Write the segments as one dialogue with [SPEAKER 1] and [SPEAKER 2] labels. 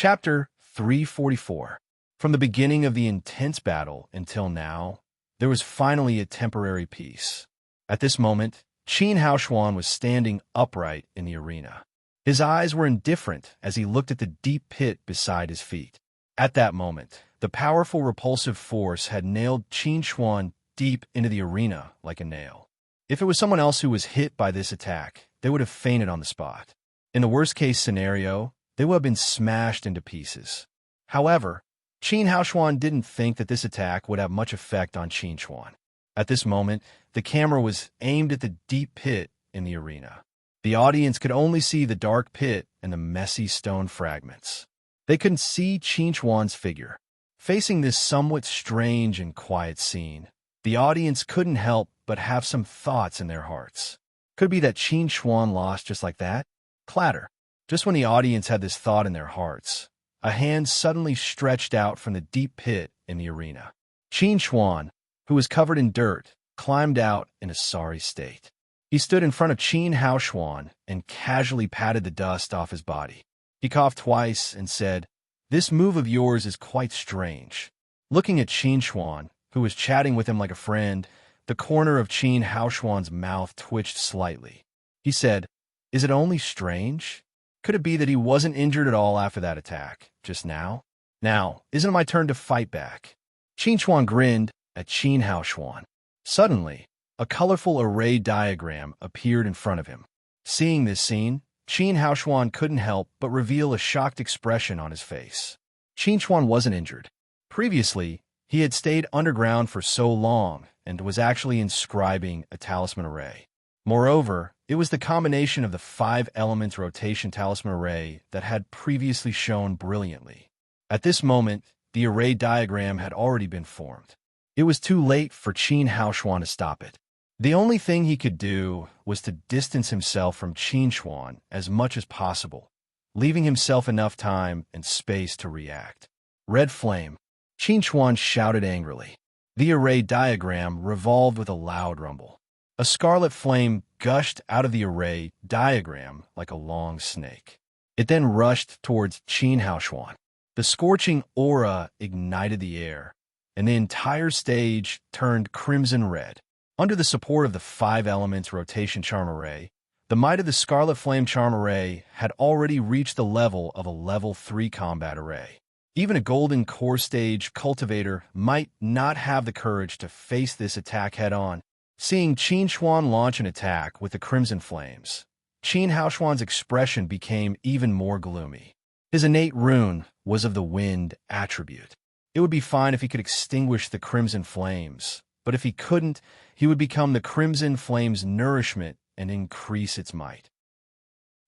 [SPEAKER 1] Chapter 344. From the beginning of the intense battle until now, there was finally a temporary peace. At this moment, Qin Haoshuan was standing upright in the arena. His eyes were indifferent as he looked at the deep pit beside his feet. At that moment, the powerful repulsive force had nailed Qin Huan deep into the arena like a nail. If it was someone else who was hit by this attack, they would have fainted on the spot. In the worst-case scenario, they would have been smashed into pieces. However, Qin Haoshuan didn't think that this attack would have much effect on Qin Huan. At this moment, the camera was aimed at the deep pit in the arena. The audience could only see the dark pit and the messy stone fragments. They couldn't see Qin Huan's figure. Facing this somewhat strange and quiet scene, the audience couldn't help but have some thoughts in their hearts. Could it be that Qin Huan lost just like that? Clatter. Just when the audience had this thought in their hearts, a hand suddenly stretched out from the deep pit in the arena. Qin Huan, who was covered in dirt, climbed out in a sorry state. He stood in front of Qin Haoshuan and casually patted the dust off his body. He coughed twice and said, "This move of yours is quite strange." Looking at Qin Huan, who was chatting with him like a friend, the corner of Qin Haoshuan's mouth twitched slightly. He said, "Is it only strange? Could it be that he wasn't injured at all after that attack, just now? Now, isn't it my turn to fight back?" Qin Huan grinned at Qin Haoshuan. Suddenly, a colorful array diagram appeared in front of him. Seeing this scene, Qin Haoshuan couldn't help but reveal a shocked expression on his face. Qin Huan wasn't injured. Previously, he had stayed underground for so long and was actually inscribing a talisman array. Moreover, it was the combination of the 5 elements rotation talisman array that had previously shown brilliantly. At this moment, the array diagram had already been formed. It was too late for Qin Haoshuan to stop it. The only thing he could do was to distance himself from Qin Huan as much as possible, leaving himself enough time and space to react. Red flame. Qin Huan shouted angrily. The array diagram revolved with a loud rumble. A scarlet flame gushed out of the array diagram like a long snake. It then rushed towards Qin Haoshuan. The scorching aura ignited the air, and the entire stage turned crimson red. Under the support of the 5 elements rotation charm array, the might of the Scarlet Flame charm array had already reached the level of a level 3 combat array. Even a golden core stage cultivator might not have the courage to face this attack head-on. Seeing Qin Huan launch an attack with the crimson flames, Qin Haoshuan's expression became even more gloomy. His innate rune was of the wind attribute. It would be fine if he could extinguish the crimson flames, but if he couldn't, he would become the crimson flame's nourishment and increase its might.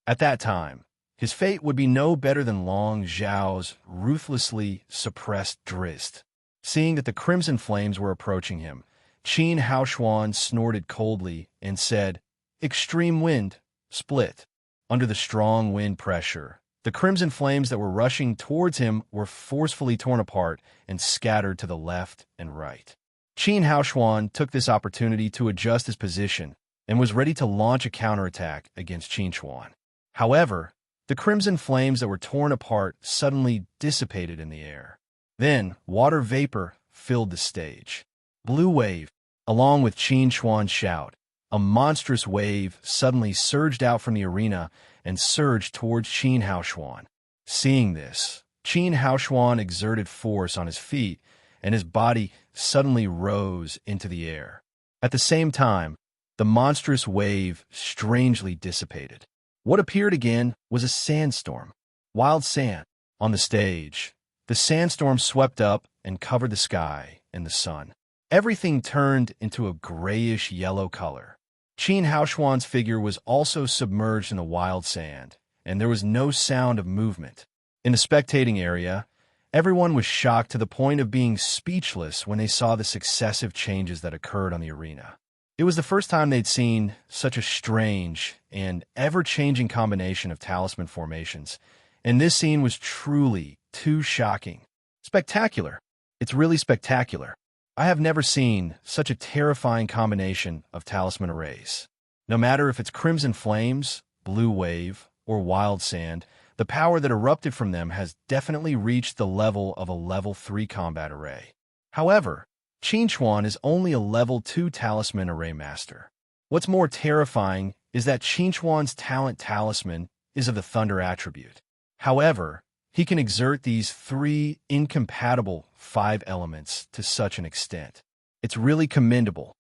[SPEAKER 1] At that time, his fate would be no better than Long Zhao's ruthlessly suppressed Drizzt. Seeing that the crimson flames were approaching him, Qin Haoshuan snorted coldly and said, "Extreme wind, split." Under the strong wind pressure, the crimson flames that were rushing towards him were forcefully torn apart and scattered to the left and right. Qin Haoshuan took this opportunity to adjust his position and was ready to launch a counterattack against Qin Huan. However, the crimson flames that were torn apart suddenly dissipated in the air. Then, water vapor filled the stage. Blue wave. Along with Qin Huan's shout, a monstrous wave suddenly surged out from the arena and surged towards Qin Haoshuan. Seeing this, Qin Haoshuan exerted force on his feet, and his body suddenly rose into the air. At the same time, the monstrous wave strangely dissipated. What appeared again was a sandstorm. Wild sand. On the stage, the sandstorm swept up and covered the sky and the sun. Everything turned into a grayish-yellow color. Qin Haoshuan's figure was also submerged in the wild sand, and there was no sound of movement. In the spectating area, everyone was shocked to the point of being speechless when they saw the successive changes that occurred on the arena. It was the first time they'd seen such a strange and ever-changing combination of talisman formations, and this scene was truly too shocking. Spectacular. It's really spectacular. I have never seen such a terrifying combination of talisman arrays. No matter if it's crimson flames, blue wave, or wild sand, the power that erupted from them has definitely reached the level of a level 3 combat array. However, Qin Chuan is only a level 2 talisman array master. What's more terrifying is that Qin Chuan's talent talisman is of the thunder attribute. However, he can exert these 3 incompatible 5 elements to such an extent. It's really commendable.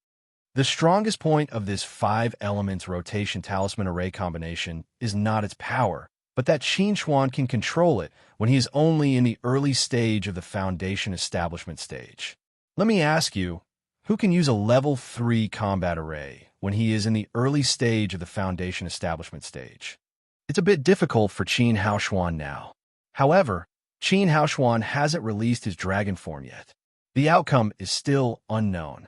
[SPEAKER 1] The strongest point of this 5 elements rotation talisman array combination is not its power, but that Qin Chuan can control it when he is only in the early stage of the foundation establishment stage. Let me ask you, who can use a level 3 combat array when he is in the early stage of the foundation establishment stage? It's a bit difficult for Qin Haoshuan now. However, Qin Haoshuan hasn't released his dragon form yet. The outcome is still unknown.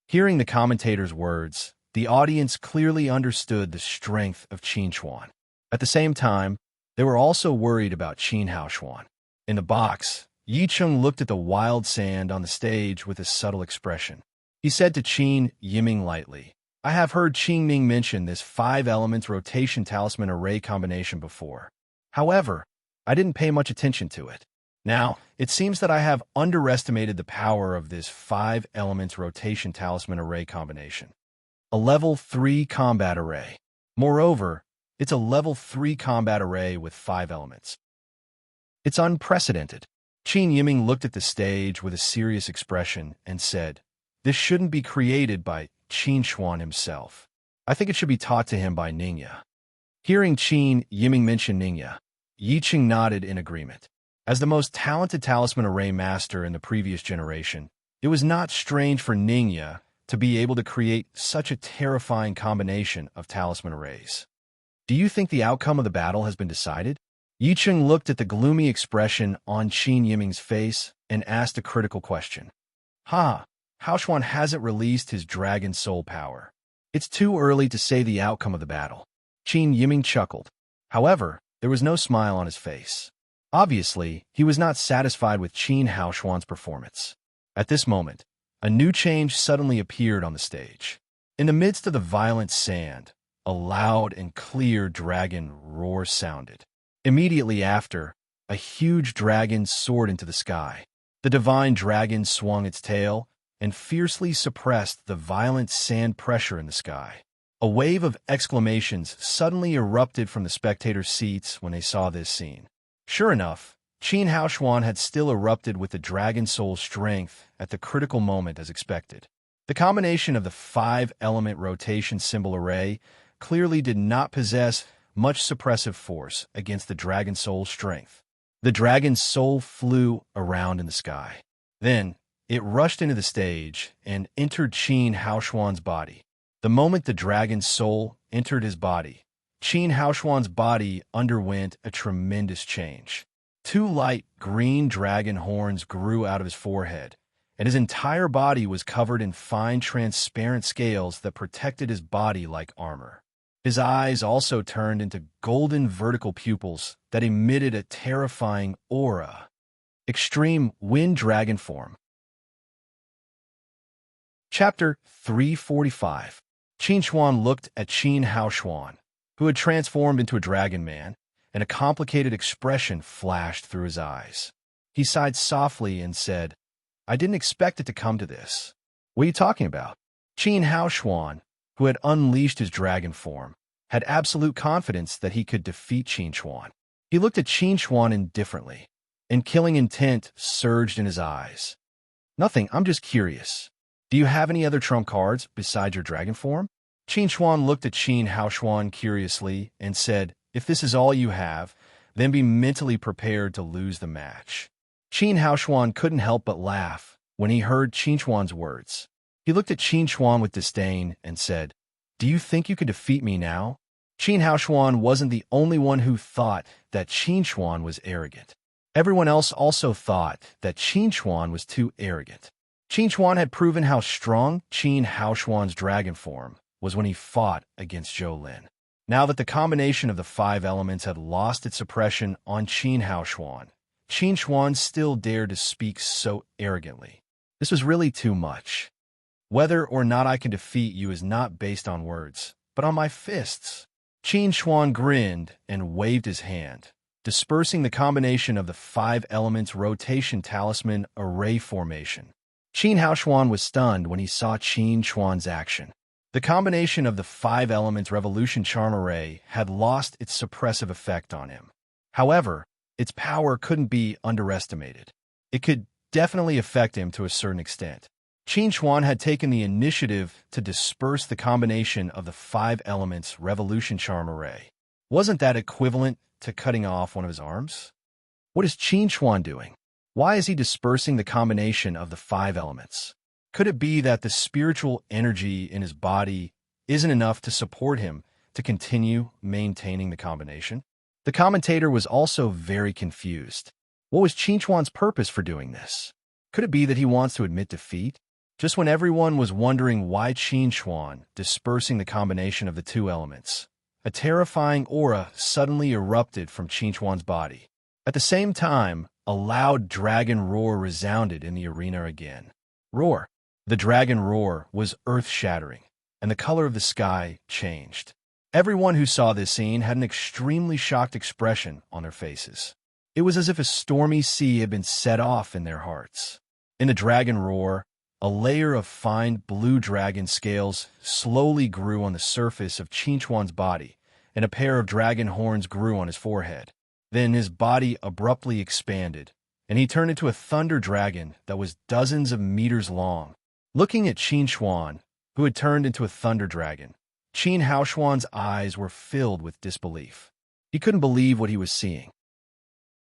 [SPEAKER 1] Hearing the commentator's words, the audience clearly understood the strength of Qin Chuan. At the same time, they were also worried about Qin Haoshuan. In the box, Yi Cheng looked at the wild sand on the stage with a subtle expression. He said to Qin Yiming lightly, "I have heard Qin Ming mention this 5 elements rotation talisman array combination before. However, I didn't pay much attention to it. Now, it seems that I have underestimated the power of this 5 elements rotation talisman array combination. A level 3 combat array. Moreover, it's a level 3 combat array with 5 elements. It's unprecedented." Qin Yiming looked at the stage with a serious expression and said, "This shouldn't be created by Qin Chuan himself. I think it should be taught to him by Ningya." Hearing Qin Yiming mention Ningya, Yi Cheng nodded in agreement. As the most talented talisman array master in the previous generation, it was not strange for Ningya to be able to create such a terrifying combination of talisman arrays. "Do you think the outcome of the battle has been decided?" Yi Cheng looked at the gloomy expression on Qin Yiming's face and asked a critical question. Haoshuan hasn't released his dragon soul power. It's too early to say the outcome of the battle." Qin Yiming chuckled. However, there was no smile on his face. Obviously, he was not satisfied with Qin Haoshuan's performance. At this moment, a new change suddenly appeared on the stage. In the midst of the violent sand, a loud and clear dragon roar sounded. Immediately after, a huge dragon soared into the sky. The divine dragon swung its tail and fiercely suppressed the violent sand pressure in the sky. A wave of exclamations suddenly erupted from the spectators' seats when they saw this scene. Sure enough, Qin Haoshuan had still erupted with the dragon soul strength at the critical moment as expected. The combination of the 5-element rotation symbol array clearly did not possess much suppressive force against the dragon soul strength. The dragon soul flew around in the sky. Then, it rushed into the stage and entered Qin Haoshuan's body. The moment the dragon soul entered his body, Qin Haoshuan's body underwent a tremendous change. 2 light green dragon horns grew out of his forehead, and his entire body was covered in fine transparent scales that protected his body like armor. His eyes also turned into golden vertical pupils that emitted a terrifying aura. Extreme Wind Dragon Form. Chapter 345. Qin Chuan looked at Qin Haoshuan, who had transformed into a dragon man, and a complicated expression flashed through his eyes. He sighed softly and said, "I didn't expect it to come to this." "What are you talking about?" Qin Haoshuan, who had unleashed his dragon form, had absolute confidence that he could defeat Qin Chuan. He looked at Qin Chuan indifferently, and killing intent surged in his eyes. "Nothing, I'm just curious. Do you have any other trump cards besides your dragon form?" Qin Chuan looked at Qin Haoshuan curiously and said, "If this is all you have, then be mentally prepared to lose the match." Qin Haoshuan couldn't help but laugh when he heard Qin Chuan's words. He looked at Qin Chuan with disdain and said, "Do you think you can defeat me now?" Qin Haoshuan wasn't the only one who thought that Qin Chuan was arrogant. Everyone else also thought that Qin Chuan was too arrogant. Qin Chuan had proven how strong Qin Haoshuan's dragon form was when he fought against Zhou Lin. Now that the combination of the 5 elements had lost its suppression on Qin Haoshuan, Qin Chuan still dared to speak so arrogantly. This was really too much. "Whether or not I can defeat you is not based on words, but on my fists." Qin Chuan grinned and waved his hand. dispersing the combination of the 5 elements rotation talisman array formation. Qin Haoshuan was stunned when he saw Qin Chuan's action. The combination of the 5 elements revolution charm array had lost its suppressive effect on him. However, its power couldn't be underestimated. It could definitely affect him to a certain extent. Qin Chuan had taken the initiative to disperse the combination of the 5 elements revolution charm array. Wasn't that equivalent to cutting off one of his arms? What is Qin Chuan doing? Why is he dispersing the combination of the 5 elements? Could it be that the spiritual energy in his body isn't enough to support him to continue maintaining the combination? The commentator was also very confused. What was Qin Chuan's purpose for doing this? Could it be that he wants to admit defeat? Just when everyone was wondering why Qin Chuan dispersing the combination of the 2 elements, a terrifying aura suddenly erupted from Qin Chuan's body. At the same time, a loud dragon roar resounded in the arena again. Roar. The dragon roar was earth-shattering, and the color of the sky changed. Everyone who saw this scene had an extremely shocked expression on their faces. It was as if a stormy sea had been set off in their hearts. In the dragon roar, a layer of fine blue dragon scales slowly grew on the surface of Qin Chuan's body, and a pair of dragon horns grew on his forehead. Then his body abruptly expanded, and he turned into a thunder dragon that was dozens of meters long. Looking at Qin Chuan, who had turned into a thunder dragon, Qin Haoshuan's eyes were filled with disbelief. He couldn't believe what he was seeing.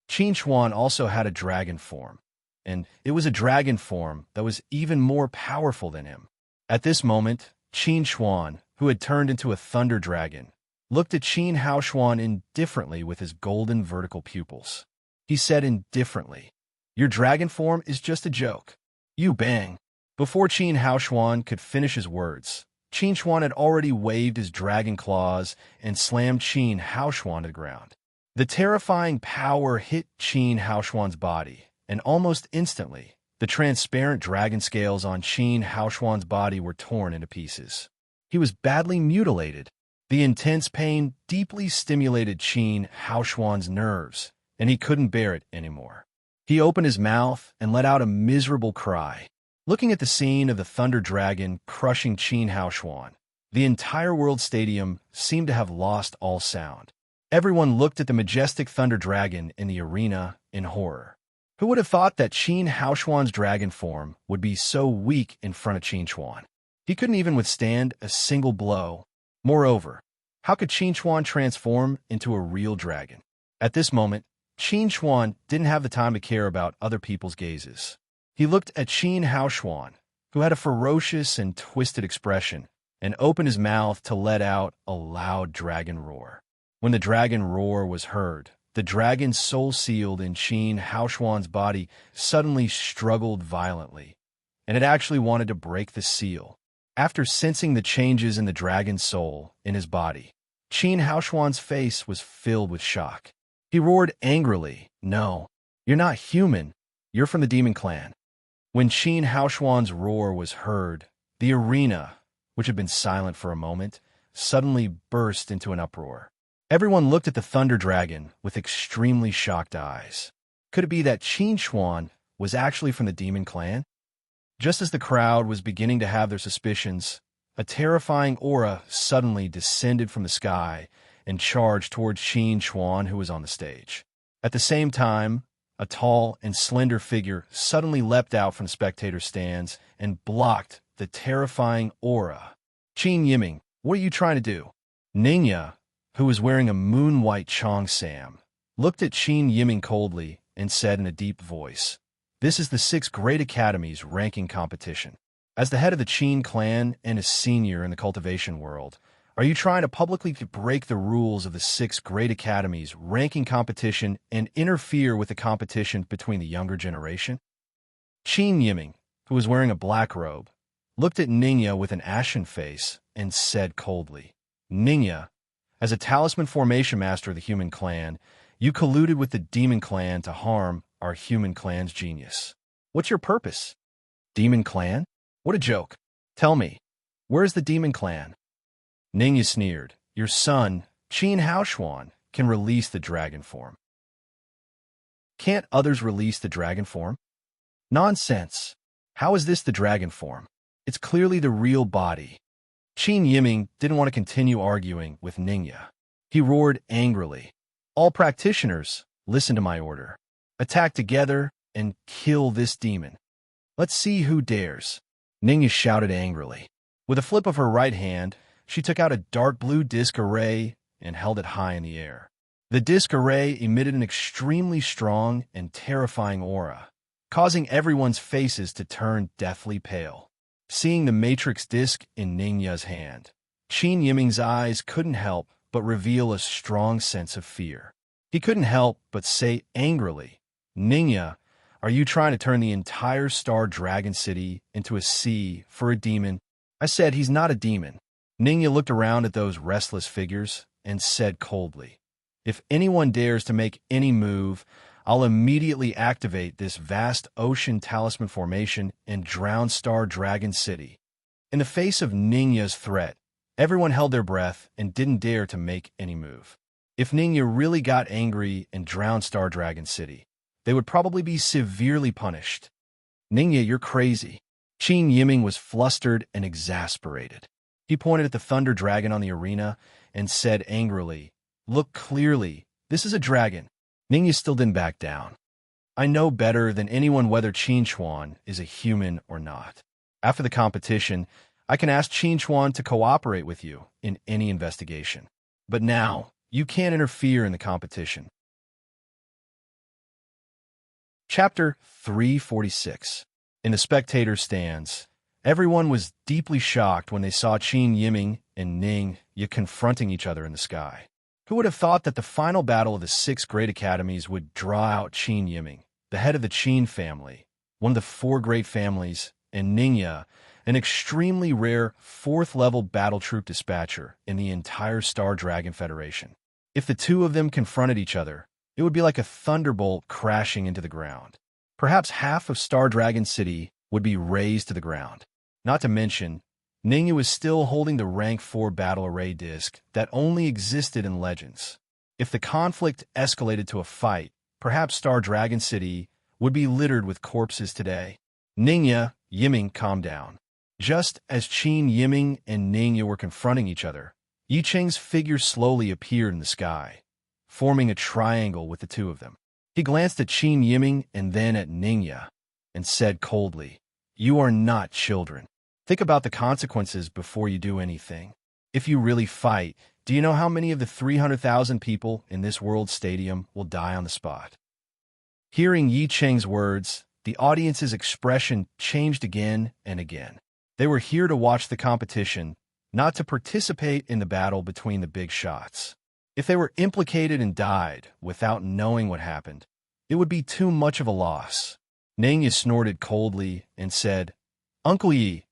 [SPEAKER 1] Qin Chuan also had a dragon form, and it was a dragon form that was even more powerful than him. At this moment, Qin Chuan, who had turned into a thunder dragon, looked at Qin Haoshuan indifferently with his golden vertical pupils. He said indifferently, "Your dragon form is just a joke. You bang." Before Qin Haoshuan could finish his words, Qin Chuan had already waved his dragon claws and slammed Qin Haoshuan to the ground. The terrifying power hit Qin Haoshuan's body, and almost instantly, the transparent dragon scales on Qin Haoshuan's body were torn into pieces. He was badly mutilated. The intense pain deeply stimulated Qin Haoshuan's nerves, and he couldn't bear it anymore. He opened his mouth and let out a miserable cry. Looking at the scene of the thunder dragon crushing Qin Haoshuan, the entire world stadium seemed to have lost all sound. Everyone looked at the majestic thunder dragon in the arena in horror. Who would have thought that Qin Haoshuan's dragon form would be so weak in front of Qin Chuan? He couldn't even withstand a single blow. Moreover, how could Qin Chuan transform into a real dragon? At this moment, Qin Chuan didn't have the time to care about other people's gazes. He looked at Qin Haoshuan, who had a ferocious and twisted expression, and opened his mouth to let out a loud dragon roar. When the dragon roar was heard, the dragon soul sealed in Qin Haoshuan's body suddenly struggled violently, and it actually wanted to break the seal. After sensing the changes in the dragon's soul in his body, Qin Haoshuan's face was filled with shock. He roared angrily, "No, you're not human. You're from the demon clan." When Qin Haoshuan's roar was heard, the arena, which had been silent for a moment, suddenly burst into an uproar. Everyone looked at the thunder dragon with extremely shocked eyes. Could it be that Qin Chuan was actually from the demon clan? Just as the crowd was beginning to have their suspicions, a terrifying aura suddenly descended from the sky and charged towards Qin Chuan, who was on the stage. At the same time, a tall and slender figure suddenly leapt out from the spectator stands and blocked the terrifying aura. "Qin Yiming, what are you trying to do?" Ningya, who was wearing a moon-white cheongsam, looked at Qin Yiming coldly and said in a deep voice, "This is the 6 Great Academies ranking competition. As the head of the Qin clan and a senior in the cultivation world, are you trying to publicly break the rules of the 6 Great Academies ranking competition and interfere with the competition between the younger generation?" Qin Yiming, who was wearing a black robe, looked at Ningya with an ashen face and said coldly, "Ningya, as a talisman formation master of the human clan, you colluded with the demon clan to harm our human clan's genius. What's your purpose?" "Demon clan? What a joke. Tell me, where's the demon clan?" Ningya sneered, "Your son, Qin Haoshuan, can release the dragon form. Can't others release the dragon form? Nonsense. How is this the dragon form? It's clearly the real body. Qin Yiming didn't want to continue arguing with Ningya. He roared angrily. All practitioners, listen to my order. Attack together and kill this demon. Let's see who dares. Ningya shouted angrily. With a flip of her right hand, she took out a dark blue disc array and held it high in the air. The disc array emitted an extremely strong and terrifying aura, causing everyone's faces to turn deathly pale. Seeing the matrix disc in Ningya's hand, Qin Yiming's eyes couldn't help but reveal a strong sense of fear. He couldn't help but say angrily, Ningya, are you trying to turn the entire Star Dragon City into a sea for a demon? I said he's not a demon. Ningya looked around at those restless figures and said coldly, if anyone dares to make any move, I'll immediately activate this vast ocean talisman formation and drown Star Dragon City. In the face of Ningya's threat, everyone held their breath and didn't dare to make any move. If Ningya really got angry and drowned Star Dragon City, they would probably be severely punished. Ningya, you're crazy. Qin Yiming was flustered and exasperated. He pointed at the thunder dragon on the arena and said angrily, look clearly, this is a dragon. Ningya still didn't back down. I know better than anyone whether Qin Chuan is a human or not. After the competition, I can ask Qin Chuan to cooperate with you in any investigation. But now, you can't interfere in the competition. Chapter 346. In the spectator stands, everyone was deeply shocked when they saw Qin Yiming and Ningya confronting each other in the sky. Who would have thought that the final battle of the 6 great academies would draw out Qin Yiming, the head of the Qin family, one of the 4 great families, and Ningya, an extremely rare 4th-level battle troop dispatcher in the entire Star Dragon Federation. If the two of them confronted each other, it would be like a thunderbolt crashing into the ground. Perhaps half of Star Dragon City would be razed to the ground. Not to mention, Ningya was still holding the rank 4 battle array disc that only existed in legends. If the conflict escalated to a fight, perhaps Star Dragon City would be littered with corpses today. Ningya, Yiming, calm down. Just as Qin Yiming and Ningya were confronting each other, Yi Cheng's figure slowly appeared in the sky, forming a triangle with the two of them. He glanced at Qin Yiming and then at Ningya, and said coldly, you are not children. Think about the consequences before you do anything. If you really fight, do you know how many of the 300,000 people in this world stadium will die on the spot? Hearing Yi Cheng's words, the audience's expression changed again and again. They were here to watch the competition, not to participate in the battle between the big shots. If they were implicated and died without knowing what happened, it would be too much of a loss. Ningya snorted coldly and said, Uncle Yi,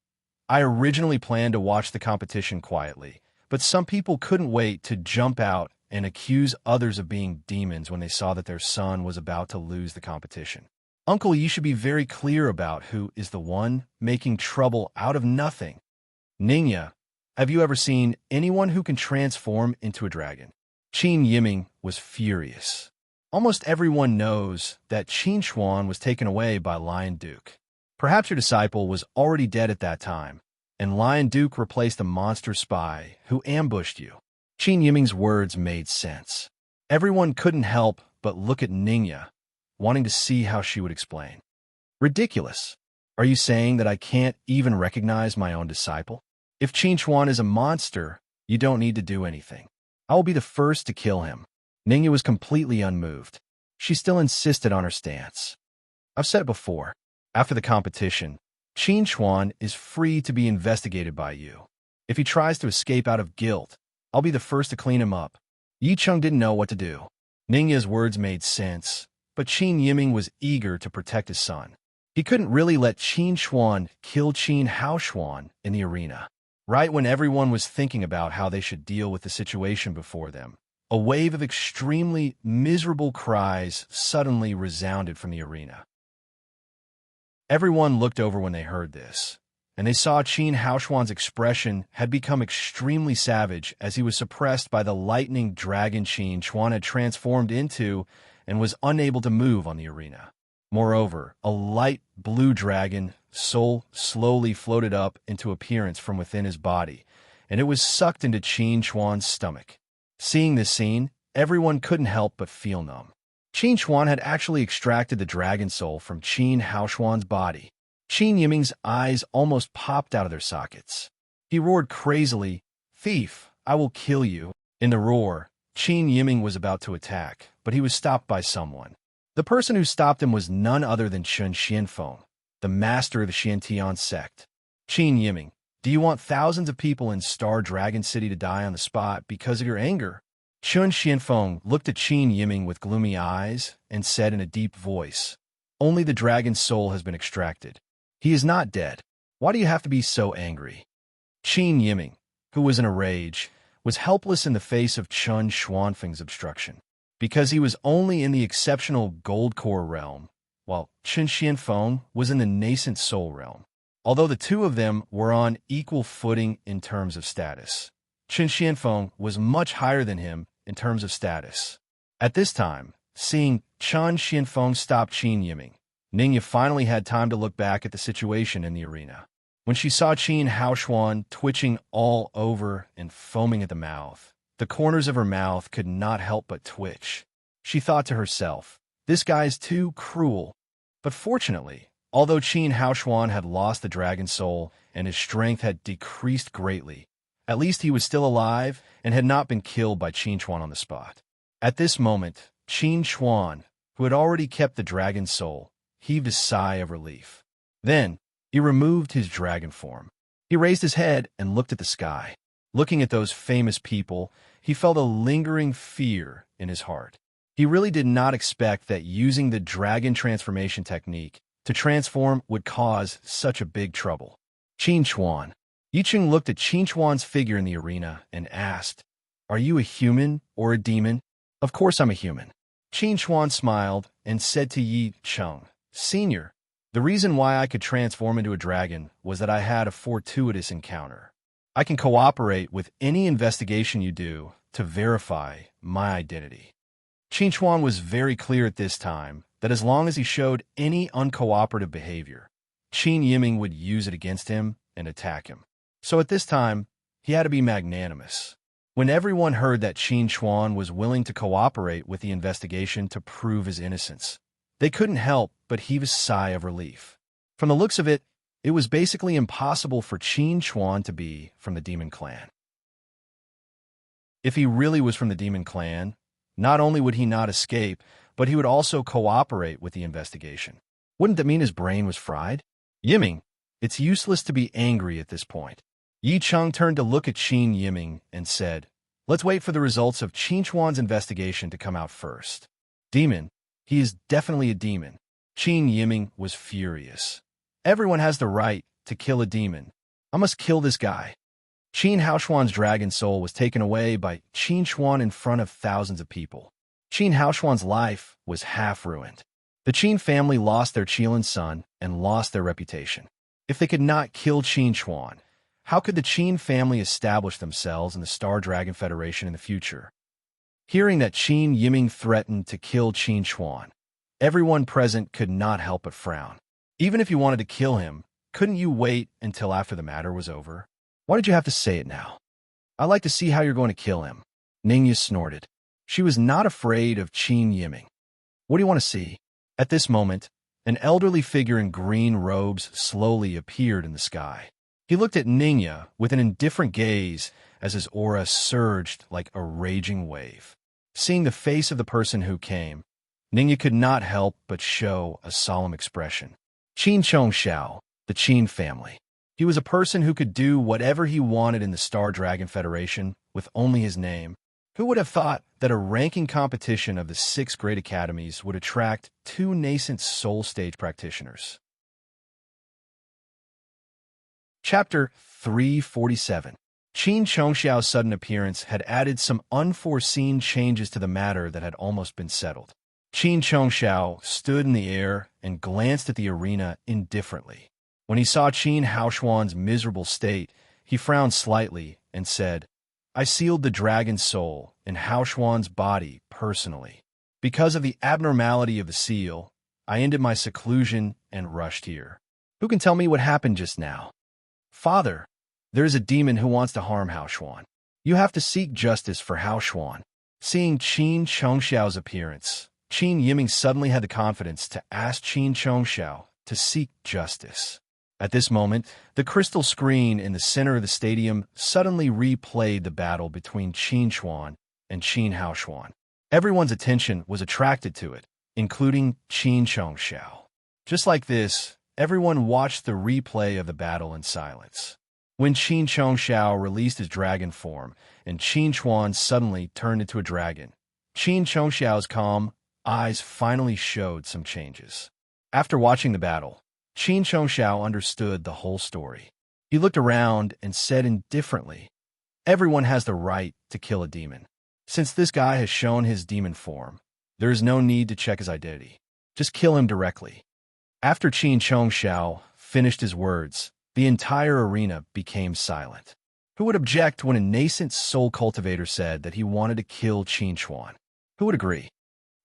[SPEAKER 1] I originally planned to watch the competition quietly, but some people couldn't wait to jump out and accuse others of being demons when they saw that their son was about to lose the competition. Uncle, you should be very clear about who is the one making trouble out of nothing. Ningya, have you ever seen anyone who can transform into a dragon? Qin Yiming was furious. Almost everyone knows that Qin Chuan was taken away by Lion Duke. Perhaps your disciple was already dead at that time, and Lion Duke replaced a monster spy who ambushed you. Qin Yiming's words made sense. Everyone couldn't help but look at Ningya, wanting to see how she would explain. Ridiculous. Are you saying that I can't even recognize my own disciple? If Qin Chuan is a monster, you don't need to do anything. I will be the first to kill him. Ningya was completely unmoved. She still insisted on her stance. I've said it before. After the competition, Qin Chuan is free to be investigated by you. If he tries to escape out of guilt, I'll be the first to clean him up. Yi Cheng didn't know what to do. Ningya's words made sense, but Qin Yiming was eager to protect his son. He couldn't really let Qin Chuan kill Qin Haoshuan in the arena. Right when everyone was thinking about how they should deal with the situation before them, a wave of extremely miserable cries suddenly resounded from the arena. Everyone looked over when they heard this, and they saw Qin Haoshuan's expression had become extremely savage as he was suppressed by the lightning dragon Qin Chuan had transformed into and was unable to move on the arena. Moreover, a light blue dragon soul slowly floated up into appearance from within his body, and it was sucked into Qin Chuan's stomach. Seeing this scene, everyone couldn't help but feel numb. Qin Chuan had actually extracted the dragon soul from Qin Haoshuan's body. Qin Yiming's eyes almost popped out of their sockets. He roared crazily, "Thief, I will kill you." In the roar, Qin Yiming was about to attack, but he was stopped by someone. The person who stopped him was none other than Chen Xianfeng, the master of the Xiantian sect. "Qin Yiming, do you want thousands of people in Star Dragon City to die on the spot because of your anger?" Chen Xianfeng looked at Qin Yiming with gloomy eyes and said in a deep voice, "Only the dragon's soul has been extracted. He is not dead. Why do you have to be so angry?" Qin Yiming, who was in a rage, was helpless in the face of Chen Xuanfeng's obstruction. Because he was only in the exceptional gold core realm, while Chen Xianfeng was in the nascent soul realm. Although the two of them were on equal footing in terms of status, Chen Xianfeng was much higher than him in terms of status. At this time, seeing Chen Xianfeng stop Qin Yiming, Ningya finally had time to look back at the situation in the arena. When she saw Qin Haoshuan twitching all over and foaming at the mouth, the corners of her mouth could not help but twitch. She thought to herself, "This guy's too cruel." But fortunately, although Qin Haoshuan had lost the dragon soul and his strength had decreased greatly, at least he was still alive and had not been killed by Qin Chuan on the spot. At this moment, Qin Chuan, who had already kept the dragon soul, heaved a sigh of relief. Then, he removed his dragon form. He raised his head and looked at the sky. Looking at those famous people, he felt a lingering fear in his heart. He really did not expect that using the dragon transformation technique to transform would cause such a big trouble. Qin Chuan. Yicheng looked at Qin Chuan's figure in the arena and asked, "Are you a human or a demon?" "Of course I'm a human." Qin Chuan smiled and said to Yi Cheng, "Senior, the reason why I could transform into a dragon was that I had a fortuitous encounter. I can cooperate with any investigation you do to verify my identity." Qin Chuan was very clear at this time that as long as he showed any uncooperative behavior, Qin Yiming would use it against him and attack him. So at this time, he had to be magnanimous. When everyone heard that Qin Chuan was willing to cooperate with the investigation to prove his innocence, they couldn't help but heave a sigh of relief. From the looks of it, it was basically impossible for Qin Chuan to be from the Demon Clan. If he really was from the Demon Clan, not only would he not escape, but he would also cooperate with the investigation. Wouldn't that mean his brain was fried? Yiming, it's useless to be angry at this point. Yi Cheng turned to look at Qin Yiming and said, "Let's wait for the results of Qin Chuan's investigation to come out first." Demon? He is definitely a demon. Qin Yiming was furious. Everyone has the right to kill a demon. I must kill this guy. Qin Haoshuan's dragon soul was taken away by Qin Chuan in front of thousands of people. Qin Haoshuan's life was half ruined. The Qin family lost their Qilin son and lost their reputation. If they could not kill Qin Chuan, how could the Qin family establish themselves in the Star Dragon Federation in the future? Hearing that Qin Yiming threatened to kill Qin Chuan, everyone present could not help but frown. Even if you wanted to kill him, couldn't you wait until after the matter was over? Why did you have to say it now? I'd like to see how you're going to kill him. Ningya snorted. She was not afraid of Qin Yiming. What do you want to see? At this moment, an elderly figure in green robes slowly appeared in the sky. He looked at Ningya with an indifferent gaze as his aura surged like a raging wave. Seeing the face of the person who came, Ningya could not help but show a solemn expression. Qin Chongxiao, the Qin family. He was a person who could do whatever he wanted in the Star Dragon Federation with only his name. Who would have thought that a ranking competition of the 6 great academies would attract 2 nascent soul stage practitioners? Chapter 347. Qin Chongxiao's sudden appearance had added some unforeseen changes to the matter that had almost been settled. Qin Chongxiao stood in the air and glanced at the arena indifferently. When he saw Qin Haoshuan's miserable state, he frowned slightly and said, "I sealed the dragon soul in Haoshuan's body personally. Because of the abnormality of the seal, I ended my seclusion and rushed here. Who can tell me what happened just now? Father, there is a demon who wants to harm Hao Xuan. You have to seek justice for Hao Xuan. Seeing Qin Chongxiao's appearance, Qin Yiming suddenly had the confidence to ask Qin Chongxiao to seek justice. At this moment, the crystal screen in the center of the stadium suddenly replayed the battle between Qin Xuan and Qin Hao Xuan. Everyone's attention was attracted to it, including Qin Chongxiao. Just like this, everyone watched the replay of the battle in silence. When Qin Chongxiao released his dragon form and Qin Xuan suddenly turned into a dragon, Qin Chongxiao's calm eyes finally showed some changes. After watching the battle, Qin Chongxiao understood the whole story. He looked around and said indifferently, "Everyone has the right to kill a demon. Since this guy has shown his demon form, there is no need to check his identity. Just kill him directly." After Qin Chongxiao finished his words, the entire arena became silent. Who would object when a nascent soul cultivator said that he wanted to kill Qin Xuan? Who would agree?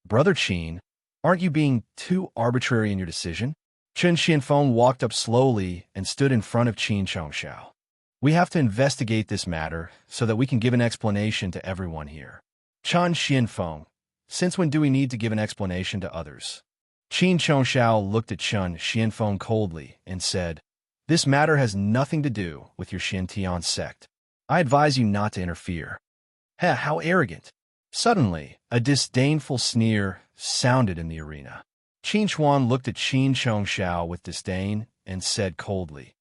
[SPEAKER 1] Brother Qin, aren't you being too arbitrary in your decision? Chen Xianfeng walked up slowly and stood in front of Qin Chongxiao. We have to investigate this matter so that we can give an explanation to everyone here. Chen Xianfeng, since when do we need to give an explanation to others? Qin Chongxiao looked at Chen Xianfeng coldly and said, "This matter has nothing to do with your Xintian sect. I advise you not to interfere." How arrogant! Suddenly, a disdainful sneer sounded in the arena. Qin Xuan looked at Qin Chongxiao with disdain and said coldly,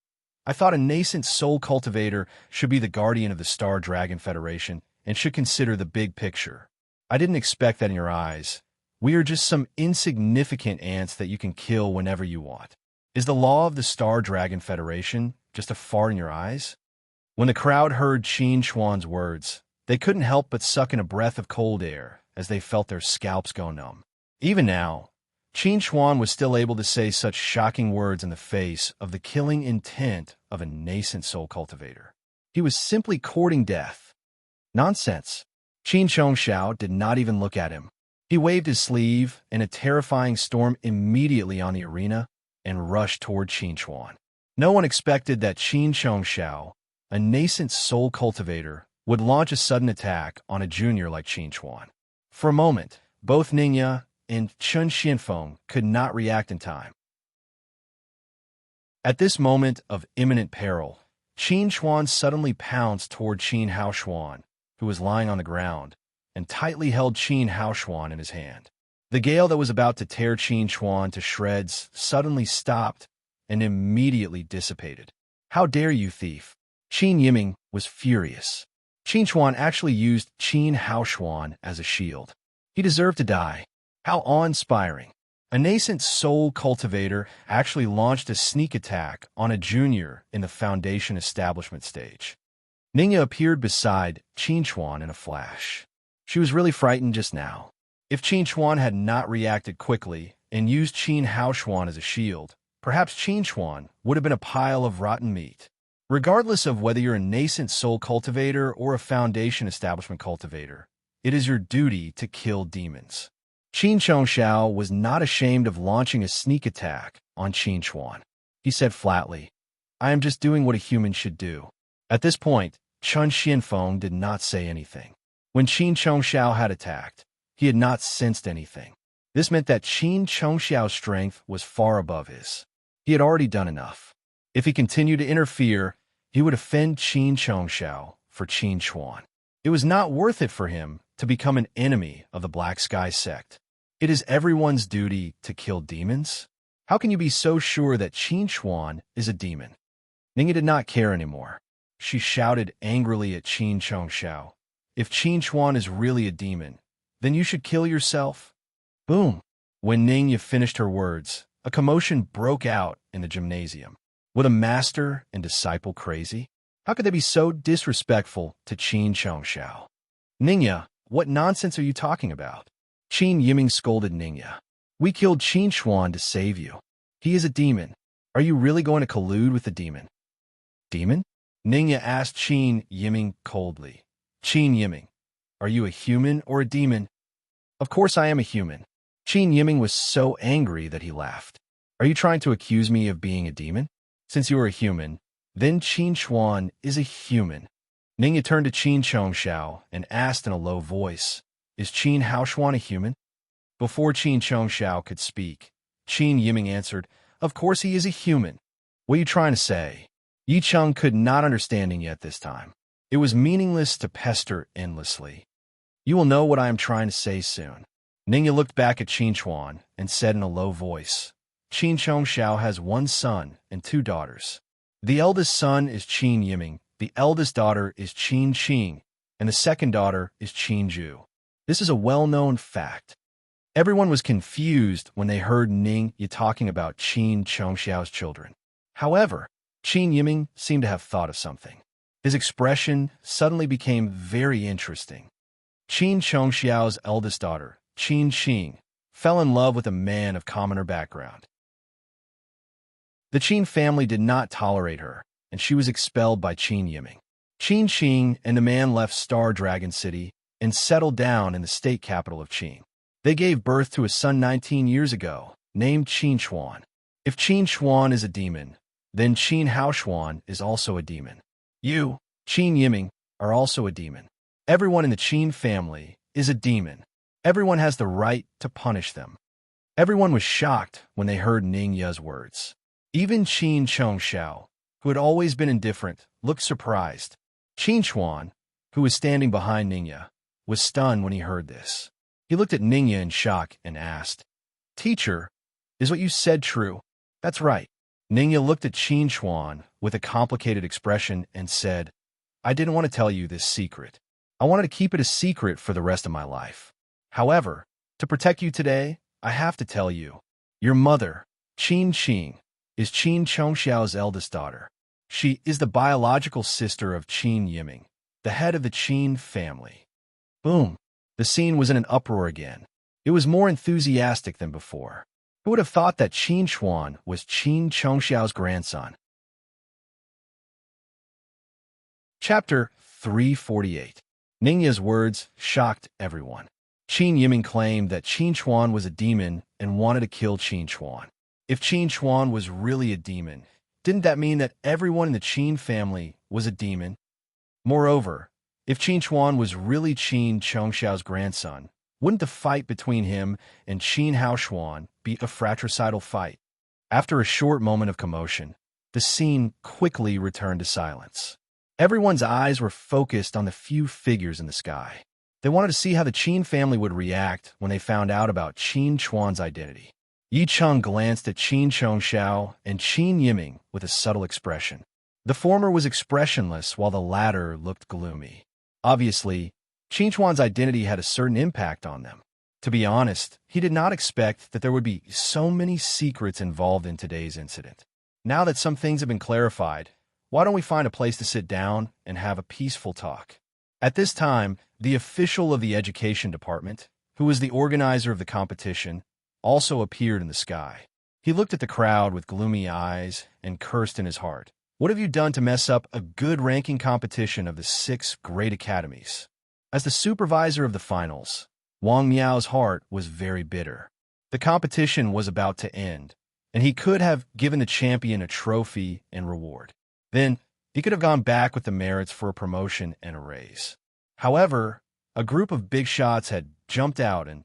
[SPEAKER 1] "I thought a nascent soul cultivator should be the guardian of the Star Dragon Federation and should consider the big picture. I didn't expect that in your eyes. We are just some insignificant ants that you can kill whenever you want. Is the law of the Star Dragon Federation just a fart in your eyes?" When the crowd heard Qin Xuan's words, they couldn't help but suck in a breath of cold air as they felt their scalps go numb. Even now, Qin Xuan was still able to say such shocking words in the face of the killing intent of a nascent soul cultivator. He was simply courting death. Nonsense. Qin Chongxiao did not even look at him. He waved his sleeve, and a terrifying storm immediately on the arena and rushed toward Qin Xuan. No one expected that Qin Chongxiao, a nascent soul cultivator, would launch a sudden attack on a junior like Qin Xuan. For a moment, both Ningya and Chen Xianfeng could not react in time. At this moment of imminent peril, Qin Xuan suddenly pounced toward Qin Hao Xuan, who was lying on the ground, and tightly held Qin Hao Xuan in his hand. The gale that was about to tear Qin Xuan to shreds suddenly stopped and immediately dissipated. "How dare you, thief!" Qin Yiming was furious. Qin Xuan actually used Qin Hao Xuan as a shield. He deserved to die. How awe-inspiring. A nascent soul cultivator actually launched a sneak attack on a junior in the Foundation establishment stage. Ningya appeared beside Qin Xuan in a flash. She was really frightened just now. If Qin Xuan had not reacted quickly and used Qin Hao Xuan as a shield, perhaps Qin Xuan would have been a pile of rotten meat. Regardless of whether you're a nascent soul cultivator or a Foundation establishment cultivator, it is your duty to kill demons. Qin Chongxiao was not ashamed of launching a sneak attack on Qin Xuan. He said flatly, "I am just doing what a human should do." At this point, Chen Xianfeng did not say anything. When Qin Chongxiao had attacked, he had not sensed anything. This meant that Qin Chongxiao's strength was far above his. He had already done enough. If he continued to interfere, he would offend Qin Chongxiao for Qin Xuan. It was not worth it for him to become an enemy of the Black Sky sect. It is everyone's duty to kill demons. How can you be so sure that Qin Xuan is a demon? Ningya did not care anymore. She shouted angrily at Qin Chongxiao, "If Qin Xuan is really a demon, then you should kill yourself." Boom! When Ningya finished her words, a commotion broke out in the gymnasium. Were the master and disciple crazy? How could they be so disrespectful to Qin Chongxiao? "Ningya, what nonsense are you talking about?" Qin Yiming scolded Ningya. "We killed Qin Xuan to save you. He is a demon. Are you really going to collude with the demon?" "Demon?" Ningya asked Qin Yiming coldly. "Qin Yiming, are you a human or a demon?" Of course I am a human. Qin Yiming was so angry that he laughed. Are you trying to accuse me of being a demon? Since you are a human, then Qin Chuan is a human. Ningya turned to Qin Chongxiao and asked in a low voice, is Qin Haoshuan a human? Before Qin Chongxiao could speak, Qin Yiming answered, of course he is a human. What are you trying to say? Yi Cheng could not understand Ningya at this time. It was meaningless to pester endlessly. You will know what I am trying to say soon. Ningya looked back at Qin Chuan and said in a low voice, Qin Chongxiao has one son and two daughters. The eldest son is Qin Yiming, the eldest daughter is Qin Qing, and the second daughter is Qin Ju. This is a well-known fact. Everyone was confused when they heard Ningya talking about Qin Chongxiao's children. However, Qin Yiming seemed to have thought of something. His expression suddenly became very interesting. Qin Chongxiao's eldest daughter, Qin Qing, fell in love with a man of commoner background. The Qin family did not tolerate her, and she was expelled by Qin Yiming. Qin Qing and the man left Star Dragon City and settled down in the state capital of Qing. They gave birth to a son 19 years ago, named Qin Chuan. If Qin Chuan is a demon, then Qin Haoshuan is also a demon. You, Qin Yiming, are also a demon. Everyone in the Qin family is a demon. Everyone has the right to punish them. Everyone was shocked when they heard Ningya's words. Even Qin Chongxiao, who had always been indifferent, looked surprised. Qin Chuan, who was standing behind Ningya, was stunned when he heard this. He looked at Ningya in shock and asked, Teacher, is what you said true? That's right. Ningya looked at Qin Chuan with a complicated expression and said, I didn't want to tell you this secret. I wanted to keep it a secret for the rest of my life. However, to protect you today, I have to tell you. Your mother, Qin Qing, is Qin Chongxiao's eldest daughter. She is the biological sister of Qin Yiming, the head of the Qin family. Boom. The scene was in an uproar again. It was more enthusiastic than before. Who would have thought that Qin Chuan was Qin Chongxiao's grandson? Chapter 348. Ningya's words shocked everyone. Qin Yiming claimed that Qin Chuan was a demon and wanted to kill Qin Chuan. If Qin Chuan was really a demon, didn't that mean that everyone in the Qin family was a demon? Moreover, if Qin Chuan was really Qin Chongxiao's grandson, wouldn't the fight between him and Qin Haoshuan be a fratricidal fight? After a short moment of commotion, the scene quickly returned to silence. Everyone's eyes were focused on the few figures in the sky. They wanted to see how the Qin family would react when they found out about Qin Chuan's identity. Yi Cheng glanced at Qin Chongxiao and Qin Yiming with a subtle expression. The former was expressionless while the latter looked gloomy. Obviously, Qin Chuan's identity had a certain impact on them. To be honest, he did not expect that there would be so many secrets involved in today's incident. Now that some things have been clarified, why don't we find a place to sit down and have a peaceful talk? At this time, the official of the education department, who was the organizer of the competition, also appeared in the sky. He looked at the crowd with gloomy eyes and cursed in his heart. What have you done to mess up a good ranking competition of the 6 great academies? As the supervisor of the finals, Wang Miao's heart was very bitter. The competition was about to end, and he could have given the champion a trophy and reward. Then, he could have gone back with the merits for a promotion and a raise. However, a group of big shots had jumped out and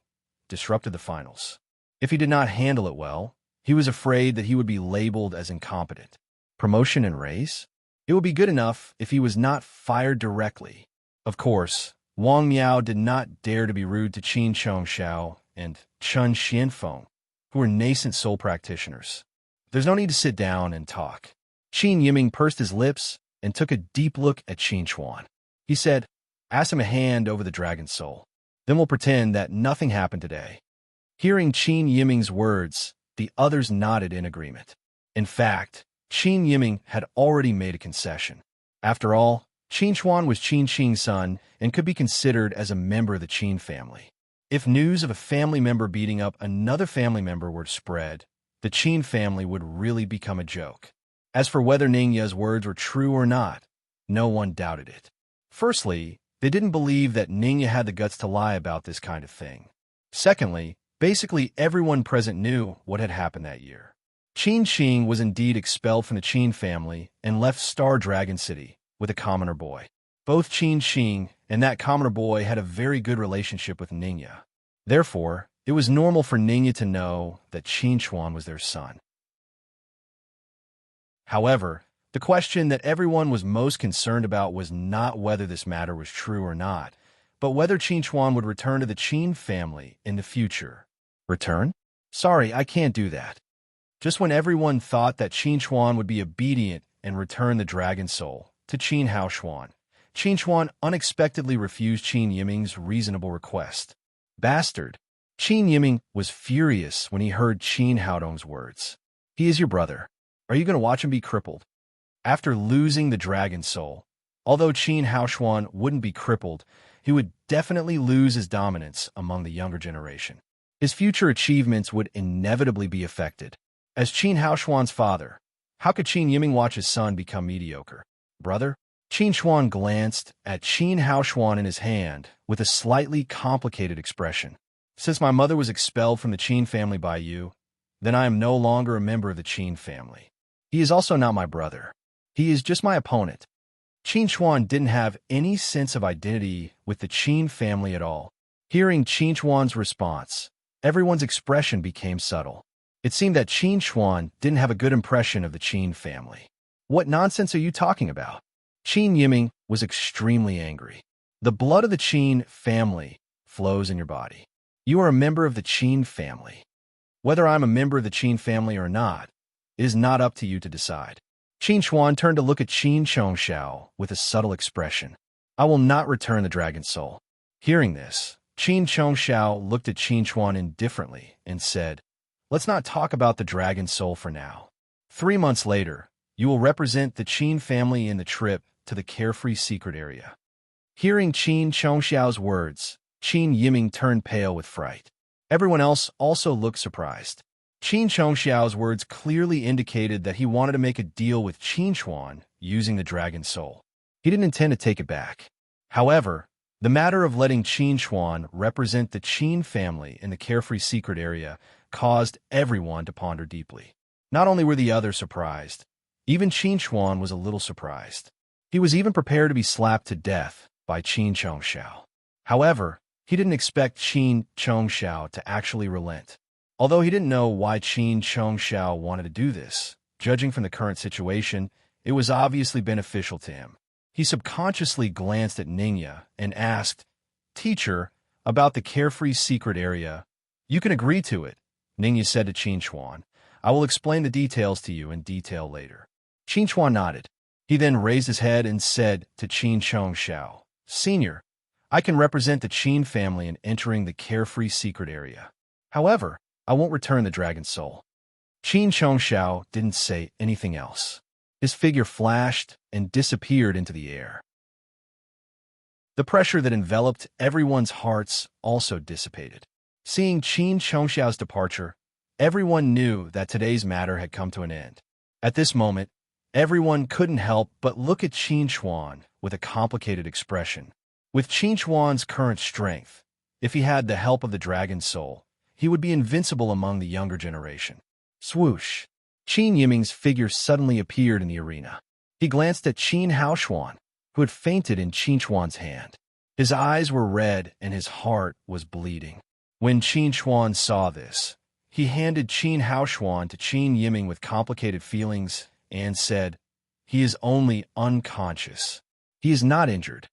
[SPEAKER 1] disrupted the finals. If he did not handle it well, he was afraid that he would be labeled as incompetent. Promotion and raise? It would be good enough if he was not fired directly. Of course, Wang Miao did not dare to be rude to Qin Chongxiao and Chen Xianfeng, who were nascent soul practitioners. There's no need to sit down and talk. Qin Yiming pursed his lips and took a deep look at Qin Chuan. He said, ask him a hand over the dragon soul. Then we'll pretend that nothing happened today. Hearing Qin Yiming's words, the others nodded in agreement. In fact, Qin Yiming had already made a concession. After all, Qin Chuan was Qin Qing's son and could be considered as a member of the Qin family. If news of a family member beating up another family member were to spread, the Qin family would really become a joke. As for whether Ningya's words were true or not, no one doubted it. Firstly, they didn't believe that Ningya had the guts to lie about this kind of thing. Secondly, basically everyone present knew what had happened that year. Qin Qing was indeed expelled from the Qin family and left Star Dragon City with a commoner boy. Both Qin Qing and that commoner boy had a very good relationship with Ningya. Therefore, it was normal for Ningya to know that Qin Chuan was their son. However, the question that everyone was most concerned about was not whether this matter was true or not, but whether Qin Chuan would return to the Qin family in the future. Return? Sorry, I can't do that. Just when everyone thought that Qin Chuan would be obedient and return the dragon soul to Qin Haoshuan, Qin Chuan unexpectedly refused Qin Yiming's reasonable request. Bastard! Qin Yiming was furious when he heard Qin Haodong's words. He is your brother. Are you going to watch him be crippled? After losing the dragon soul, although Qin Haoshuan wouldn't be crippled, he would definitely lose his dominance among the younger generation. His future achievements would inevitably be affected. As Qin Haoshuan's father, how could Qin Yiming watch his son become mediocre? Brother? Qin Chuan glanced at Qin Haoshuan in his hand with a slightly complicated expression. Since my mother was expelled from the Qin family by you, then I am no longer a member of the Qin family. He is also not my brother. He is just my opponent. Qin Chuan didn't have any sense of identity with the Qin family at all. Hearing Qin Chuan's response, everyone's expression became subtle. It seemed that Qin Chuan didn't have a good impression of the Qin family. What nonsense are you talking about? Qin Yiming was extremely angry. The blood of the Qin family flows in your body. You are a member of the Qin family. Whether I'm a member of the Qin family or not, it is not up to you to decide. Qin Chuan turned to look at Qin Chongxiao with a subtle expression. I will not return the dragon soul. Hearing this, Qin Chongxiao looked at Qin Chuan indifferently and said, let's not talk about the dragon soul for now. 3 months later, you will represent the Qin family in the trip to the carefree secret area. Hearing Qin Chongxiao's words, Qin Yiming turned pale with fright. Everyone else also looked surprised. Qin Chongxiao's words clearly indicated that he wanted to make a deal with Qin Chuan using the dragon soul. He didn't intend to take it back. However, the matter of letting Qin Chuan represent the Qin family in the carefree secret area caused everyone to ponder deeply. Not only were the others surprised, even Qin Chuan was a little surprised. He was even prepared to be slapped to death by Qin Chongxiao. However, he didn't expect Qin Chongxiao to actually relent. Although he didn't know why Qin Chongxiao wanted to do this, judging from the current situation, it was obviously beneficial to him. He subconsciously glanced at Ningya and asked, Teacher, about the carefree secret area. You can agree to it, Ningya said to Qin Chuan. I will explain the details to you in detail later. Qin Chuan nodded. He then raised his head and said to Qin Chongxiao, Senior, I can represent the Qin family in entering the carefree secret area. However, I won't return the dragon soul. Qin Chongxiao didn't say anything else. His figure flashed and disappeared into the air. The pressure that enveloped everyone's hearts also dissipated. Seeing Qin Chongxiao's departure, everyone knew that today's matter had come to an end. At this moment, everyone couldn't help but look at Qin Chuan with a complicated expression. With Qin Chuan's current strength, if he had the help of the dragon soul, he would be invincible among the younger generation. Swoosh! Qin Yiming's figure suddenly appeared in the arena. He glanced at Qin Haoshuan, who had fainted in Qin Chuan's hand. His eyes were red and his heart was bleeding. When Qin Chuan saw this, he handed Qin Haoshuan to Qin Yiming with complicated feelings and said, He is only unconscious. He is not injured.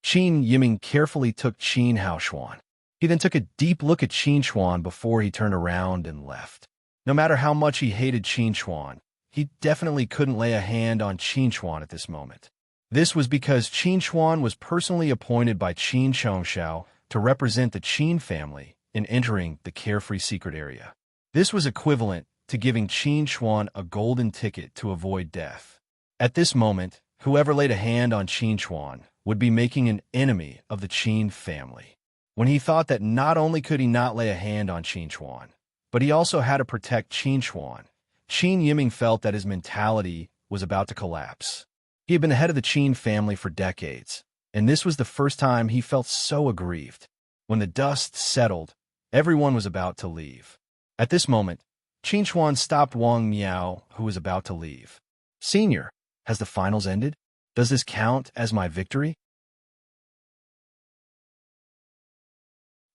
[SPEAKER 1] Qin Yiming carefully took Qin Haoshuan. He then took a deep look at Qin Chuan before he turned around and left. No matter how much he hated Qin Chuan, he definitely couldn't lay a hand on Qin Chuan at this moment. This was because Qin Chuan was personally appointed by Qin Chongxiao to represent the Qin family in entering the carefree secret area. This was equivalent to giving Qin Chuan a golden ticket to avoid death. At this moment, whoever laid a hand on Qin Chuan would be making an enemy of the Qin family. When he thought that not only could he not lay a hand on Qin Chuan, but he also had to protect Qin Chuan, Qin Yiming felt that his mentality was about to collapse. He had been the head of the Qin family for decades, and this was the first time he felt so aggrieved. When the dust settled, Everyone was about to leave. At this moment, Qin Chuan stopped Wang Miao, who was about to leave. Senior, has the finals ended? Does this count as my victory?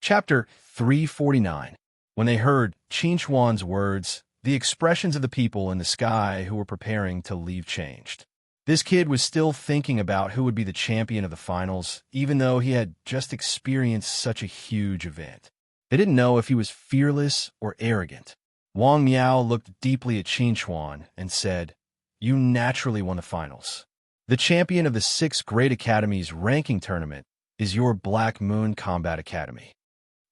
[SPEAKER 1] Chapter 349. When they heard Qin Chuan's words, the expressions of the people in the sky who were preparing to leave changed. This kid was still thinking about who would be the champion of the finals, even though he had just experienced such a huge event. They didn't know if he was fearless or arrogant. Wang Miao looked deeply at Qin Chuan and said, "You naturally won the finals. The champion of the 6 Great Academies ranking tournament is your Black Moon Combat Academy."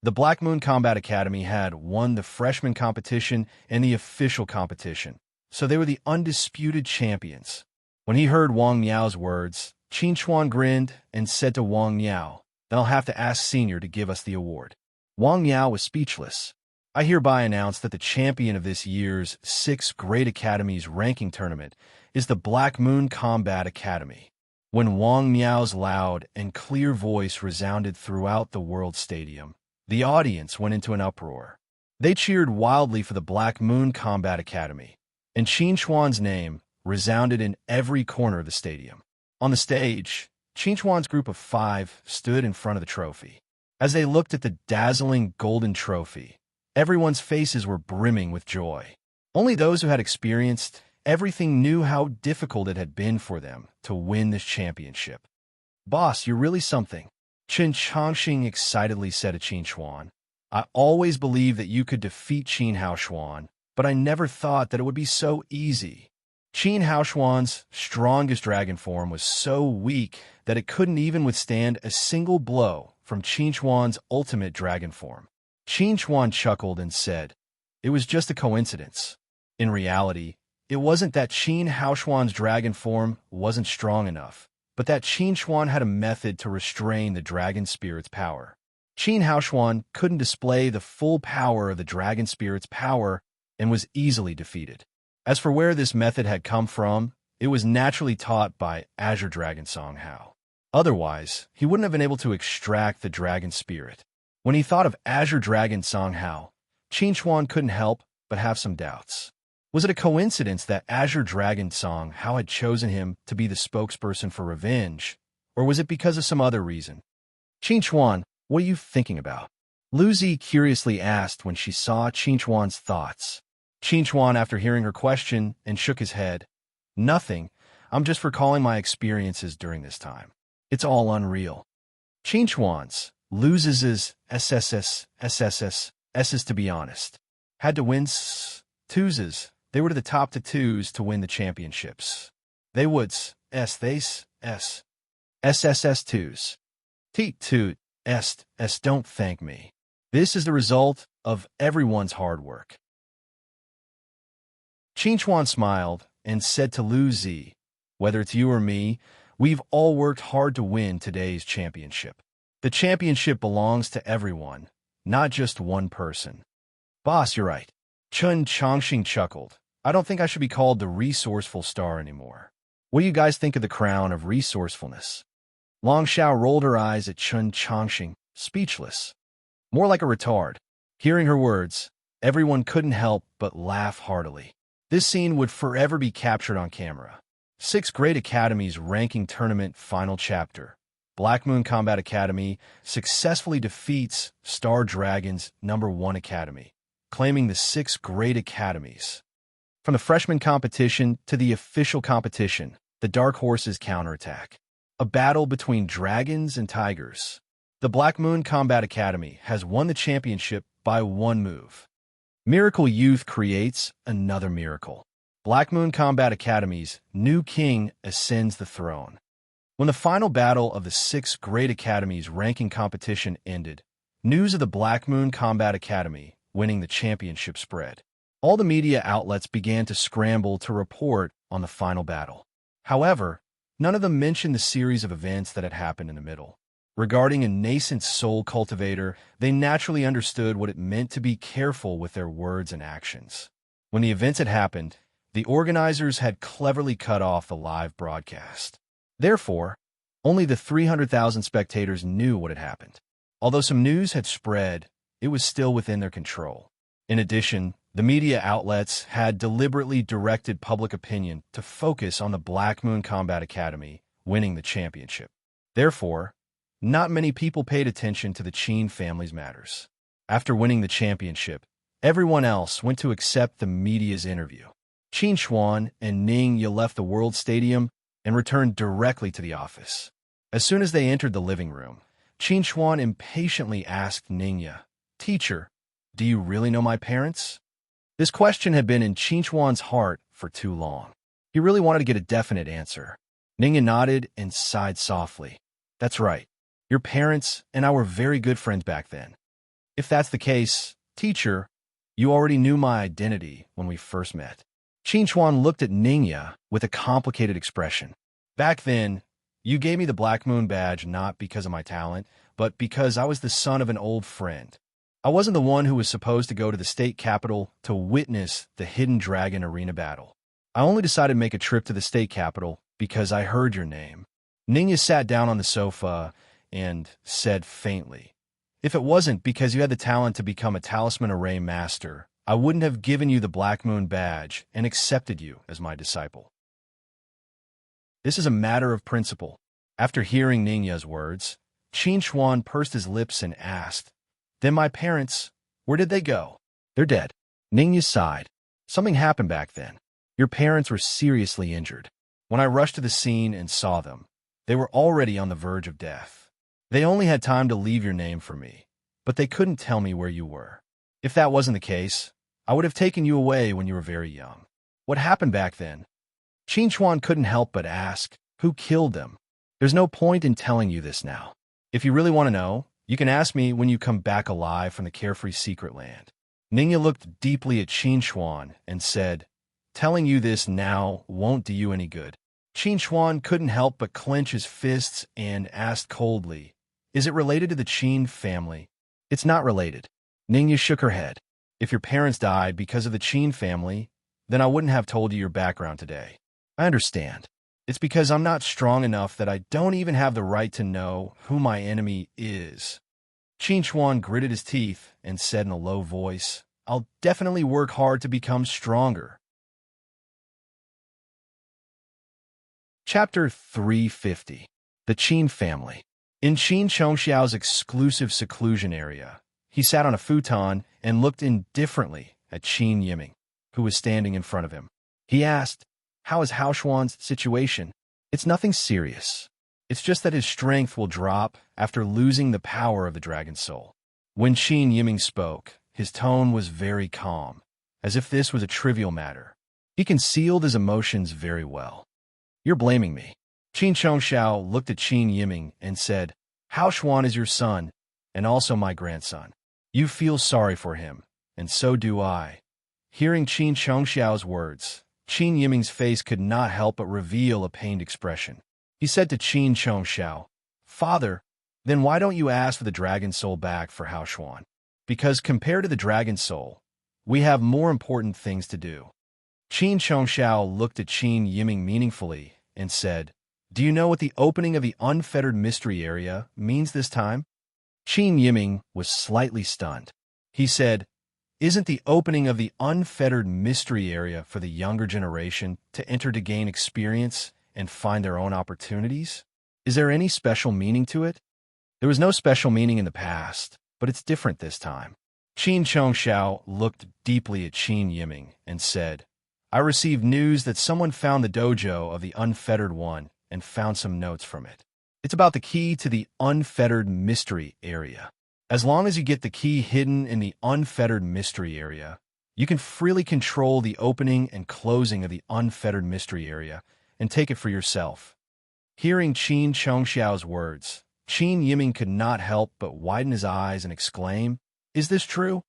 [SPEAKER 1] The Black Moon Combat Academy had won the freshman competition and the official competition, so they were the undisputed champions. When he heard Wang Miao's words, Qin Chuan grinned and said to Wang Miao, "Then I'll have to ask Senior to give us the award." Wang Miao was speechless. "I hereby announce that the champion of this year's 6 Great Academies ranking tournament is the Black Moon Combat Academy." When Wang Miao's loud and clear voice resounded throughout the World Stadium, the audience went into an uproar. They cheered wildly for the Black Moon Combat Academy, and Qin Chuan's name resounded in every corner of the stadium. On the stage, Qin Chuan's group of 5 stood in front of the trophy. As they looked at the dazzling golden trophy, everyone's faces were brimming with joy. Only those who had experienced everything knew how difficult it had been for them to win this championship. "Boss, you're really something," Chen Changxing excitedly said to Qin Chuan. "I always believed that you could defeat Qin Haoshuan, but I never thought that it would be so easy." Qin Haoshuan's strongest dragon form was so weak that it couldn't even withstand a single blow from Qin Chuan's ultimate dragon form. Qin Chuan chuckled and said, "It was just a coincidence. In reality, it wasn't that Qin Haoshuan's dragon form wasn't strong enough, but that Qin Chuan had a method to restrain the dragon spirit's power. Qin Haoshuan couldn't display the full power of the dragon spirit's power and was easily defeated. As for where this method had come from, it was naturally taught by Azure Dragon Song Hao. Otherwise, he wouldn't have been able to extract the dragon spirit. When he thought of Azure Dragon Song Hao, Qin Chuan couldn't help but have some doubts. Was it a coincidence that Azure Dragon Song Hao had chosen him to be the spokesperson for revenge, or was it because of some other reason? "Qin Chuan, what are you thinking about?" Lu Zi curiously asked when she saw Qin Chuan's thoughts. Qin Chuan, after hearing her question, and shook his head. "Nothing. I'm just recalling my experiences during this time. It's all unreal." Qin Chuan's, Lu Zi's, S's to be honest. Had to win twos. They were to the top to twos to win the championships. They would SSS twos. T2 S don't thank me. This is the result of everyone's hard work. Qin Chuan smiled and said to Lu Zi, "Whether it's you or me, we've all worked hard to win today's championship. The championship belongs to everyone, not just one person." "Boss, you're right." Chen Changxing chuckled. "I don't think I should be called the resourceful star anymore. What do you guys think of the crown of resourcefulness?" Long Xiao rolled her eyes at Chen Changxing, speechless. More like a retard. Hearing her words, everyone couldn't help but laugh heartily. This scene would forever be captured on camera. 6 Great Academies ranking tournament final chapter. Black Moon Combat Academy successfully defeats Star Dragon's #1 Academy, claiming the 6 Great Academies. From the freshman competition to the official competition, the Dark Horses counterattack. A battle between dragons and tigers. The Black Moon Combat Academy has won the championship by 1 move. Miracle Youth creates another miracle. Black Moon Combat Academy's new king ascends the throne. When the final battle of the 6 Great Academies ranking competition ended, news of the Black Moon Combat Academy winning the championship spread. All the media outlets began to scramble to report on the final battle. However, none of them mentioned the series of events that had happened in the middle. Regarding a nascent soul cultivator, they naturally understood what it meant to be careful with their words and actions. When the events had happened, the organizers had cleverly cut off the live broadcast. Therefore, only the 300,000 spectators knew what had happened. Although some news had spread, it was still within their control. In addition, the media outlets had deliberately directed public opinion to focus on the Black Moon Combat Academy winning the championship. Therefore, not many people paid attention to the Qin family's matters. After winning the championship, everyone else went to accept the media's interview. Qin Xuan and Ning Ye left the World Stadium and returned directly to the office. As soon as they entered the living room, Qin Xuan impatiently asked Ning Ye, "Teacher, do you really know my parents?" This question had been in Qin Xuan's heart for too long. He really wanted to get a definite answer. Ning Ye nodded and sighed softly. "That's right. Your parents and I were very good friends back then." "If that's the case, teacher, you already knew my identity when we first met." Qin Xuan looked at Ning Ye with a complicated expression. "Back then, you gave me the Black Moon badge not because of my talent, but because I was the son of an old friend. I wasn't the one who was supposed to go to the state capital to witness the Hidden Dragon arena battle. I only decided to make a trip to the state capital because I heard your name." Ning Ye sat down on the sofa and said faintly, "If it wasn't because you had the talent to become a talisman array master, I wouldn't have given you the Black Moon badge and accepted you as my disciple. This is a matter of principle." After hearing Ning Ye's words, Qin Xuan pursed his lips and asked, "Then my parents, where did they go?" "They're dead." Ning Ye sighed. "Something happened back then. Your parents were seriously injured. When I rushed to the scene and saw them, they were already on the verge of death. They only had time to leave your name for me, but they couldn't tell me where you were. If that wasn't the case, I would have taken you away when you were very young. What happened back then?" Qin Xuan couldn't help but ask, "Who killed them?" "There's no point in telling you this now. If you really want to know, you can ask me when you come back alive from the carefree secret land." Ning Ye looked deeply at Qin Xuan and said, "Telling you this now won't do you any good." Qin Xuan couldn't help but clench his fists and asked coldly, "Is it related to the Qin family?" "It's not related." Ning Ye shook her head. "If your parents died because of the Qin family, then I wouldn't have told you your background today." "I understand. It's because I'm not strong enough that I don't even have the right to know who my enemy is." Qin Xuan gritted his teeth and said in a low voice, "I'll definitely work hard to become stronger." Chapter 350. The Qin Family. In Qin Chongxiao's exclusive seclusion area, he sat on a futon and looked indifferently at Qin Yiming, who was standing in front of him. He asked, "How is Hao Xuan's situation?" "It's nothing serious. It's just that his strength will drop after losing the power of the Dragon Soul." When Qin Yiming spoke, his tone was very calm, as if this was a trivial matter. He concealed his emotions very well. "You're blaming me." Qin Chongxiao looked at Qin Yiming and said, "Hao Xuan is your son, and also my grandson. You feel sorry for him, and so do I." Hearing Qin Chongxiao's words, Qin Yiming's face could not help but reveal a pained expression. He said to Qin Chongxiao, "Father, then why don't you ask for the Dragon Soul back for Hao Xuan? Because compared to the Dragon Soul, we have more important things to do." Qin Chongxiao looked at Qin Yiming meaningfully and said, "Do you know what the opening of the unfettered mystery area means this time?" Qin Yiming was slightly stunned. He said, "Isn't the opening of the unfettered mystery area for the younger generation to enter to gain experience and find their own opportunities? Is there any special meaning to it?" "There was no special meaning in the past, but it's different this time." Qin Chongxiao looked deeply at Qin Yiming and said, "I received news that someone found the dojo of the Unfettered One and found some notes from it. It's about the key to the unfettered mystery area. As long as you get the key hidden in the unfettered mystery area, you can freely control the opening and closing of the unfettered mystery area and take it for yourself." Hearing Qin Chongxiao's words, Qin Yiming could not help but widen his eyes and exclaim, "Is this true?"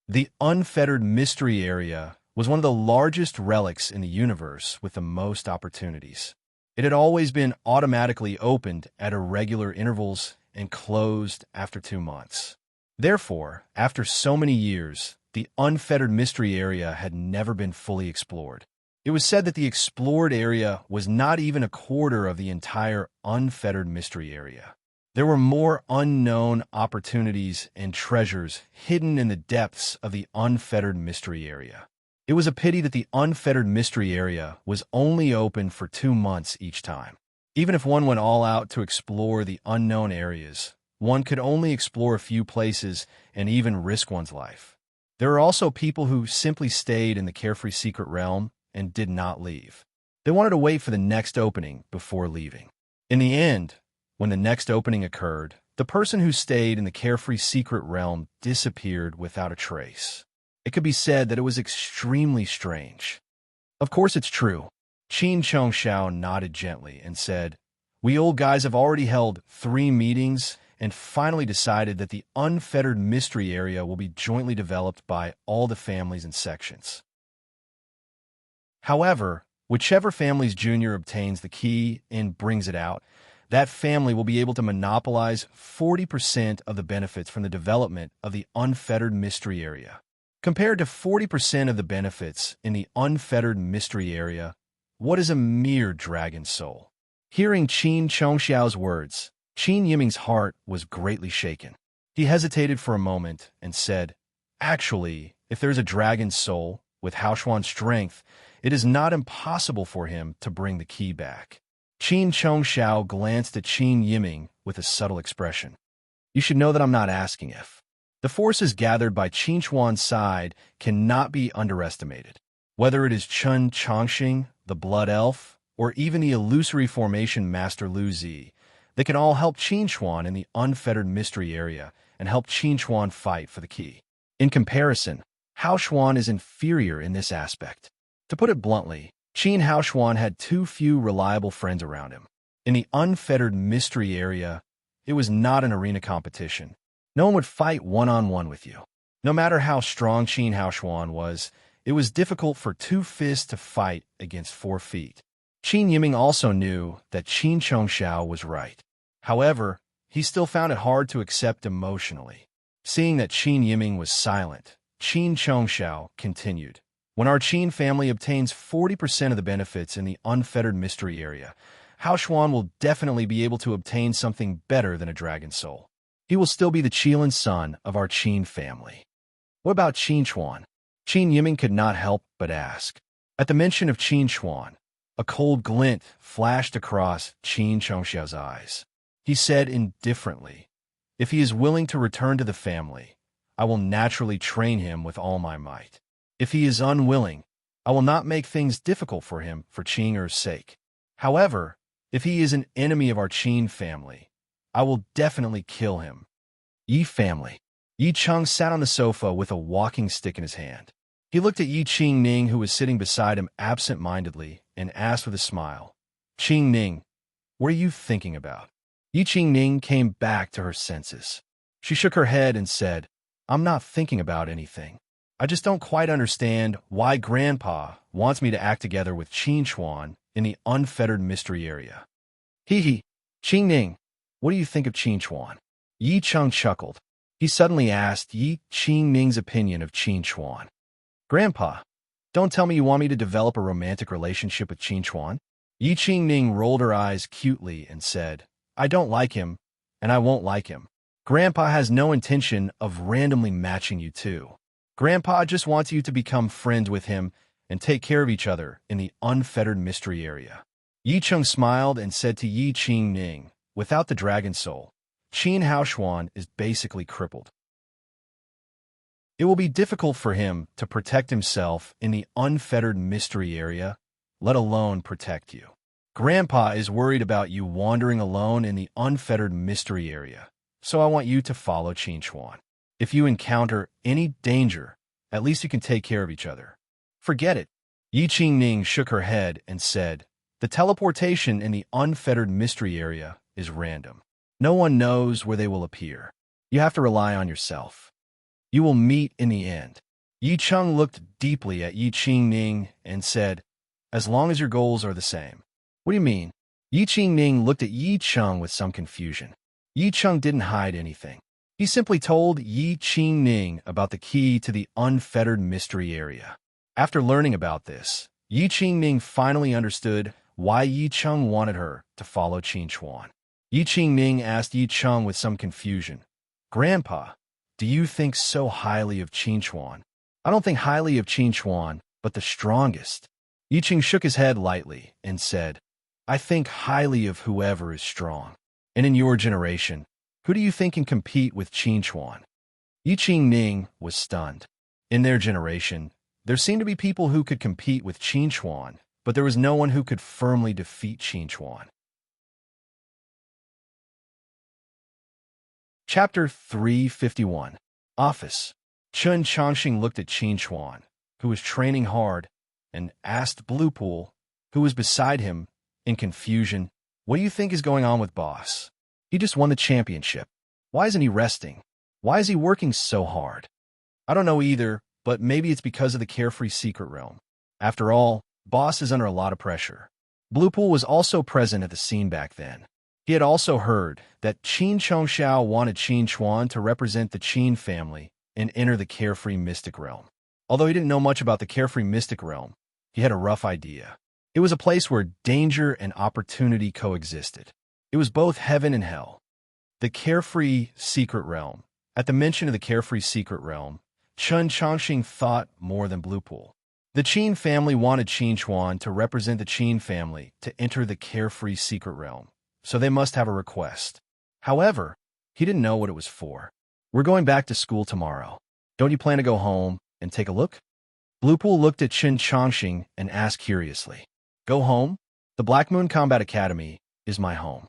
[SPEAKER 1] The unfettered mystery area was one of the largest relics in the universe with the most opportunities. It had always been automatically opened at irregular intervals and closed after 2 months. Therefore, after so many years, the unfettered mystery area had never been fully explored. It was said that the explored area was not even a quarter of the entire unfettered mystery area. There were more unknown opportunities and treasures hidden in the depths of the unfettered mystery area. It was a pity that the unfettered mystery area was only open for 2 months each time. Even if one went all out to explore the unknown areas, one could only explore a few places and even risk one's life. There are also people who simply stayed in the carefree secret realm and did not leave. They wanted to wait for the next opening before leaving. In the end, when the next opening occurred, the person who stayed in the carefree secret realm disappeared without a trace. It could be said that it was extremely strange. Of course it's true. Qin Chongxiao nodded gently and said, "We old guys have already held 3 meetings and finally decided that the unfettered mystery area will be jointly developed by all the families and sections. However, whichever family's junior obtains the key and brings it out, that family will be able to monopolize 40% of the benefits from the development of the unfettered mystery area. Compared to 40% of the benefits in the unfettered mystery area, what is a mere dragon soul?" Hearing Qin Chongxiao's words, Qin Yiming's heart was greatly shaken. He hesitated for a moment and said, "Actually, if there's a dragon soul with Haoshuan's strength, it is not impossible for him to bring the key back." Qin Chongxiao glanced at Qin Yiming with a subtle expression. "You should know that I'm not asking if. The forces gathered by Qin Chuan's side cannot be underestimated. Whether it is Chun Chongxing, the Blood Elf, or even the illusory formation Master Lu Zi, they can all help Qin Chuan in the unfettered mystery area and help Qin Chuan fight for the key. In comparison, Haoshuan is inferior in this aspect. To put it bluntly, Qin Haoshuan had too few reliable friends around him. In the unfettered mystery area, it was not an arena competition. No one would fight one-on-one with you. No matter how strong Qin Haoshuan was, it was difficult for 2 fists to fight against 4 feet. Qin Yiming also knew that Qin Chongxiao was right. However, he still found it hard to accept emotionally. Seeing that Qin Yiming was silent, Qin Chongxiao continued, "When our Qin family obtains 40% of the benefits in the unfettered mystery area, Haoshuan will definitely be able to obtain something better than a dragon soul. He will still be the Qilin son of our Qin family." "What about Qin Chuan?" Qin Yiming could not help but ask. At the mention of Qin Chuan, a cold glint flashed across Qin Chongxiao's eyes. He said indifferently, "If he is willing to return to the family, I will naturally train him with all my might. If he is unwilling, I will not make things difficult for him for Qing Er's sake. However, if he is an enemy of our Qin family, I will definitely kill him." Yi family. Yi Cheng sat on the sofa with a walking stick in his hand. He looked at Yi Qingning, who was sitting beside him absent-mindedly, and asked with a smile, "Qingning, what are you thinking about?" Yi Qingning came back to her senses. She shook her head and said, "I'm not thinking about anything. I just don't quite understand why Grandpa wants me to act together with Qin Chuan in the unfettered mystery area." "Hee. Qingning, what do you think of Qin Chuan?" Yi Cheng chuckled. He suddenly asked Yi Qingning's opinion of Qin Chuan. "Grandpa, don't tell me you want me to develop a romantic relationship with Qin Chuan?" Yi Qingning rolled her eyes cutely and said, "I don't like him, and I won't like him. Grandpa has no intention of randomly matching you two. Grandpa just wants you to become friends with him and take care of each other in the unfettered mystery area." Yi Cheng smiled and said to Yi Qingning, "Without the dragon soul, Qin Haoshuan is basically crippled. It will be difficult for him to protect himself in the unfettered mystery area, let alone protect you. Grandpa is worried about you wandering alone in the unfettered mystery area, so I want you to follow Qin Chuan. If you encounter any danger, at least you can take care of each other." "Forget it." Yi Qingning shook her head and said, "The teleportation in the unfettered mystery area is random. No one knows where they will appear. You have to rely on yourself. You will meet in the end." Yi Cheng looked deeply at Yi Qingning and said, "As long as your goals are the same." "What do you mean?" Yi Qingning looked at Yi Cheng with some confusion. Yi Cheng didn't hide anything. He simply told Yi Qingning about the key to the unfettered mystery area. After learning about this, Yi Qingning finally understood why Yi Cheng wanted her to follow Qin Chuan. Yi Qingming asked Yi Cheng with some confusion. Grandpa, do you think so highly of Qin Chuan? I don't think highly of Qin Chuan, but the strongest. Yi Qing shook his head lightly and said, I think highly of whoever is strong. And in your generation, who do you think can compete with Qin Chuan? Yi Qingming was stunned. In their generation, there seemed to be people who could compete with Qin Chuan, but there was no one who could firmly defeat Qin Chuan. Chapter 351. Office. Chun Changxing looked at Qin Chuan, who was training hard, and asked Blue Pool, who was beside him, in confusion, What do you think is going on with Boss? He just won the championship. Why isn't he resting? Why is he working so hard? I don't know either, but maybe it's because of the carefree secret realm. After all, Boss is under a lot of pressure. Blue Pool was also present at the scene back then. He had also heard that Qin Chongxiao wanted Qin Chuan to represent the Qin family and enter the carefree mystic realm. Although he didn't know much about the carefree mystic realm, he had a rough idea. It was a place where danger and opportunity coexisted. It was both heaven and hell. The carefree secret realm. At the mention of the carefree secret realm, Chun Changxing thought more than Blue Pool. The Qin family wanted Qin Chuan to represent the Qin family to enter the carefree secret realm, so they must have a request. However, he didn't know what it was for. We're going back to school tomorrow. Don't you plan to go home and take a look? Blue Pool looked at Chun Changxing and asked curiously. Go home? The Black Moon Combat Academy is my home.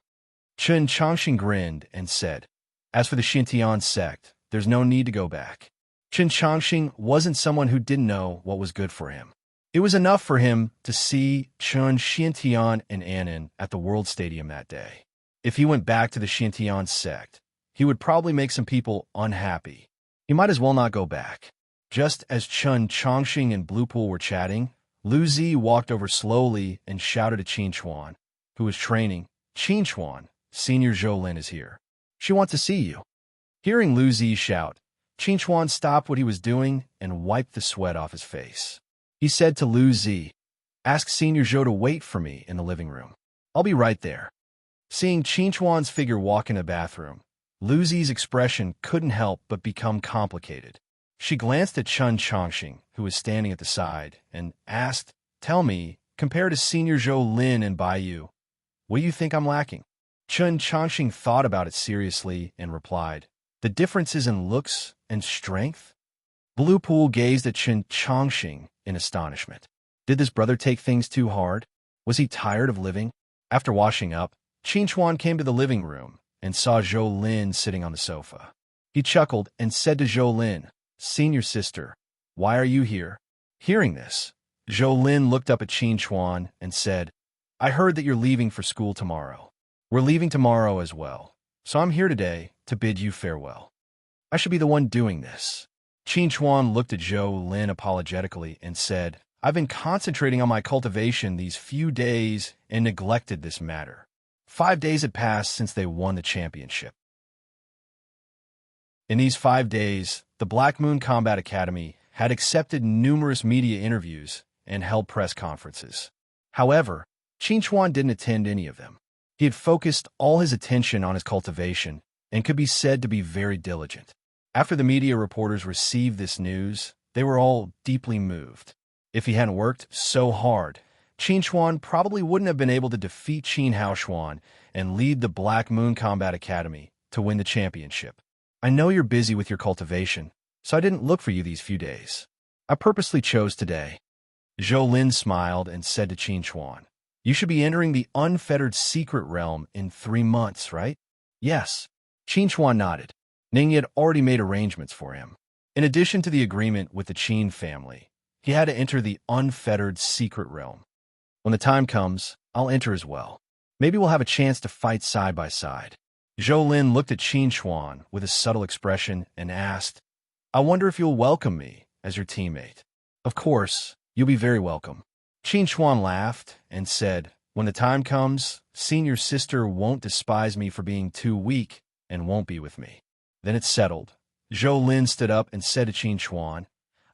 [SPEAKER 1] Chun Changxing grinned and said, As for the Xintian sect, there's no need to go back. Chun Changxing wasn't someone who didn't know what was good for him. It was enough for him to see Chun Xintian and Annan at the World Stadium that day. If he went back to the Xintian sect, he would probably make some people unhappy. He might as well not go back. Just as Chun Changxing and Blue Pool were chatting, Lu Zi walked over slowly and shouted to Qin Chuan, who was training, Qin Chuan, Senior Zhou Lin is here. She wants to see you. Hearing Lu Zi shout, Qin Chuan stopped what he was doing and wiped the sweat off his face. He said to Lu Zi, Ask Senior Zhou to wait for me in the living room. I'll be right there. Seeing Qin Chuan's figure walk in the bathroom, Lu Zi's expression couldn't help but become complicated. She glanced at Chun Changxing, who was standing at the side, and asked, Tell me, compared to Senior Zhou Lin and Baiyu, what do you think I'm lacking? Chun Changxing thought about it seriously and replied, The differences in looks and strength? Blue Pool gazed at Chun Changxing in astonishment. Did this brother take things too hard? Was he tired of living? After washing up, Qin Chuan came to the living room and saw Zhou Lin sitting on the sofa. He chuckled and said to Zhou Lin, Senior sister, why are you here? Hearing this, Zhou Lin looked up at Qin Chuan and said, I heard that you're leaving for school tomorrow. We're leaving tomorrow as well, so I'm here today to bid you farewell. I should be the one doing this. Qin Chuan looked at Zhou Lin apologetically and said, I've been concentrating on my cultivation these few days and neglected this matter. 5 days had passed since they won the championship. In these 5 days, the Black Moon Combat Academy had accepted numerous media interviews and held press conferences. However, Qin Chuan didn't attend any of them. He had focused all his attention on his cultivation and could be said to be very diligent. After the media reporters received this news, they were all deeply moved. If he hadn't worked so hard, Qin Chuan probably wouldn't have been able to defeat Qin Haoshuan and lead the Black Moon Combat Academy to win the championship. I know you're busy with your cultivation, so I didn't look for you these few days. I purposely chose today. Zhou Lin smiled and said to Qin Chuan, You should be entering the unfettered secret realm in 3 months, right? Yes. Qin Chuan nodded. Ning had already made arrangements for him. In addition to the agreement with the Qin family, he had to enter the unfettered secret realm. When the time comes, I'll enter as well. Maybe we'll have a chance to fight side by side. Zhou Lin looked at Qin Chuan with a subtle expression and asked, I wonder if you'll welcome me as your teammate. Of course, you'll be very welcome. Qin Chuan laughed and said, When the time comes, senior sister won't despise me for being too weak and won't be with me. Then it's settled. Zhou Lin stood up and said to Qin Chuan,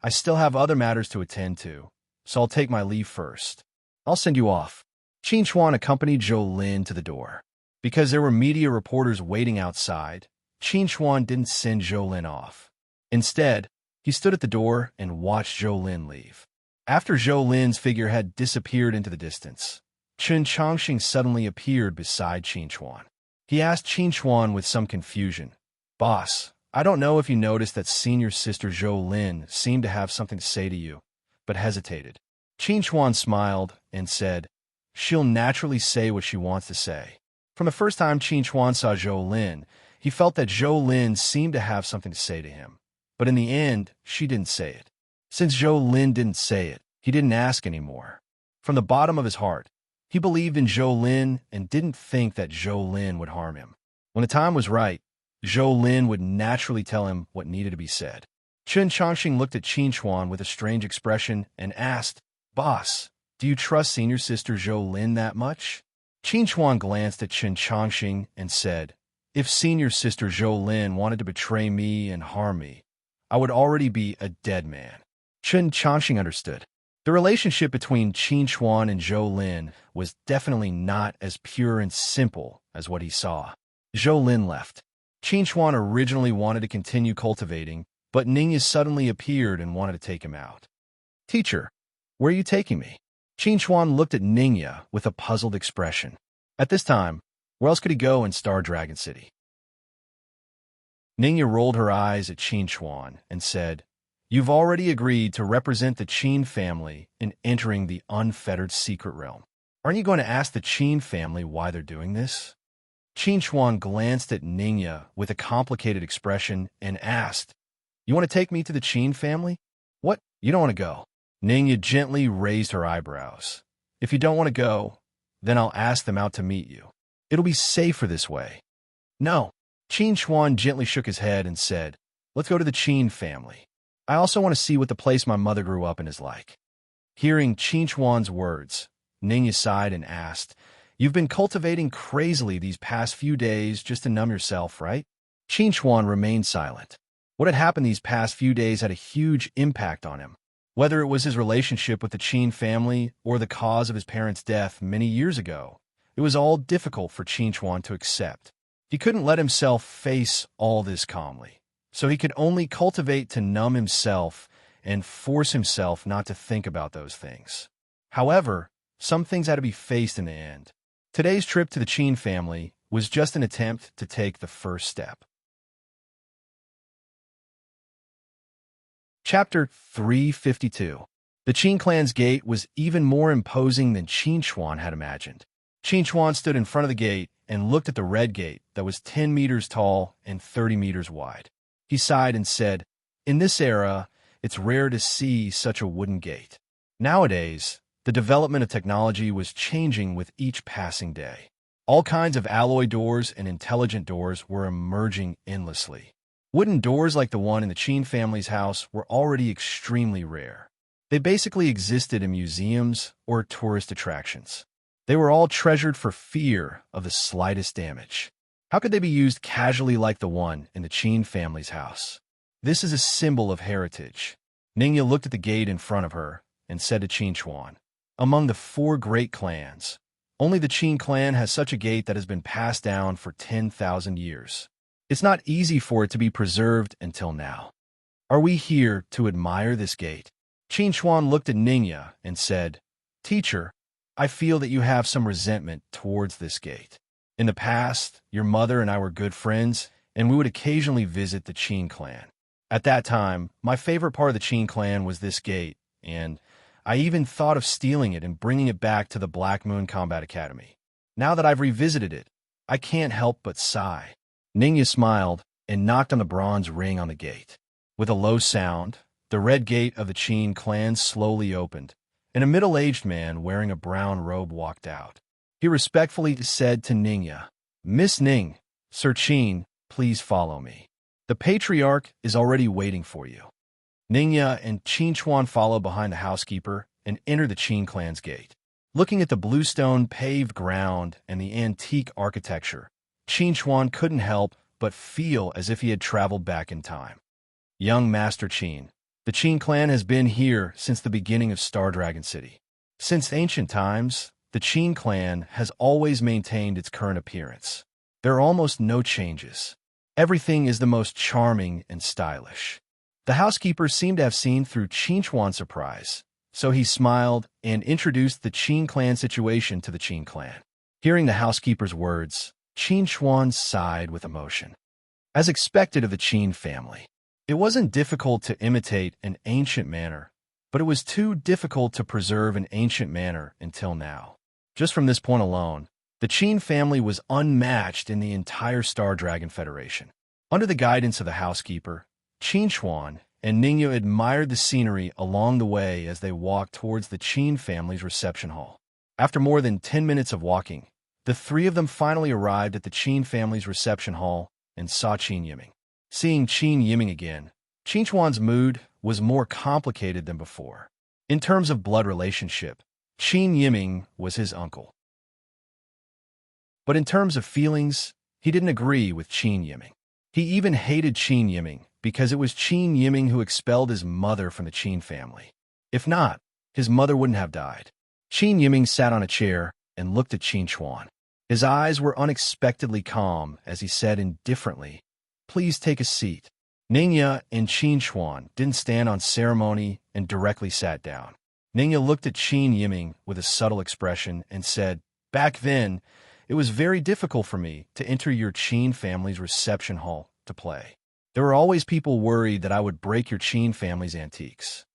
[SPEAKER 1] I still have other matters to attend to, so I'll take my leave first. I'll send you off. Qin Chuan accompanied Zhou Lin to the door. Because there were media reporters waiting outside, Qin Chuan didn't send Zhou Lin off. Instead, he stood at the door and watched Zhou Lin leave. After Zhou Lin's figure had disappeared into the distance, Chen Chongqing suddenly appeared beside Qin Chuan. He asked Qin Chuan with some confusion, "Boss, I don't know if you noticed that senior sister Zhou Lin seemed to have something to say to you, but hesitated." Qin Chuan smiled and said, "She'll naturally say what she wants to say." From the first time Qin Chuan saw Zhou Lin, he felt that Zhou Lin seemed to have something to say to him. But in the end, she didn't say it. Since Zhou Lin didn't say it, he didn't ask anymore. From the bottom of his heart, he believed in Zhou Lin and didn't think that Zhou Lin would harm him. When the time was right, Zhou Lin would naturally tell him what needed to be said. Chen Chongqing looked at Qin Chuan with a strange expression and asked, "Boss, do you trust senior sister Zhou Lin that much?" Qin Chuan glanced at Chen Chongqing and said, "If senior sister Zhou Lin wanted to betray me and harm me, I would already be a dead man." Chen Chongqing understood. The relationship between Qin Chuan and Zhou Lin was definitely not as pure and simple as what he saw. Zhou Lin left. Qin Chuan originally wanted to continue cultivating, but Ningya suddenly appeared and wanted to take him out. "Teacher, where are you taking me?" Qin Chuan looked at Ningya with a puzzled expression. At this time, where else could he go in Star Dragon City? Ningya rolled her eyes at Qin Chuan and said, "You've already agreed to represent the Qin family in entering the unfettered secret realm. Aren't you going to ask the Qin family why they're doing this?" Qin Chuan glanced at Ningya with a complicated expression and asked, "You want to take me to the Qin family? What? You don't want to go?" Ningya gently raised her eyebrows. "If you don't want to go, then I'll ask them out to meet you. It'll be safer this way." "No." Qin Chuan gently shook his head and said, "Let's go to the Qin family. I also want to see what the place my mother grew up in is like." Hearing Qin Chuan's words, Ningya sighed and asked, "You've been cultivating crazily these past few days just to numb yourself, right?" Qin Chuan remained silent. What had happened these past few days had a huge impact on him. Whether it was his relationship with the Qin family or the cause of his parents' death many years ago, it was all difficult for Qin Chuan to accept. He couldn't let himself face all this calmly, so he could only cultivate to numb himself and force himself not to think about those things. However, some things had to be faced in the end. Today's trip to the Qin family was just an attempt to take the first step. Chapter 352. The Qin clan's gate was even more imposing than Qin Chuan had imagined. Qin Chuan stood in front of the gate and looked at the red gate that was 10 meters tall and 30 meters wide. He sighed and said, "In this era, it's rare to see such a wooden gate." Nowadays, the development of technology was changing with each passing day. All kinds of alloy doors and intelligent doors were emerging endlessly. Wooden doors like the one in the Qin family's house were already extremely rare. They basically existed in museums or tourist attractions. They were all treasured for fear of the slightest damage. How could they be used casually like the one in the Qin family's house? This is a symbol of heritage. Ningya looked at the gate in front of her and said to Qin Chuan, "Among the 4 great clans, only the Qin clan has such a gate that has been passed down for 10,000 years. It's not easy for it to be preserved until now. Are we here to admire this gate?" Qin Chuan looked at Ningya and said, "Teacher, I feel that you have some resentment towards this gate. In the past, your mother and I were good friends, and we would occasionally visit the Qin clan. At that time, my favorite part of the Qin clan was this gate, and I even thought of stealing it and bringing it back to the Black Moon Combat Academy. Now that I've revisited it, I can't help but sigh." Ningya smiled and knocked on the bronze ring on the gate. With a low sound, the red gate of the Qin clan slowly opened, and a middle-aged man wearing a brown robe walked out. He respectfully said to Ningya, "Miss Ning, Sir Qin, please follow me. The patriarch is already waiting for you." Ningya and Qin Chuan followed behind the housekeeper and entered the Qin clan's gate. Looking at the bluestone paved ground and the antique architecture, Qin Chuan couldn't help but feel as if he had traveled back in time. "Young Master Qin, the Qin clan has been here since the beginning of Star Dragon City. Since ancient times, the Qin clan has always maintained its current appearance. There are almost no changes. Everything is the most charming and stylish. The housekeeper seemed to have seen through Qin Chuan's surprise, so he smiled and introduced the Qin clan situation to the Qin clan. Hearing the housekeeper's words, Qin Chuan sighed with emotion. As expected of the Qin family, it wasn't difficult to imitate an ancient manner, but it was too difficult to preserve an ancient manner until now. Just from this point alone, the Qin family was unmatched in the entire Star Dragon Federation. Under the guidance of the housekeeper, Qin Chuan and Ningyu admired the scenery along the way as they walked towards the Qin family's reception hall. After more than 10 minutes of walking, the three of them finally arrived at the Qin family's reception hall and saw Qin Yiming. Seeing Qin Yiming again, Qin Chuan's mood was more complicated than before. In terms of blood relationship, Qin Yiming was his uncle. But in terms of feelings, he didn't agree with Qin Yiming. He even hated Qin Yiming because it was Qin Yiming who expelled his mother from the Qin family. If not, his mother wouldn't have died. Qin Yiming sat on a chair and looked at Qin Chuan. His eyes were unexpectedly calm as he said indifferently, "Please take a seat." Ningya and Qin Chuan didn't stand on ceremony and directly sat down. Ningya looked at Qin Yiming with a subtle expression and said, "Back then, it was very difficult for me to enter your Qin family's reception hall to play. There were always people worried that I would break your Qin family's antiques.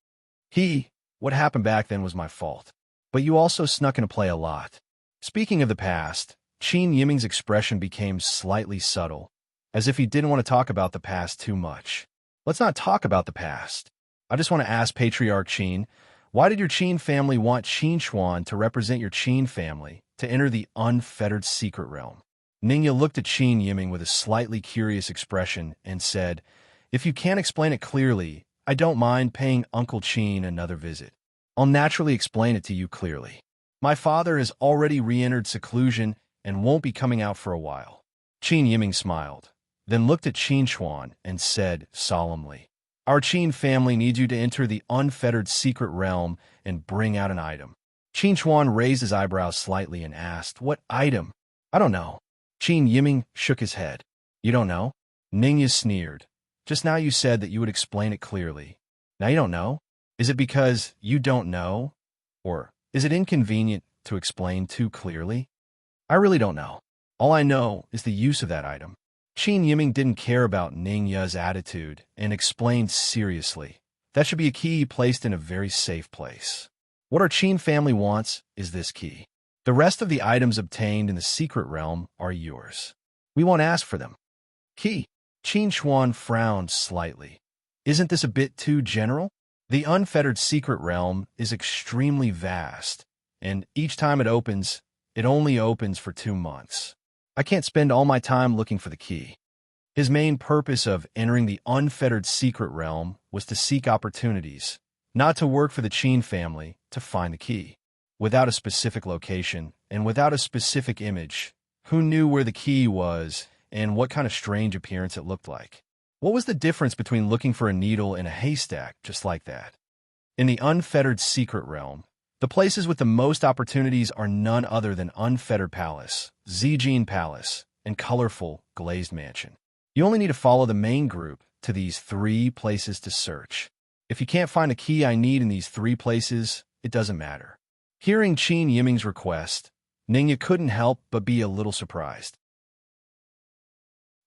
[SPEAKER 1] What happened back then was my fault. But you also snuck into play a lot." Speaking of the past, Qin Yiming's expression became slightly subtle, as if he didn't want to talk about the past too much. "Let's not talk about the past. I just want to ask Patriarch Qin, why did your Qin family want Qin Chuan to represent your Qin family to enter the unfettered secret realm?" Ningya looked at Qin Yiming with a slightly curious expression and said, "If you can't explain it clearly, I don't mind paying Uncle Qin another visit. I'll naturally explain it to you clearly. My father has already re-entered seclusion and won't be coming out for a while." Qin Yiming smiled, then looked at Qin Chuan and said solemnly, "Our Qin family needs you to enter the unfettered secret realm and bring out an item." Qin Chuan raised his eyebrows slightly and asked, "What item?" "I don't know." Qin Yiming shook his head. "You don't know?" Ningya sneered. "Just now you said that you would explain it clearly. Now you don't know? Is it because you don't know? Or is it inconvenient to explain too clearly?" "I really don't know. All I know is the use of that item." Qin Yiming didn't care about Ningya's attitude and explained seriously, "That should be a key placed in a very safe place. What our Qin family wants is this key. The rest of the items obtained in the secret realm are yours. We won't ask for them." "Key?" Qin Chuan frowned slightly. "Isn't this a bit too general? The unfettered secret realm is extremely vast, and each time it only opens for 2 months. I can't spend all my time looking for the key." His main purpose of entering the unfettered secret realm was to seek opportunities, not to work for the Qin family to find the key. Without a specific location and without a specific image, who knew where the key was and what kind of strange appearance it looked like? What was the difference between looking for a needle in a haystack just like that? In the unfettered secret realm, the places with the most opportunities are none other than Unfettered Palace, Zijin Palace, and Colorful Glazed Mansion. You only need to follow the main group to these 3 places to search. If you can't find the key I need in these 3 places, it doesn't matter. Hearing Qin Yiming's request, Ningya couldn't help but be a little surprised.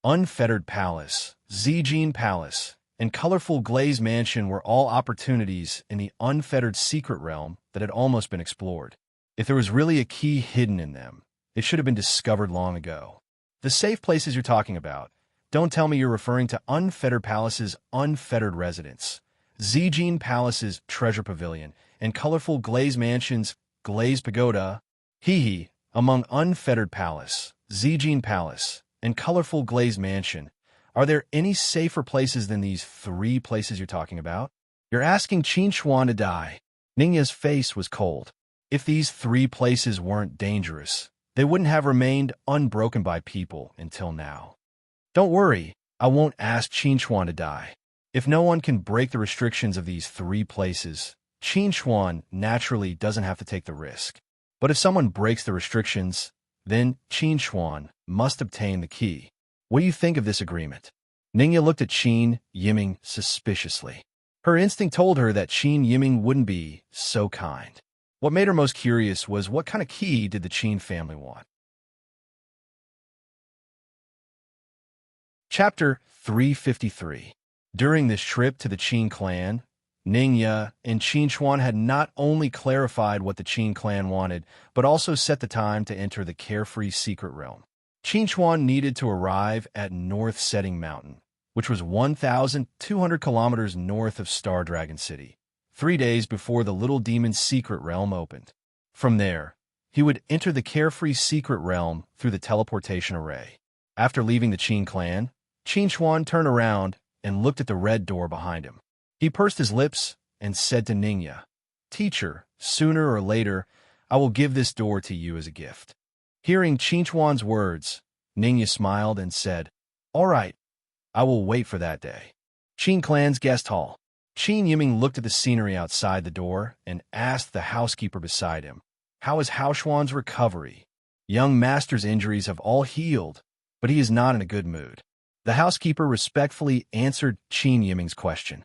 [SPEAKER 1] Unfettered Palace, Zijin Palace, and Colorful Glazed Mansion were all opportunities in the unfettered secret realm that had almost been explored. If there was really a key hidden in them, it should have been discovered long ago. The safe places you're talking about, don't tell me you're referring to Unfettered Palace's unfettered residence, Zijin Palace's treasure pavilion, and Colorful Glazed Mansion's glazed pagoda. Among Unfettered Palace, Zijin Palace, and Colorful Glazed Mansion, are there any safer places than these 3 places you're talking about? You're asking Qin Chuan to die. Ningya's face was cold. If these 3 places weren't dangerous, they wouldn't have remained unbroken by people until now. Don't worry, I won't ask Qin Chuan to die. If no one can break the restrictions of these 3 places, Qin Chuan naturally doesn't have to take the risk. But if someone breaks the restrictions, then Qin Xuan must obtain the key. What do you think of this agreement? Ningya looked at Qin Yiming suspiciously. Her instinct told her that Qin Yiming wouldn't be so kind. What made her most curious was what kind of key did the Qin family want? Chapter 353. During this trip to the Qin clan, Ningya and Qin Xuan had not only clarified what the Qin clan wanted, but also set the time to enter the carefree secret realm. Qin Xuan needed to arrive at North Setting Mountain, which was 1,200 kilometers north of Star Dragon City, 3 days before the Little Demon's secret realm opened. From there, he would enter the carefree secret realm through the teleportation array. After leaving the Qin clan, Qin Xuan turned around and looked at the red door behind him. He pursed his lips and said to Ningya, "Teacher, sooner or later, I will give this door to you as a gift." Hearing Qin Xuan's words, Ningya smiled and said, "All right, I will wait for that day." Qin clan's guest hall. Qin Yiming looked at the scenery outside the door and asked the housekeeper beside him, "How is Hao Xuan's recovery? Young master's injuries have all healed, but he is not in a good mood." The housekeeper respectfully answered Qin Yiming's question.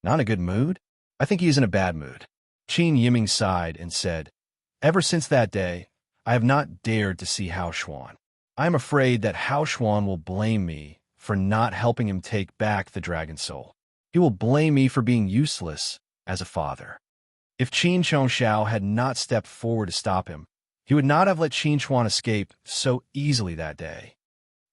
[SPEAKER 1] "Not in a good mood? I think he is in a bad mood." Qin Yiming sighed and said, "Ever since that day, I have not dared to see Hao Xuan. I am afraid that Hao Xuan will blame me for not helping him take back the dragon soul. He will blame me for being useless as a father." If Qin Chongxiao had not stepped forward to stop him, he would not have let Qin Xuan escape so easily that day.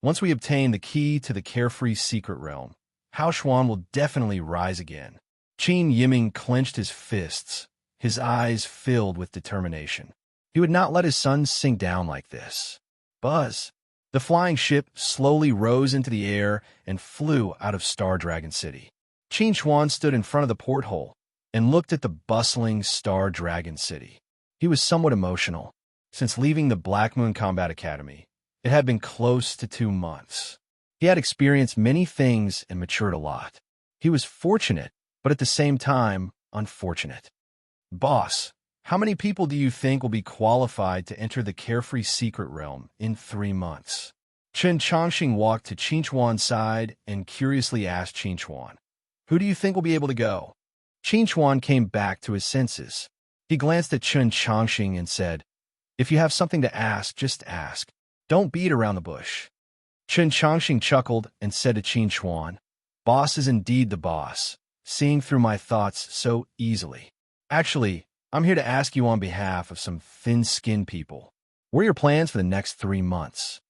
[SPEAKER 1] Once we obtain the key to the carefree secret realm, Hao Xuan will definitely rise again. Qin Yiming clenched his fists, his eyes filled with determination. He would not let his son sink down like this. Buzz! The flying ship slowly rose into the air and flew out of Star Dragon City. Qin Xuan stood in front of the porthole and looked at the bustling Star Dragon City. He was somewhat emotional. Since leaving the Black Moon Combat Academy, it had been close to 2 months. He had experienced many things and matured a lot. He was fortunate, but at the same time, unfortunate. "Boss, how many people do you think will be qualified to enter the carefree secret realm in 3 months?" Chen Chongqing walked to Qin Xuan's side and curiously asked Qin Xuan, "Who do you think will be able to go?" Qin Xuan came back to his senses. He glanced at Chen Chongqing and said, "If you have something to ask, just ask. Don't beat around the bush." Chen Chongqing chuckled and said to Qin Xuan, "Boss is indeed the boss, seeing through my thoughts so easily. Actually, I'm here to ask you on behalf of some thin-skinned people. What are your plans for the next 3 months?"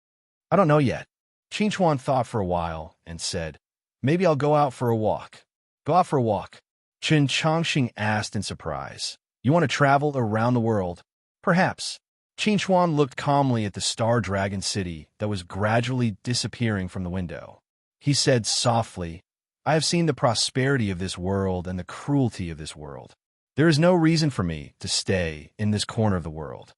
[SPEAKER 1] "I don't know yet." Qin Xuan thought for a while and said, "Maybe I'll go out for a walk." "Go out for a walk?" Chen Chongqing asked in surprise. "You want to travel around the world?" "Perhaps." Qin Xuan looked calmly at the Star Dragon City that was gradually disappearing from the window. He said softly, "I have seen the prosperity of this world and the cruelty of this world. There is no reason for me to stay in this corner of the world."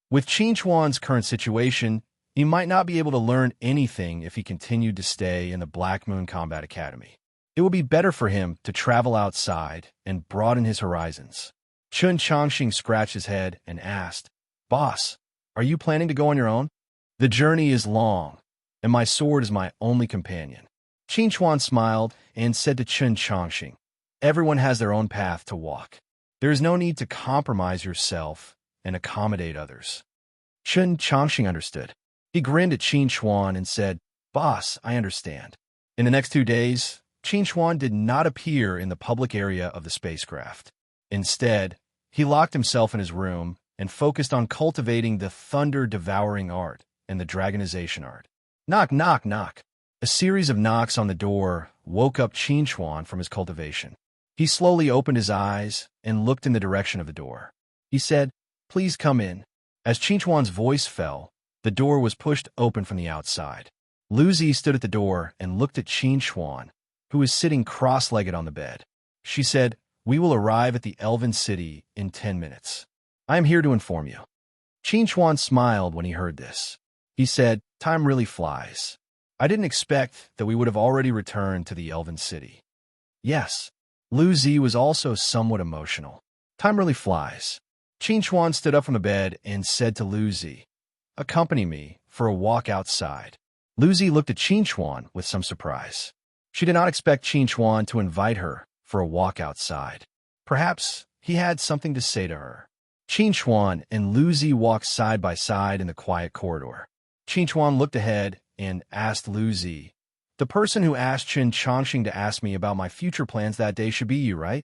[SPEAKER 1] With Qin Xuan's current situation, he might not be able to learn anything if he continued to stay in the Black Moon Combat Academy. It would be better for him to travel outside and broaden his horizons. Chen Chongqing scratched his head and asked, "Boss, are you planning to go on your own?" "The journey is long, and my sword is my only companion." Qin Xuan smiled and said to Chen Chongqing, "Everyone has their own path to walk. There is no need to compromise yourself and accommodate others." Chen Chongqing understood. He grinned at Qin Xuan and said, "Boss, I understand." In the next 2 days, Qin Xuan did not appear in the public area of the spacecraft. Instead, he locked himself in his room and focused on cultivating the thunder-devouring art and the dragonization art. Knock, knock, knock. A series of knocks on the door woke up Qin Xuan from his cultivation. He slowly opened his eyes and looked in the direction of the door. He said, "Please come in." As Qin Xuan's voice fell, the door was pushed open from the outside. Lu Zi stood at the door and looked at Qin Xuan, who was sitting cross-legged on the bed. She said, "We will arrive at the Elven City in 10 minutes. I am here to inform you." Qin Xuan smiled when he heard this. He said, "Time really flies. I didn't expect that we would have already returned to the Elven City." Yes, Lu Zi was also somewhat emotional. Time really flies. Qin Chuan stood up from the bed and said to Lu Zi, "Accompany me for a walk outside." Lu Zi looked at Qin Chuan with some surprise. She did not expect Qin Chuan to invite her for a walk outside. Perhaps he had something to say to her. Qin Chuan and Lu Zi walked side by side in the quiet corridor. Qin Chuan looked ahead and asked Lu Zi, "The person who asked Chen Chongqing to ask me about my future plans that day should be you, right?"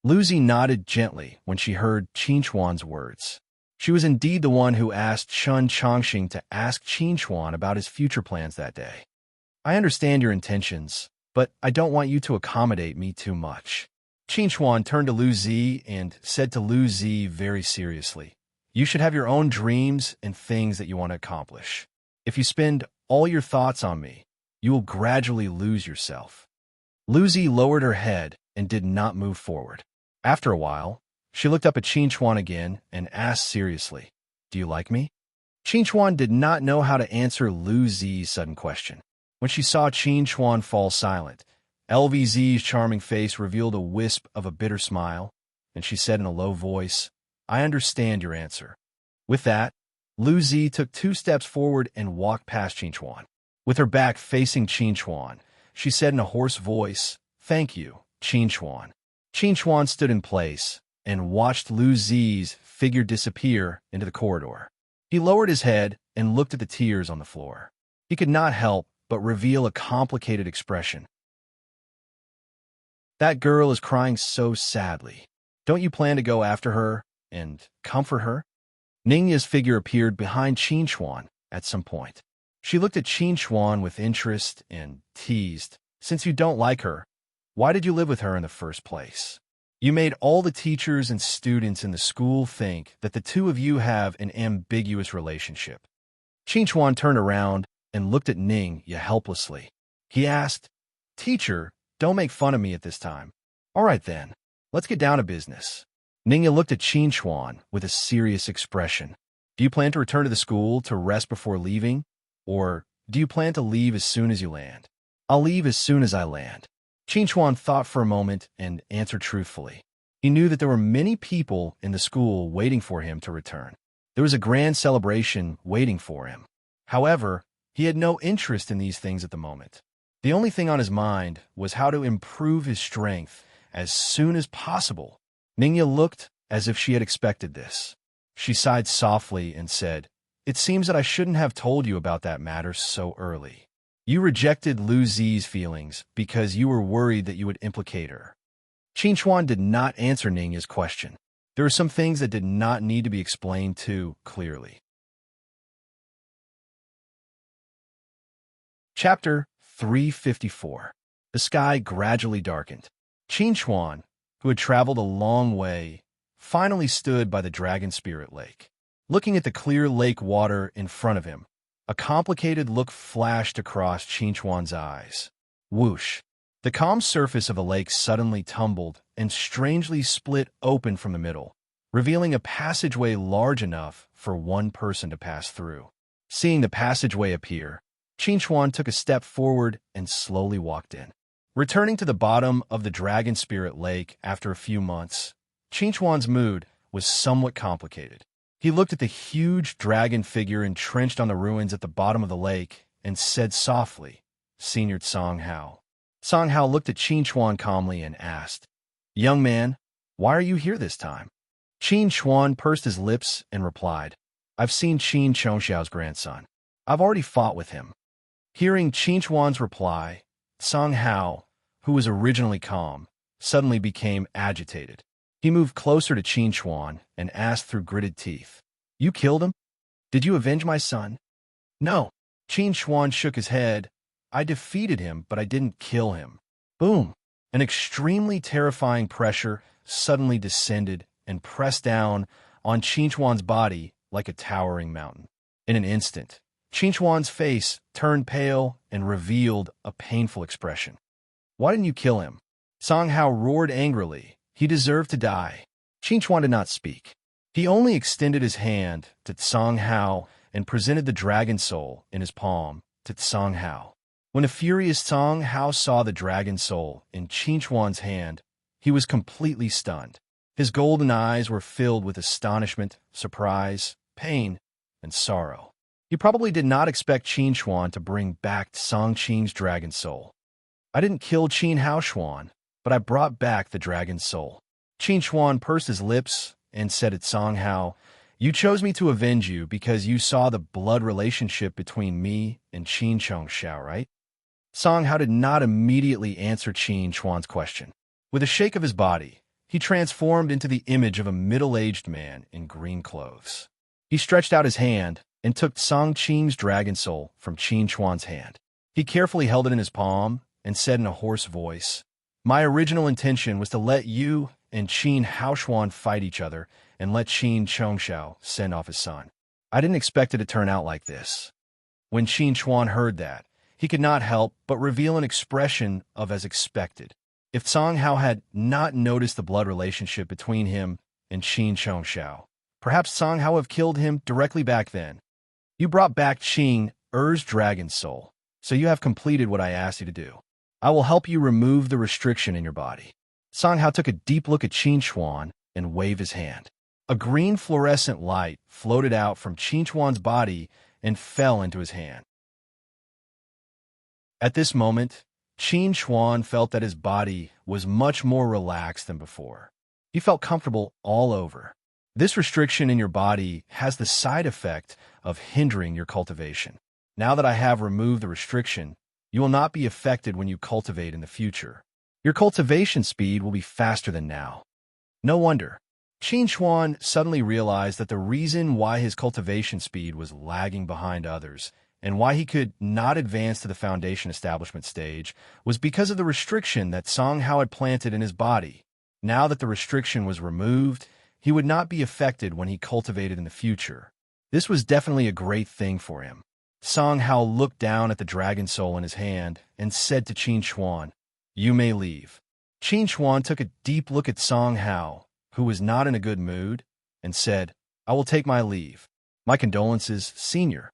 [SPEAKER 1] Lu Zi nodded gently when she heard Qin Chuan's words. She was indeed the one who asked Chen Chongqing to ask Qin Chuan about his future plans that day. "I understand your intentions, but I don't want you to accommodate me too much." Qin Chuan turned to Lu Zi and said to Lu Zi very seriously, "You should have your own dreams and things that you want to accomplish. If you spend all your thoughts on me, you will gradually lose yourself." Lu Zi lowered her head and did not move forward. After a while, she looked up at Qin Chuan again and asked seriously, "Do you like me?" Qin Chuan did not know how to answer Lu Zi's sudden question. When she saw Qin Chuan fall silent, LVZ's charming face revealed a wisp of a bitter smile, and she said in a low voice, "I understand your answer." With that, Lu Zi took 2 steps forward and walked past Qin Chuan. With her back facing Qin Chuan, she said in a hoarse voice, "Thank you, Qin Chuan." Qin Chuan stood in place and watched Lu Zi's figure disappear into the corridor. He lowered his head and looked at the tears on the floor. He could not help but reveal a complicated expression. "That girl is crying so sadly. Don't you plan to go after her and comfort her?" Ningya's figure appeared behind Qin Chuan at some point. She looked at Qin Chuan with interest and teased, "Since you don't like her, why did you live with her in the first place? You made all the teachers and students in the school think that the two of you have an ambiguous relationship." Qin Chuan turned around and looked at Ningya helplessly. He asked, "Teacher, don't make fun of me at this time." "All right then, let's get down to business." Ningya looked at Qin Chuan with a serious expression. "Do you plan to return to the school to rest before leaving? Or do you plan to leave as soon as you land?" "I'll leave as soon as I land." Qin Chuan thought for a moment and answered truthfully. He knew that there were many people in the school waiting for him to return. There was a grand celebration waiting for him. However, he had no interest in these things at the moment. The only thing on his mind was how to improve his strength as soon as possible. Ningya looked as if she had expected this. She sighed softly and said, "It seems that I shouldn't have told you about that matter so early. You rejected Lu Zi's feelings because you were worried that you would implicate her." Qin Chuan did not answer Ningya's question. There were some things that did not need to be explained too clearly. Chapter 354. The sky gradually darkened. Qin Chuan, who had traveled a long way, finally stood by the Dragon Spirit Lake. Looking at the clear lake water in front of him, a complicated look flashed across Qin Chuan's eyes. Whoosh! The calm surface of the lake suddenly tumbled and strangely split open from the middle, revealing a passageway large enough for one person to pass through. Seeing the passageway appear, Qin Chuan took a step forward and slowly walked in. Returning to the bottom of the Dragon Spirit Lake after a few months, Qin Chuan's mood was somewhat complicated. He looked at the huge dragon figure entrenched on the ruins at the bottom of the lake and said softly, "Senior Song Hao." Song Hao looked at Qin Chuan calmly and asked, "Young man, why are you here this time?" Qin Chuan pursed his lips and replied, "I've seen Qin Chongxiao's grandson. I've already fought with him." Hearing Qin Chuan's reply, Song Hao, who was originally calm, suddenly became agitated. He moved closer to Qin Chuan and asked through gritted teeth, "You killed him? Did you avenge my son?" "No." Qin Chuan shook his head. "I defeated him, but I didn't kill him." Boom! An extremely terrifying pressure suddenly descended and pressed down on Qin Chuan's body like a towering mountain. In an instant, Qin Chuan's face turned pale and revealed a painful expression. "Why didn't you kill him?" Song Hao roared angrily. He deserved to die. Qin Chuan did not speak. He only extended his hand to Song Hao and presented the dragon soul in his palm to Song Hao. When a furious Song Hao saw the dragon soul in Qin Chuan's hand, he was completely stunned. His golden eyes were filled with astonishment, surprise, pain, and sorrow. He probably did not expect Qin Xuan to bring back Song Qing's dragon soul. I didn't kill Qin Hao Xuan, but I brought back the dragon's soul. Qin Xuan pursed his lips and said at Song Hao, "You chose me to avenge you because you saw the blood relationship between me and Qin Chongxiao, right?" Song Hao did not immediately answer Qin Xuan's question. With a shake of his body, he transformed into the image of a middle-aged man in green clothes. He stretched out his hand and took Song Qing's dragon soul from Qin Xuan's hand. He carefully held it in his palm and said in a hoarse voice, "My original intention was to let you and Qin Haoshuan fight each other and let Qin Chongxiao send off his son. I didn't expect it to turn out like this." When Qin Xuan heard that, he could not help but reveal an expression of as expected. If Song Hao had not noticed the blood relationship between him and Qin Chongxiao, perhaps Song Hao would have killed him directly back then. "You brought back Qin Er's dragon soul, so you have completed what I asked you to do. I will help you remove the restriction in your body." Song Hao took a deep look at Qin Xuan and waved his hand. A green fluorescent light floated out from Qin Xuan's body and fell into his hand. At this moment, Qin Xuan felt that his body was much more relaxed than before. He felt comfortable all over. This restriction in your body has the side effect of hindering your cultivation. Now that I have removed the restriction, you will not be affected when you cultivate in the future. Your cultivation speed will be faster than now. No wonder. Qin Xuan suddenly realized that the reason why his cultivation speed was lagging behind others and why he could not advance to the foundation establishment stage was because of the restriction that Song Hao had planted in his body. Now that the restriction was removed, he would not be affected when he cultivated in the future. This was definitely a great thing for him. Song Hao looked down at the dragon soul in his hand and said to Qin Xuan, "You may leave." Qin Xuan took a deep look at Song Hao, who was not in a good mood, and said, "I will take my leave. My condolences, senior."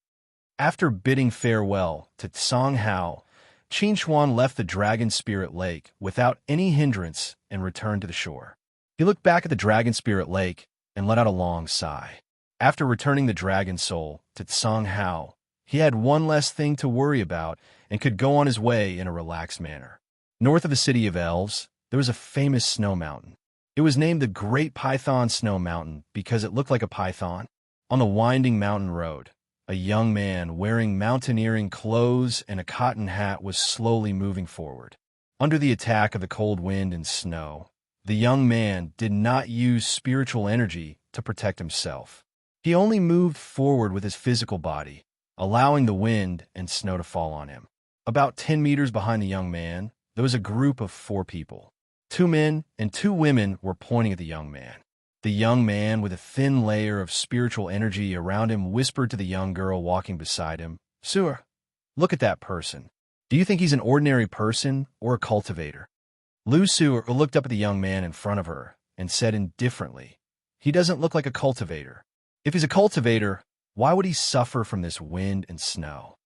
[SPEAKER 1] After bidding farewell to Song Hao, Qin Xuan left the Dragon Spirit Lake without any hindrance and returned to the shore. He looked back at the Dragon Spirit Lake and let out a long sigh. After returning the dragon soul to Song Hao, he had one less thing to worry about and could go on his way in a relaxed manner. North of the City of Elves, there was a famous snow mountain. It was named the Great Python Snow Mountain because it looked like a python. On the winding mountain road, a young man wearing mountaineering clothes and a cotton hat was slowly moving forward. Under the attack of the cold wind and snow, the young man did not use spiritual energy to protect himself. He only moved forward with his physical body, allowing the wind and snow to fall on him. About 10 meters behind the young man, there was a group of 4 people. 2 men and 2 women were pointing at the young man. The young man, with a thin layer of spiritual energy around him, whispered to the young girl walking beside him, "Sir, look at that person. Do you think he's an ordinary person or a cultivator?" Lu Su looked up at the young man in front of her and said indifferently, "He doesn't look like a cultivator. If he's a cultivator, why would he suffer from this wind and snow?"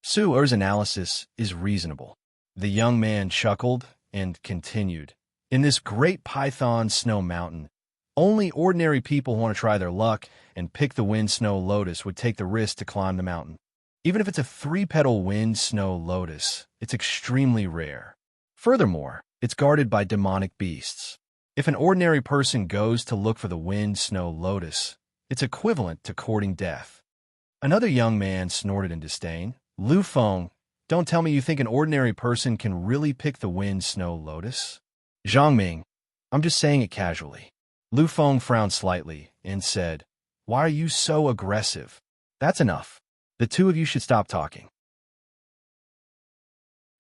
[SPEAKER 1] Su-er's analysis is reasonable. The young man chuckled and continued, "In this great python snow mountain, only ordinary people who want to try their luck and pick the wind snow lotus would take the risk to climb the mountain. Even if it's a 3-petal wind snow lotus, it's extremely rare. Furthermore, it's guarded by demonic beasts. If an ordinary person goes to look for the wind snow lotus, it's equivalent to courting death." Another young man snorted in disdain. "Lu Feng, don't tell me you think an ordinary person can really pick the wind snow lotus?" "Zhang Ming, I'm just saying it casually." Lu Feng frowned slightly and said, "Why are you so aggressive? That's enough. The 2 of you should stop talking."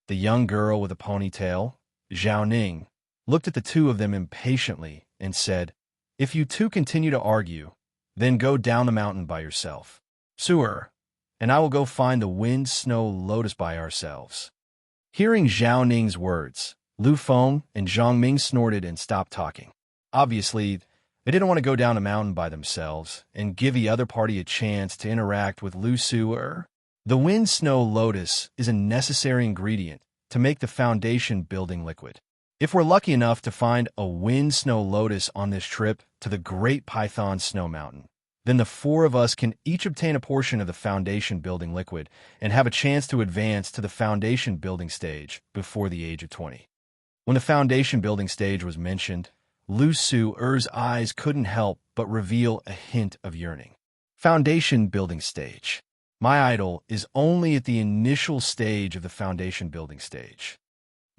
[SPEAKER 1] The young girl with a ponytail, Zhao Ning, looked at the 2 of them impatiently and said, "If you 2 continue to argue, then go down the mountain by yourself. Sewer, and I will go find the wind snow lotus by ourselves." Hearing Zhao Ning's words, Lu Feng and Zhang Ming snorted and stopped talking. Obviously, they didn't want to go down a mountain by themselves and give the other party a chance to interact with Lu Su. The wind snow lotus is a necessary ingredient to make the foundation building liquid. If we're lucky enough to find a wind snow lotus on this trip to the Great Python Snow Mountain, then the four of us can each obtain a portion of the foundation building liquid and have a chance to advance to the foundation building stage before the age of 20. When the foundation building stage was mentioned, Lu Su-er's eyes couldn't help but reveal a hint of yearning. Foundation building stage. My idol is only at the initial stage of the foundation building stage.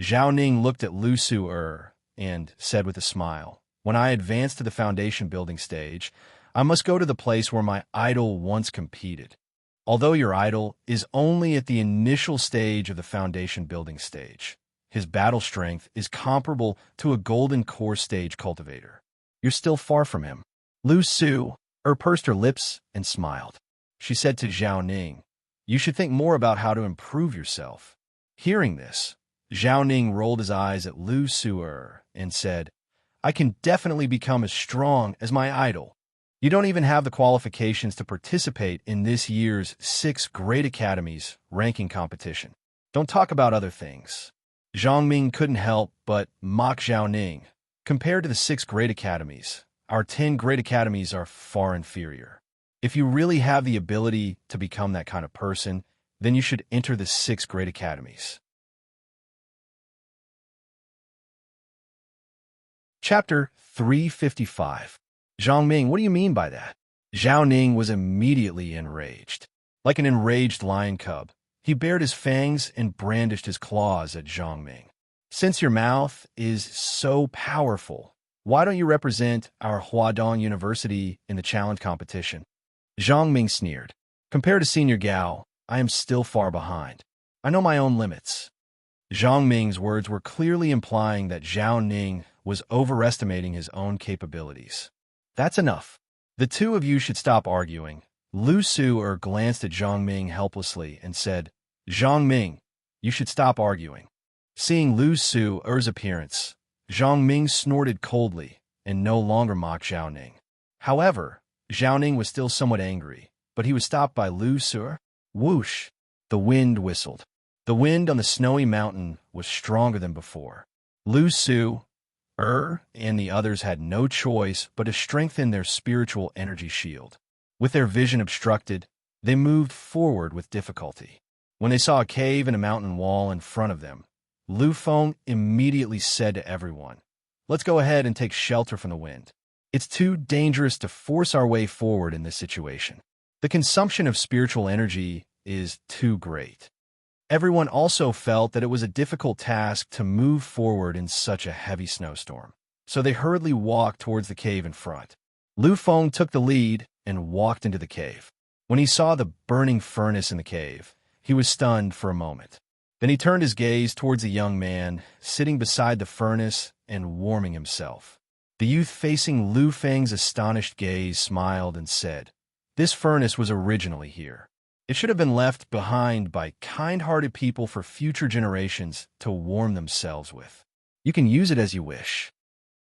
[SPEAKER 1] Zhao Ning looked at Lu Su-er and said with a smile, when I advance to the foundation building stage, I must go to the place where my idol once competed. Although your idol is only at the initial stage of the foundation building stage, his battle strength is comparable to a golden core stage cultivator. You're still far from him. Lu Su-er pursed her lips and smiled. She said to Zhao Ning, you should think more about how to improve yourself. Hearing this, Zhao Ning rolled his eyes at Lu Su-er and said, I can definitely become as strong as my idol. You don't even have the qualifications to participate in this year's 6 Great Academies ranking competition. Don't talk about other things. Zhang Ming couldn't help but mock Zhao Ning. Compared to the 6 Great Academies, our 10 Great Academies are far inferior. If you really have the ability to become that kind of person, then you should enter the 6 Great Academies. Chapter 355. Zhang Ming, what do you mean by that? Zhao Ning was immediately enraged. Like an enraged lion cub, he bared his fangs and brandished his claws at Zhang Ming. Since your mouth is so powerful, why don't you represent our Huadong University in the challenge competition? Zhang Ming sneered. Compared to Senior Gao, I am still far behind. I know my own limits. Zhang Ming's words were clearly implying that Zhao Ning was overestimating his own capabilities. That's enough. The two of you should stop arguing. Lu Su-er glanced at Zhang Ming helplessly and said, Zhang Ming, you should stop arguing. Seeing Lu Su-er's appearance, Zhang Ming snorted coldly and no longer mocked Zhao Ning. However, Zhao Ning was still somewhat angry, but he was stopped by Lu Su-er. Whoosh! The wind whistled. The wind on the snowy mountain was stronger than before. Lu Su-er and the others had no choice but to strengthen their spiritual energy shield. With their vision obstructed, they moved forward with difficulty. When they saw a cave and a mountain wall in front of them, Lu Feng immediately said to everyone, let's go ahead and take shelter from the wind. It's too dangerous to force our way forward in this situation. The consumption of spiritual energy is too great. Everyone also felt that it was a difficult task to move forward in such a heavy snowstorm, so they hurriedly walked towards the cave in front. Lu Feng took the lead and walked into the cave. When he saw the burning furnace in the cave, he was stunned for a moment. Then he turned his gaze towards a young man sitting beside the furnace and warming himself. The youth facing Lu Feng's astonished gaze smiled and said, this furnace was originally here. It should have been left behind by kind-hearted people for future generations to warm themselves with. You can use it as you wish.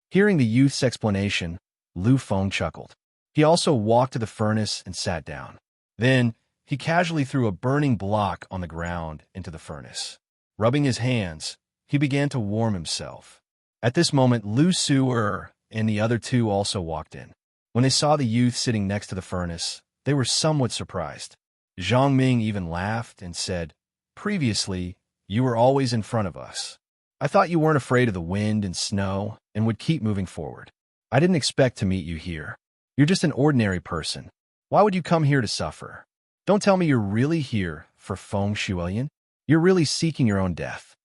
[SPEAKER 1] Hearing the youth's explanation, Lu Feng chuckled. He also walked to the furnace and sat down. Then, he casually threw a burning block on the ground into the furnace. Rubbing his hands, he began to warm himself. At this moment, Lu Su-er and the other two also walked in. When they saw the youth sitting next to the furnace, they were somewhat surprised. Zhang Ming even laughed and said, previously, you were always in front of us. I thought you weren't afraid of the wind and snow and would keep moving forward. I didn't expect to meet you here. You're just an ordinary person. Why would you come here to suffer? Don't tell me you're really here for Feng Shuilian. You're really seeking your own death.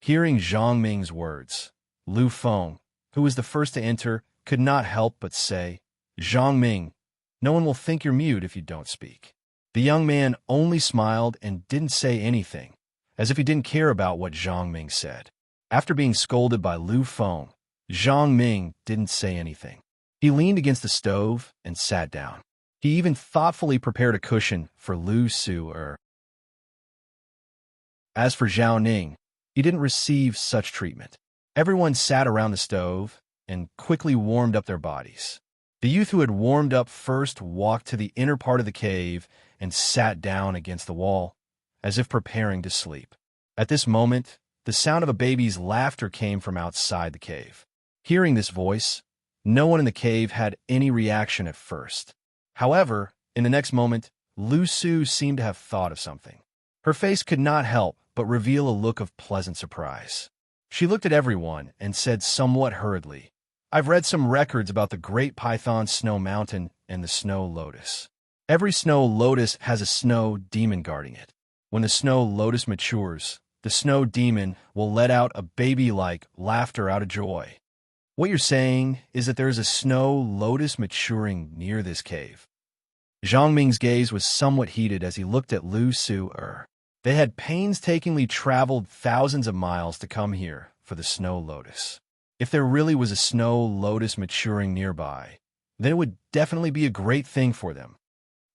[SPEAKER 1] Hearing Zhang Ming's words, Lu Feng, who was the first to enter, could not help but say, Zhang Ming, no one will think you're mute if you don't speak. The young man only smiled and didn't say anything, as if he didn't care about what Zhang Ming said. After being scolded by Lu Feng, Zhang Ming didn't say anything. He leaned against the stove and sat down. He even thoughtfully prepared a cushion for Lu Su-er. As for Zhao Ning, he didn't receive such treatment. Everyone sat around the stove and quickly warmed up their bodies. The youth who had warmed up first walked to the inner part of the cave and sat down against the wall, as if preparing to sleep. At this moment, the sound of a baby's laughter came from outside the cave. Hearing this voice, no one in the cave had any reaction at first. However, in the next moment, Lu Su seemed to have thought of something. Her face could not help but reveal a look of pleasant surprise. She looked at everyone and said somewhat hurriedly, "I've read some records about the Great Python Snow Mountain and the Snow Lotus. Every snow lotus has a snow demon guarding it. When the snow lotus matures, the snow demon will let out a baby-like laughter out of joy." What you're saying is that there is a snow lotus maturing near this cave. Zhang Ming's gaze was somewhat heated as he looked at Lu Su-er. They had painstakingly traveled thousands of miles to come here for the snow lotus. If there really was a snow lotus maturing nearby, then it would definitely be a great thing for them.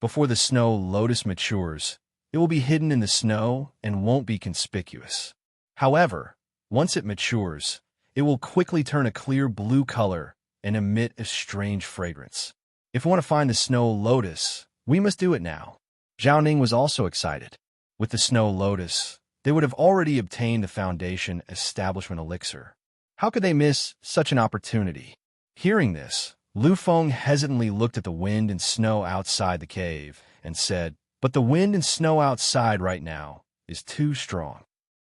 [SPEAKER 1] Before the snow lotus matures, it will be hidden in the snow and won't be conspicuous. However, once it matures, it will quickly turn a clear blue color and emit a strange fragrance. If we want to find the snow lotus, we must do it now. Zhao Ning was also excited. With the snow lotus, they would have already obtained the foundation establishment elixir. How could they miss such an opportunity? Hearing this, Lu Feng hesitantly looked at the wind and snow outside the cave and said, "But the wind and snow outside right now is too strong."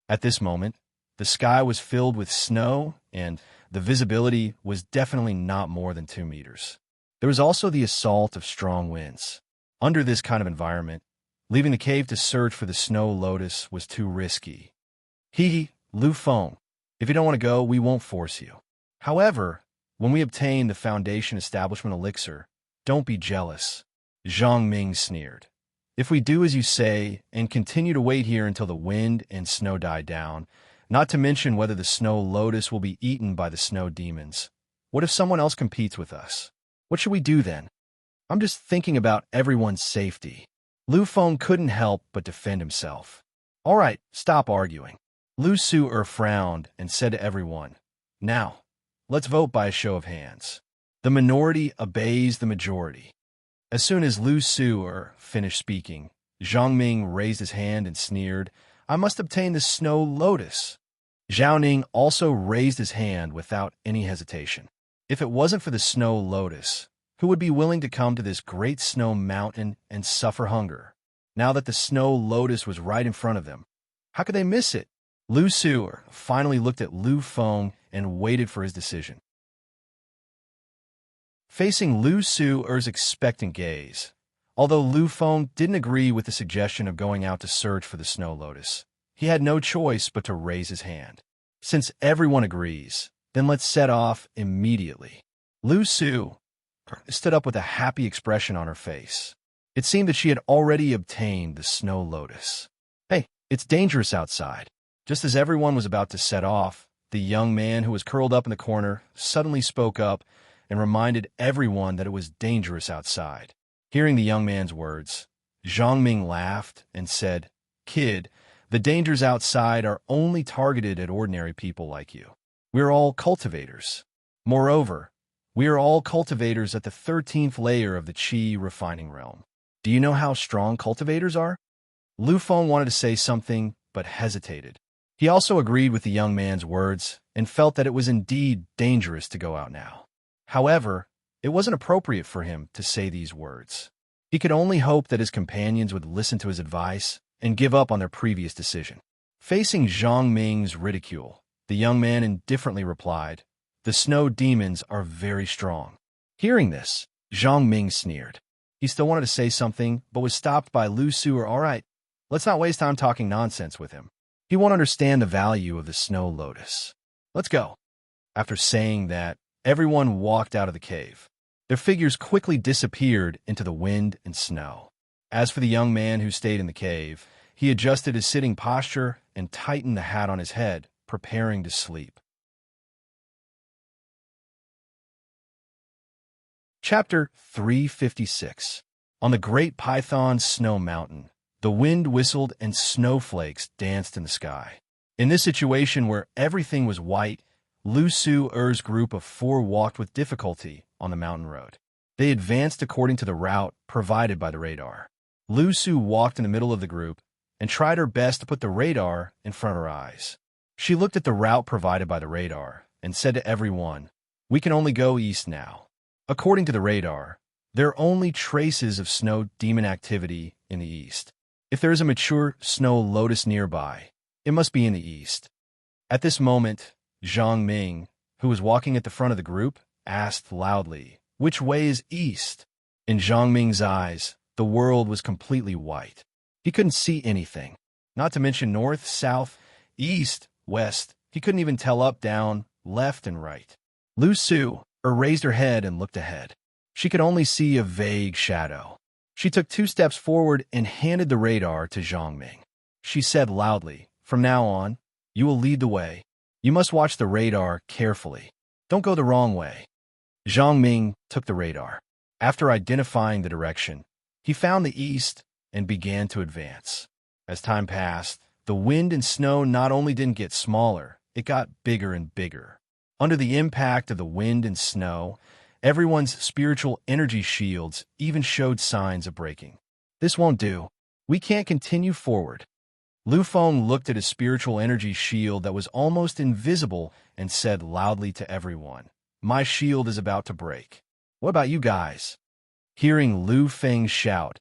[SPEAKER 1] At this moment, the sky was filled with snow and the visibility was definitely not more than 2 meters. There was also the assault of strong winds. Under this kind of environment, leaving the cave to search for the snow lotus was too risky. Lu Feng, if you don't want to go, we won't force you. However, when we obtain the foundation establishment elixir, don't be jealous. Zhang Ming sneered. If we do as you say and continue to wait here until the wind and snow die down, not to mention whether the snow lotus will be eaten by the snow demons, what if someone else competes with us? What should we do then? I'm just thinking about everyone's safety. Lu Feng couldn't help but defend himself. All right, stop arguing. Lu Su-er frowned and said to everyone, "Now, let's vote by a show of hands. The minority obeys the majority." As soon as Lu Su-er finished speaking, Zhang Ming raised his hand and sneered, "I must obtain the snow lotus." Zhao Ning also raised his hand without any hesitation. If it wasn't for the snow lotus, who would be willing to come to this great snow mountain and suffer hunger? Now that the snow lotus was right in front of them, how could they miss it? Lu Su-er finally looked at Lu Feng and waited for his decision. Facing Lu Su-er's expectant gaze, although Lu Feng didn't agree with the suggestion of going out to search for the snow lotus, he had no choice but to raise his hand. Since everyone agrees, then let's set off immediately. Lu Su stood up with a happy expression on her face. It seemed that she had already obtained the snow lotus. "Hey, it's dangerous outside." Just as everyone was about to set off, the young man who was curled up in the corner suddenly spoke up and reminded everyone that it was dangerous outside. Hearing the young man's words, Zhang Ming laughed and said, "Kid, the dangers outside are only targeted at ordinary people like you. We're all cultivators. Moreover, we are all cultivators at the 13th layer of the Qi refining realm. Do you know how strong cultivators are?" Lu Feng wanted to say something, but hesitated. He also agreed with the young man's words and felt that it was indeed dangerous to go out now. However, it wasn't appropriate for him to say these words. He could only hope that his companions would listen to his advice and give up on their previous decision. Facing Zhang Ming's ridicule, the young man indifferently replied, "The snow demons are very strong." Hearing this, Zhang Ming sneered. He still wanted to say something, but was stopped by Lu Su-er. "All right, let's not waste time talking nonsense with him. He won't understand the value of the snow lotus. Let's go." After saying that, everyone walked out of the cave. Their figures quickly disappeared into the wind and snow. As for the young man who stayed in the cave, he adjusted his sitting posture and tightened the hat on his head, preparing to sleep. Chapter 356. On the Great Python Snow Mountain, the wind whistled and snowflakes danced in the sky. In this situation where everything was white, Lu Su-er's group of 4 walked with difficulty on the mountain road. They advanced according to the route provided by the radar. Lu Su walked in the middle of the group and tried her best to put the radar in front of her eyes. She looked at the route provided by the radar and said to everyone, "We can only go east now." According to the radar, there are only traces of snow demon activity in the east. If there is a mature snow lotus nearby, it must be in the east. At this moment, Zhang Ming, who was walking at the front of the group, asked loudly, "Which way is east?" In Zhang Ming's eyes, the world was completely white. He couldn't see anything, not to mention north, south, east, west. He couldn't even tell up, down, left, and right. Lu Su raised her head and looked ahead. She could only see a vague shadow. She took 2 steps forward and handed the radar to Zhang Ming. She said loudly, "From now on, you will lead the way. You must watch the radar carefully. Don't go the wrong way." Zhang Ming took the radar. After identifying the direction, he found the east and began to advance. As time passed, the wind and snow not only didn't get smaller, it got bigger and bigger. Under the impact of the wind and snow, everyone's spiritual energy shields even showed signs of breaking. "This won't do. We can't continue forward." Lu Feng looked at his spiritual energy shield that was almost invisible and said loudly to everyone, "My shield is about to break. What about you guys?" Hearing Lu Feng shout,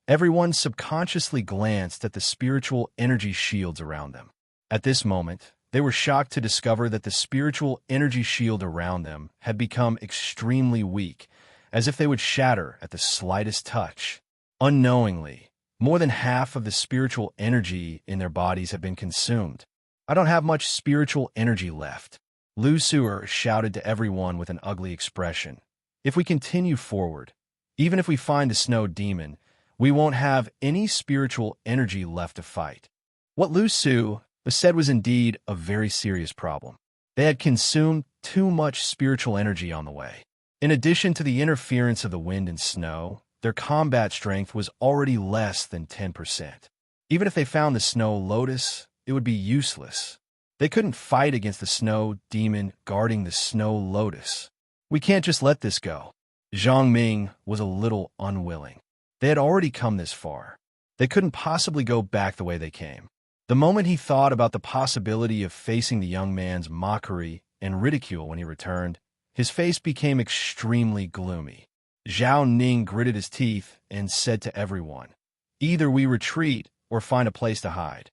[SPEAKER 1] everyone subconsciously glanced at the spiritual energy shields around them. At this moment, they were shocked to discover that the spiritual energy shield around them had become extremely weak, as if they would shatter at the slightest touch. Unknowingly, more than half of the spiritual energy in their bodies had been consumed. "I don't have much spiritual energy left," Lu Suer shouted to everyone with an ugly expression. "If we continue forward, even if we find the snow demon, we won't have any spiritual energy left to fight." What Lu Su said was indeed a very serious problem. They had consumed too much spiritual energy on the way. In addition to the interference of the wind and snow, their combat strength was already less than 10%. Even if they found the snow lotus, it would be useless. They couldn't fight against the snow demon guarding the snow lotus. "We can't just let this go." Zhang Ming was a little unwilling. They had already come this far. They couldn't possibly go back the way they came. The moment he thought about the possibility of facing the young man's mockery and ridicule when he returned, his face became extremely gloomy. Zhao Ning gritted his teeth and said to everyone, "Either we retreat or find a place to hide."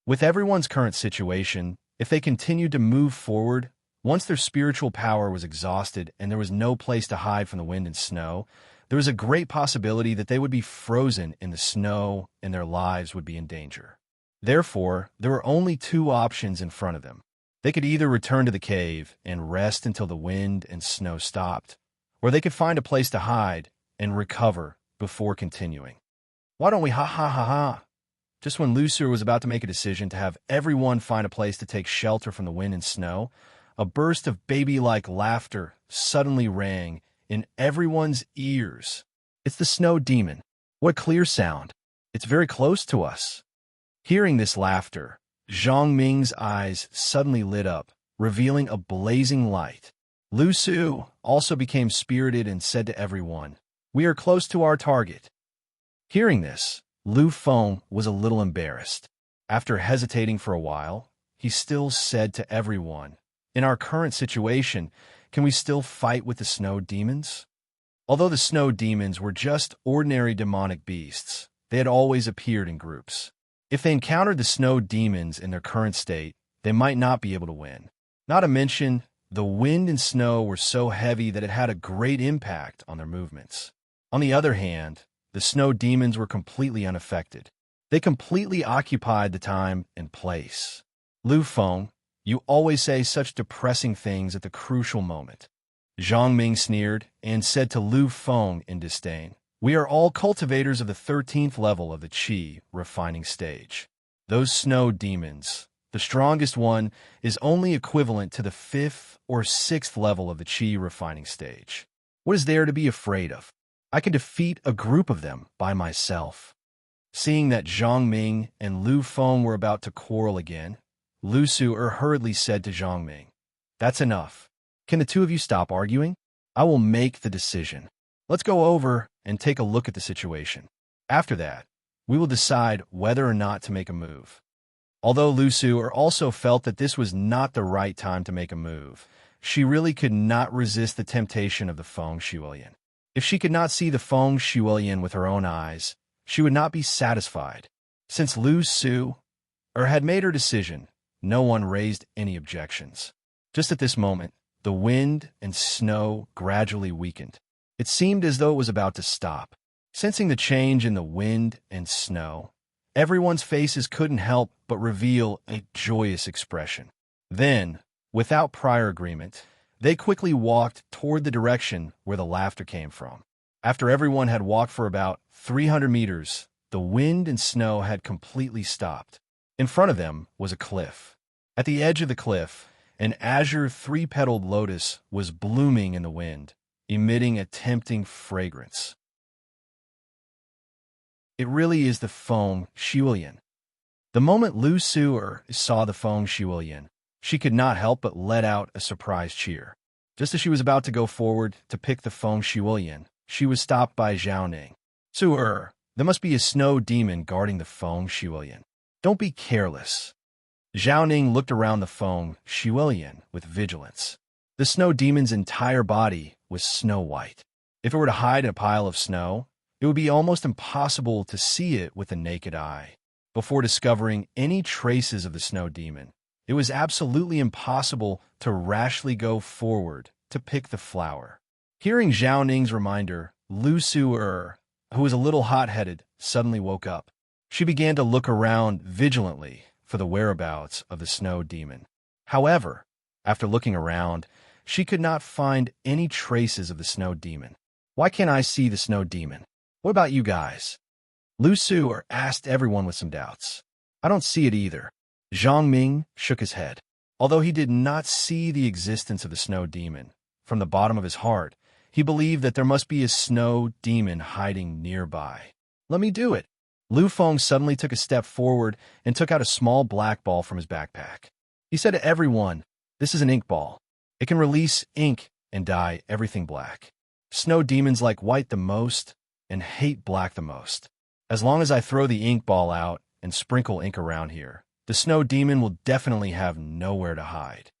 [SPEAKER 1] With everyone's current situation, if they continued to move forward, once their spiritual power was exhausted and there was no place to hide from the wind and snow, there was a great possibility that they would be frozen in the snow and their lives would be in danger. Therefore, there were only 2 options in front of them. They could either return to the cave and rest until the wind and snow stopped, or they could find a place to hide and recover before continuing. "Why don't we ha ha ha ha?" Just when Lucer was about to make a decision to have everyone find a place to take shelter from the wind and snow, a burst of baby-like laughter suddenly rang in everyone's ears. "It's the snow demon. What clear sound. It's very close to us." Hearing this laughter, Zhang Ming's eyes suddenly lit up, revealing a blazing light. Lu Su also became spirited and said to everyone, "We are close to our target." Hearing this, Lu Feng was a little embarrassed. After hesitating for a while, he still said to everyone, "In our current situation, can we still fight with the snow demons?" Although the snow demons were just ordinary demonic beasts, they had always appeared in groups. If they encountered the snow demons in their current state, they might not be able to win. Not to mention, the wind and snow were so heavy that it had a great impact on their movements. On the other hand, the snow demons were completely unaffected. They completely occupied the time and place. "Lu Feng, you always say such depressing things at the crucial moment." Zhang Ming sneered and said to Lu Feng in disdain, "We are all cultivators of the 13th level of the Qi refining stage. Those snow demons, the strongest one, is only equivalent to the 5th or 6th level of the Qi refining stage. What is there to be afraid of? I can defeat a group of them by myself." Seeing that Zhang Ming and Lu Feng were about to quarrel again, Lu Su hurriedly said to Zhang Ming, "That's enough. Can the 2 of you stop arguing? I will make the decision. Let's go over and take a look at the situation. After that, we will decide whether or not to make a move." Although Lu Su also felt that this was not the right time to make a move, she really could not resist the temptation of the Feng Shuilian. If she could not see the Feng Shuilian with her own eyes, she would not be satisfied. Since Lu Su had made her decision, no one raised any objections. Just at this moment, the wind and snow gradually weakened. It seemed as though it was about to stop. Sensing the change in the wind and snow, everyone's faces couldn't help but reveal a joyous expression. Then, without prior agreement, they quickly walked toward the direction where the laughter came from. After everyone had walked for about 300 meters, the wind and snow had completely stopped. In front of them was a cliff. At the edge of the cliff, an azure three-petaled lotus was blooming in the wind, emitting a tempting fragrance. It really is the Feng Shuilian. The moment Lu Su saw the Feng Shuilian, she could not help but let out a surprised cheer. Just as she was about to go forward to pick the Feng Shuilian, she was stopped by Zhao Ning. Su there must be a snow demon guarding the Feng Shuilian. Don't be careless. Zhao Ning looked around the Feng Shuilian with vigilance. The snow demon's entire body was snow white. If it were to hide in a pile of snow, it would be almost impossible to see it with the naked eye. Before discovering any traces of the snow demon, it was absolutely impossible to rashly go forward to pick the flower. Hearing Zhao Ning's reminder, Lu Su who was a little hot-headed, suddenly woke up. She began to look around vigilantly for the whereabouts of the snow demon. However, after looking around, she could not find any traces of the snow demon. Why can't I see the snow demon? What about you guys? Lu Su asked everyone with some doubts. I don't see it either. Zhang Ming shook his head. Although he did not see the existence of the snow demon, from the bottom of his heart, he believed that there must be a snow demon hiding nearby. Let me do it. Lu Feng suddenly took a step forward and took out a small black ball from his backpack. He said to everyone, "This is an ink ball. It can release ink and dye everything black. Snow demons like white the most and hate black the most. As long as I throw the ink ball out and sprinkle ink around here, the snow demon will definitely have nowhere to hide."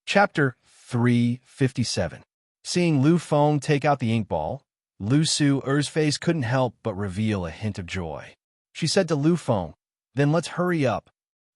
[SPEAKER 1] Chapter 357. Seeing Lu Feng take out the ink ball, Lu Su's face couldn't help but reveal a hint of joy. She said to Lu Feng, "Then let's hurry up."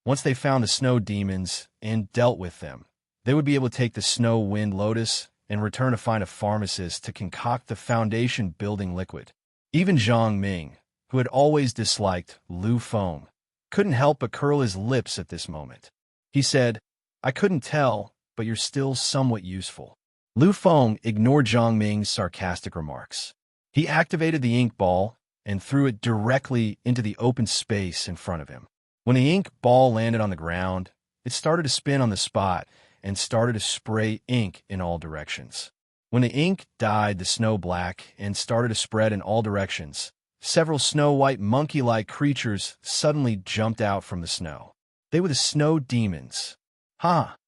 [SPEAKER 1] Once they found the snow demons and dealt with them, they would be able to take the snow wind lotus and return to find a pharmacist to concoct the foundation-building liquid. Even Zhang Ming, who had always disliked Lu Feng, couldn't help but curl his lips at this moment. He said, "I couldn't tell, but you're still somewhat useful." Lu Feng ignored Zhang Ming's sarcastic remarks. He activated the ink ball and threw it directly into the open space in front of him. When the ink ball landed on the ground, it started to spin on the spot and started to spray ink in all directions. When the ink dyed the snow black and started to spread in all directions, several snow-white monkey-like creatures suddenly jumped out from the snow. They were the snow demons.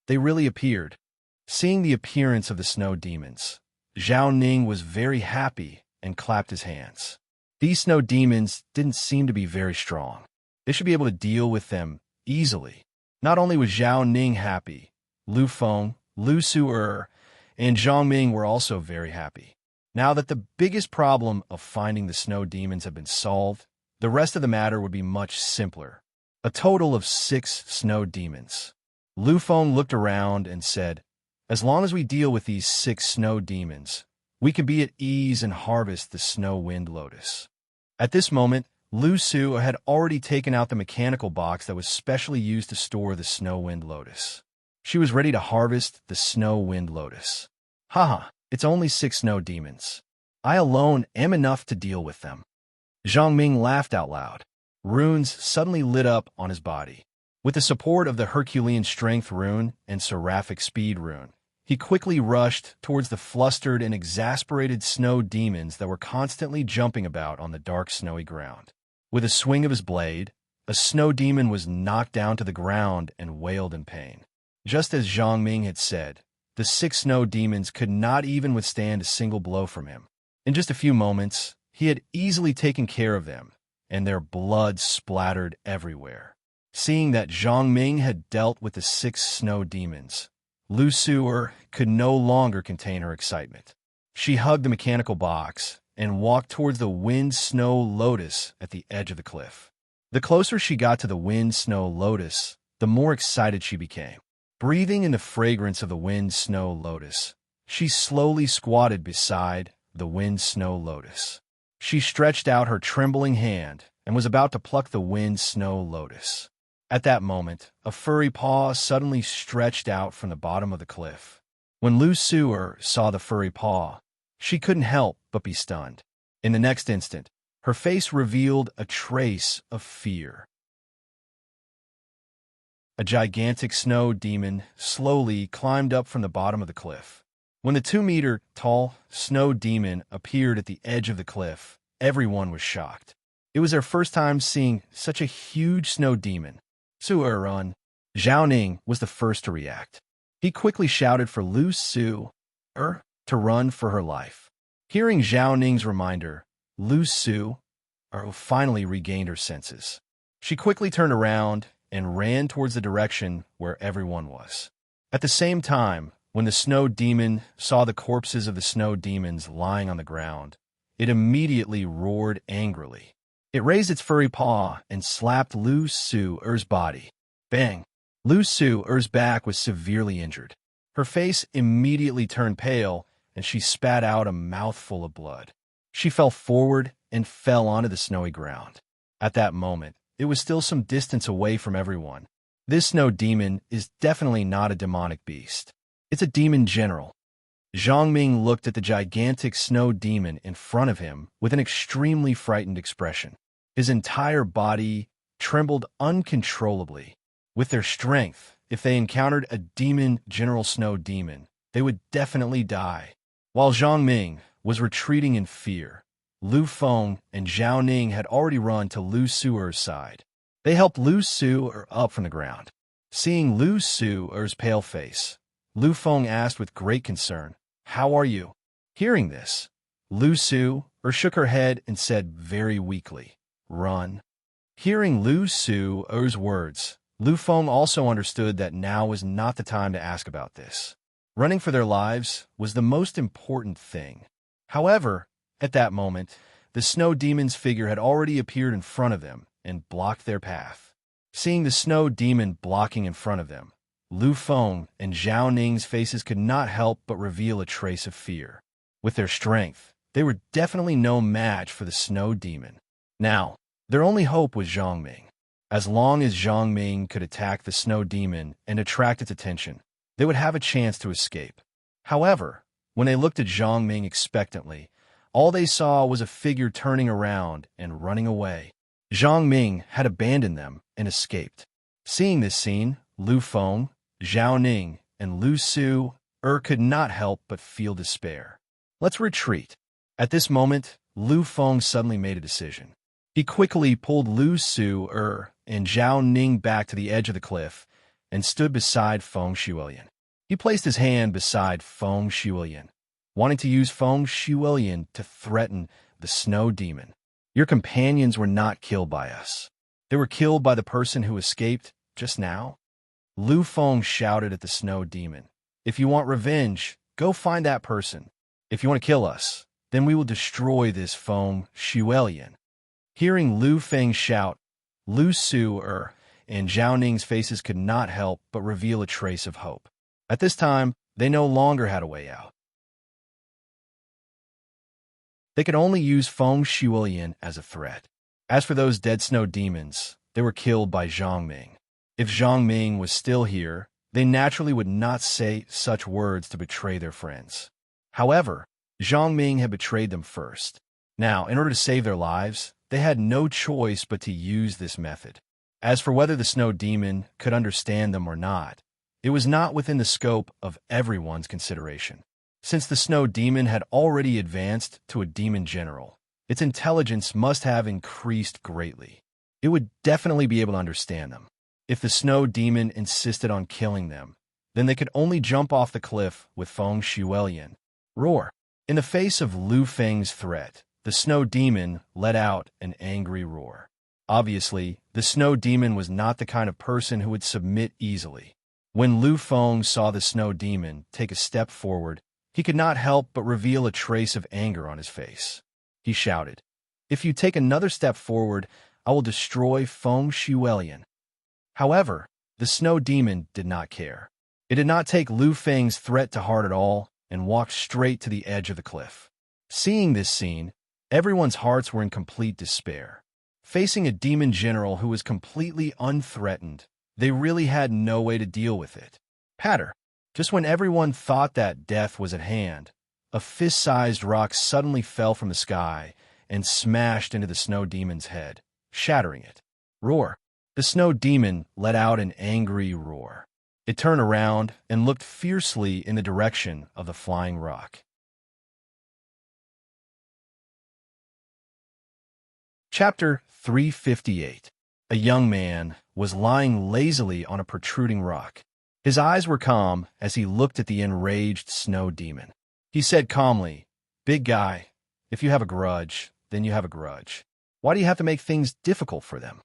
[SPEAKER 1] They really appeared. Seeing the appearance of the snow demons, Zhao Ning was very happy and clapped his hands. These snow demons didn't seem to be very strong. They should be able to deal with them easily. Not only was Zhao Ning happy, Lu Feng, Lu Su and Zhang Ming were also very happy. Now that the biggest problem of finding the snow demons had been solved, the rest of the matter would be much simpler. A total of 6 snow demons. Lu Feng looked around and said, "As long as we deal with these 6 snow demons, we can be at ease and harvest the snow wind lotus." At this moment, Lu Su had already taken out the mechanical box that was specially used to store the snow wind lotus. She was ready to harvest the snow wind lotus. It's only 6 snow demons. I alone am enough to deal with them. Zhang Ming laughed out loud. Runes suddenly lit up on his body. With the support of the Herculean Strength rune and Seraphic Speed rune, he quickly rushed towards the flustered and exasperated snow demons that were constantly jumping about on the dark snowy ground. With a swing of his blade, a snow demon was knocked down to the ground and wailed in pain. Just as Zhang Ming had said, the 6 snow demons could not even withstand a single blow from him. In just a few moments, he had easily taken care of them, and their blood splattered everywhere. Seeing that Zhang Ming had dealt with the 6 snow demons, Lu Su'er could no longer contain her excitement. She hugged the mechanical box and walked towards the wind snow lotus at the edge of the cliff. The closer she got to the wind snow lotus, the more excited she became. Breathing in the fragrance of the wind snow lotus, she slowly squatted beside the wind snow lotus. She stretched out her trembling hand and was about to pluck the wind snow lotus. At that moment, a furry paw suddenly stretched out from the bottom of the cliff. When Lu Su'er saw the furry paw, she couldn't help but be stunned. In the next instant, her face revealed a trace of fear. A gigantic snow demon slowly climbed up from the bottom of the cliff. When the 2-meter-tall snow demon appeared at the edge of the cliff, everyone was shocked. It was their first time seeing such a huge snow demon. Su'er run. Zhao Ning was the first to react. He quickly shouted for Lu Su'er to run for her life. Hearing Zhao Ning's reminder, Lu Su'er finally regained her senses. She quickly turned around and ran towards the direction where everyone was. At the same time, when the snow demon saw the corpses of the snow demons lying on the ground, it immediately roared angrily. It raised its furry paw and slapped Lu Su'er's body. Bang! Lu Su'er's back was severely injured. Her face immediately turned pale, and she spat out a mouthful of blood. She fell forward and fell onto the snowy ground. At that moment, it was still some distance away from everyone. This snow demon is definitely not a demonic beast. It's a demon general. Zhang Ming looked at the gigantic snow demon in front of him with an extremely frightened expression. His entire body trembled uncontrollably. With their strength, if they encountered a demon general snow demon, they would definitely die. While Zhang Ming was retreating in fear, Lu Feng and Zhao Ning had already run to Lu Su'er's side. They helped Lu Su'er up from the ground. Seeing Lu Su'er's pale face, Lu Feng asked with great concern, "How are you?" Hearing this, Lu Su'er shook her head and said very weakly, "Run." Hearing Lu Su'er's words, Lu Feng also understood that now was not the time to ask about this. Running for their lives was the most important thing. However, at that moment, the snow demon's figure had already appeared in front of them and blocked their path. Seeing the snow demon blocking in front of them, Lu Feng and Zhao Ning's faces could not help but reveal a trace of fear. With their strength, they were definitely no match for the snow demon. Now, their only hope was Zhang Ming. As long as Zhang Ming could attack the snow demon and attract its attention, they would have a chance to escape. However, when they looked at Zhang Ming expectantly, all they saw was a figure turning around and running away. Zhang Ming had abandoned them and escaped. Seeing this scene, Lu Feng, Zhao Ning, and Lu Su'er could not help but feel despair. "Let's retreat." At this moment, Lu Feng suddenly made a decision. He quickly pulled Lu Su'er and Zhao Ning back to the edge of the cliff and stood beside Feng Shuilian. He placed his hand beside Feng Shuilian, wanting to use Feng Shuilian to threaten the snow demon. "Your companions were not killed by us. They were killed by the person who escaped just now." Lu Feng shouted at the snow demon, "If you want revenge, go find that person. If you want to kill us, then we will destroy this Feng Shuilian." Hearing Lu Feng shout, Lu Su'er and Zhao Ning's faces could not help but reveal a trace of hope. At this time, they no longer had a way out. They could only use Feng Shuilian as a threat. As for those dead snow demons, they were killed by Zhang Ming. If Zhang Ming was still here, they naturally would not say such words to betray their friends. However, Zhang Ming had betrayed them first. Now, in order to save their lives, they had no choice but to use this method. As for whether the snow demon could understand them or not, it was not within the scope of everyone's consideration. Since the snow demon had already advanced to a demon general, its intelligence must have increased greatly. It would definitely be able to understand them. If the snow demon insisted on killing them, then they could only jump off the cliff with Feng Shuilian. Roar! In the face of Lu Feng's threat, the snow demon let out an angry roar. Obviously, the snow demon was not the kind of person who would submit easily. When Lu Feng saw the snow demon take a step forward, he could not help but reveal a trace of anger on his face. He shouted, "If you take another step forward, I will destroy Feng Shuelian." However, the snow demon did not care. It did not take Lu Feng's threat to heart at all and walked straight to the edge of the cliff. Seeing this scene, everyone's hearts were in complete despair. Facing a demon general who was completely unthreatened, they really had no way to deal with it. Patter. Just when everyone thought that death was at hand, a fist-sized rock suddenly fell from the sky and smashed into the snow demon's head, shattering it. Roar. The snow demon let out an angry roar. It turned around and looked fiercely in the direction of the flying rock. Chapter 358. A young man was lying lazily on a protruding rock. His eyes were calm as he looked at the enraged snow demon. He said calmly, "Big guy, if you have a grudge, then you have a grudge. Why do you have to make things difficult for them?"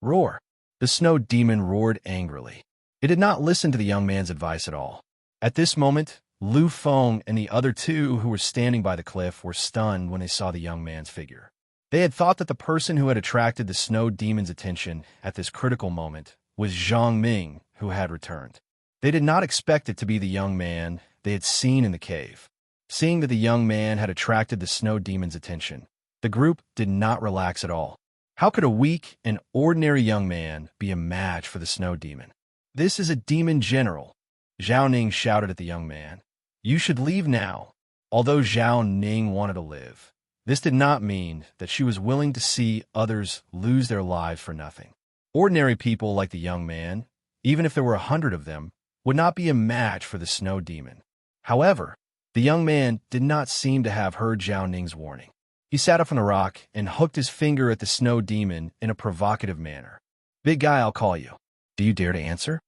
[SPEAKER 1] Roar. The snow demon roared angrily. It did not listen to the young man's advice at all. At this moment, Lu Feng and the other two who were standing by the cliff were stunned when they saw the young man's figure. They had thought that the person who had attracted the snow demon's attention at this critical moment was Zhang Ming, who had returned. They did not expect it to be the young man they had seen in the cave. Seeing that the young man had attracted the snow demon's attention, the group did not relax at all. How could a weak and ordinary young man be a match for the snow demon? "This is a demon general," Zhao Ning shouted at the young man. "You should leave now." Although Zhao Ning wanted to live, this did not mean that she was willing to see others lose their lives for nothing. Ordinary people like the young man, even if there were 100 of them, would not be a match for the snow demon. However, the young man did not seem to have heard Zhao Ning's warning. He sat up on the rock and hooked his finger at the snow demon in a provocative manner. "Big guy, I'll call you. Do you dare to answer?"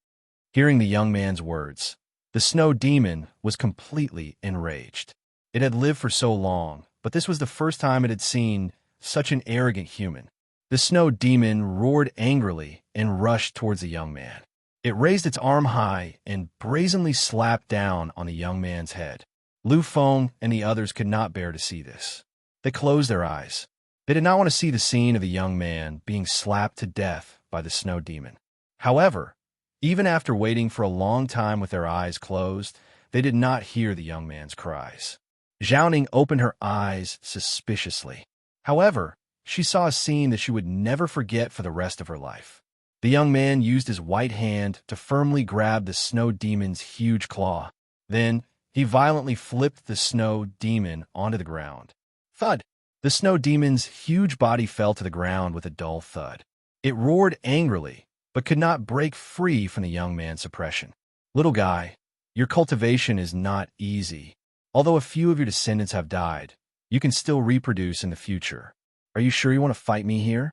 [SPEAKER 1] Hearing the young man's words, the snow demon was completely enraged. It had lived for so long, but this was the first time it had seen such an arrogant human. The snow demon roared angrily and rushed towards the young man. It raised its arm high and brazenly slapped down on the young man's head. Lu Feng and the others could not bear to see this. They closed their eyes. They did not want to see the scene of the young man being slapped to death by the snow demon. However, even after waiting for a long time with their eyes closed, they did not hear the young man's cries. Zhao Ning opened her eyes suspiciously. However, she saw a scene that she would never forget for the rest of her life. The young man used his white hand to firmly grab the snow demon's huge claw. Then, he violently flipped the snow demon onto the ground. Thud! The snow demon's huge body fell to the ground with a dull thud. It roared angrily, but could not break free from the young man's suppression. "Little guy, your cultivation is not easy. Although a few of your descendants have died, you can still reproduce in the future. Are you sure you want to fight me here?"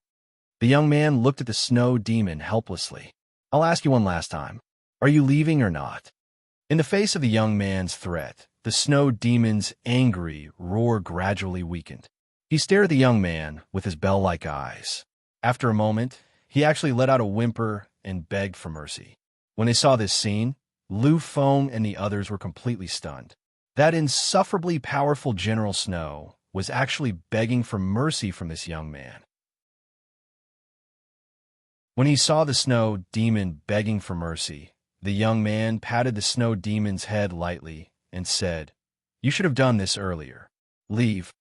[SPEAKER 1] The young man looked at the snow demon helplessly. "I'll ask you one last time. Are you leaving or not?" In the face of the young man's threat, the snow demon's angry roar gradually weakened. He stared at the young man with his bell-like eyes. After a moment, he actually let out a whimper and begged for mercy. When they saw this scene, Lu Feng and the others were completely stunned. That insufferably powerful General Snow was actually begging for mercy from this young man. When he saw the snow demon begging for mercy, the young man patted the snow demon's head lightly and said, "You should have done this earlier. Leave."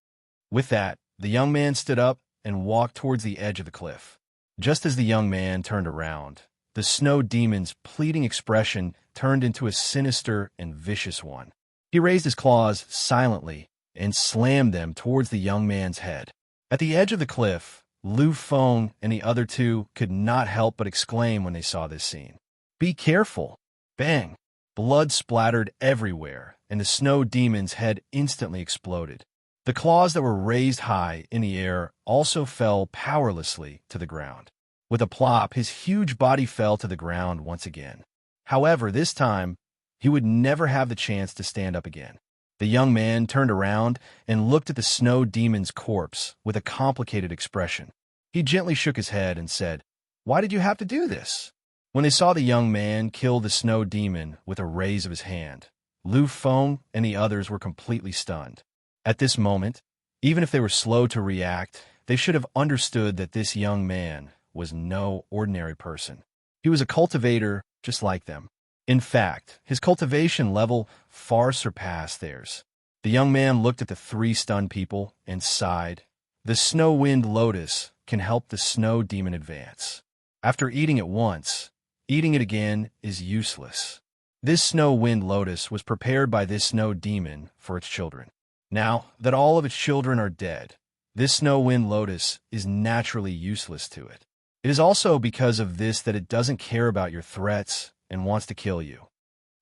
[SPEAKER 1] With that, the young man stood up and walked towards the edge of the cliff. Just as the young man turned around, the snow demon's pleading expression turned into a sinister and vicious one. He raised his claws silently and slammed them towards the young man's head. At the edge of the cliff, Lu Feng and the other two could not help but exclaim when they saw this scene. "Be careful!" Bang! Blood splattered everywhere, and the snow demon's head instantly exploded. The claws that were raised high in the air also fell powerlessly to the ground. With a plop, his huge body fell to the ground once again. However, this time, he would never have the chance to stand up again. The young man turned around and looked at the snow demon's corpse with a complicated expression. He gently shook his head and said, "Why did you have to do this?" When they saw the young man kill the snow demon with a raise of his hand, Lu Feng and the others were completely stunned. At this moment, even if they were slow to react, they should have understood that this young man was no ordinary person. He was a cultivator just like them. In fact, his cultivation level far surpassed theirs. The young man looked at the three stunned people and sighed. The snow wind lotus can help the snow demon advance. After eating it once, eating it again is useless. This snow wind lotus was prepared by this snow demon for its children. Now that all of its children are dead, this snow wind lotus is naturally useless to it. It is also because of this that it doesn't care about your threats and wants to kill you.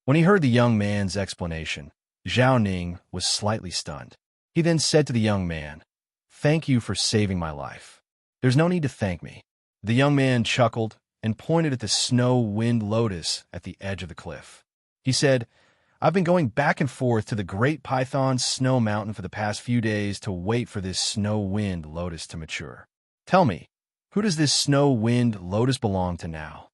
[SPEAKER 1] When he heard the young man's explanation, Zhao Ning was slightly stunned. He then said to the young man, "Thank you for saving my life. There's no need to thank me." The young man chuckled and pointed at the snow wind lotus at the edge of the cliff. He said, "I've been going back and forth to the Great Python's snow mountain for the past few days to wait for this snow wind lotus to mature. Tell me, who does this snow wind lotus belong to now?"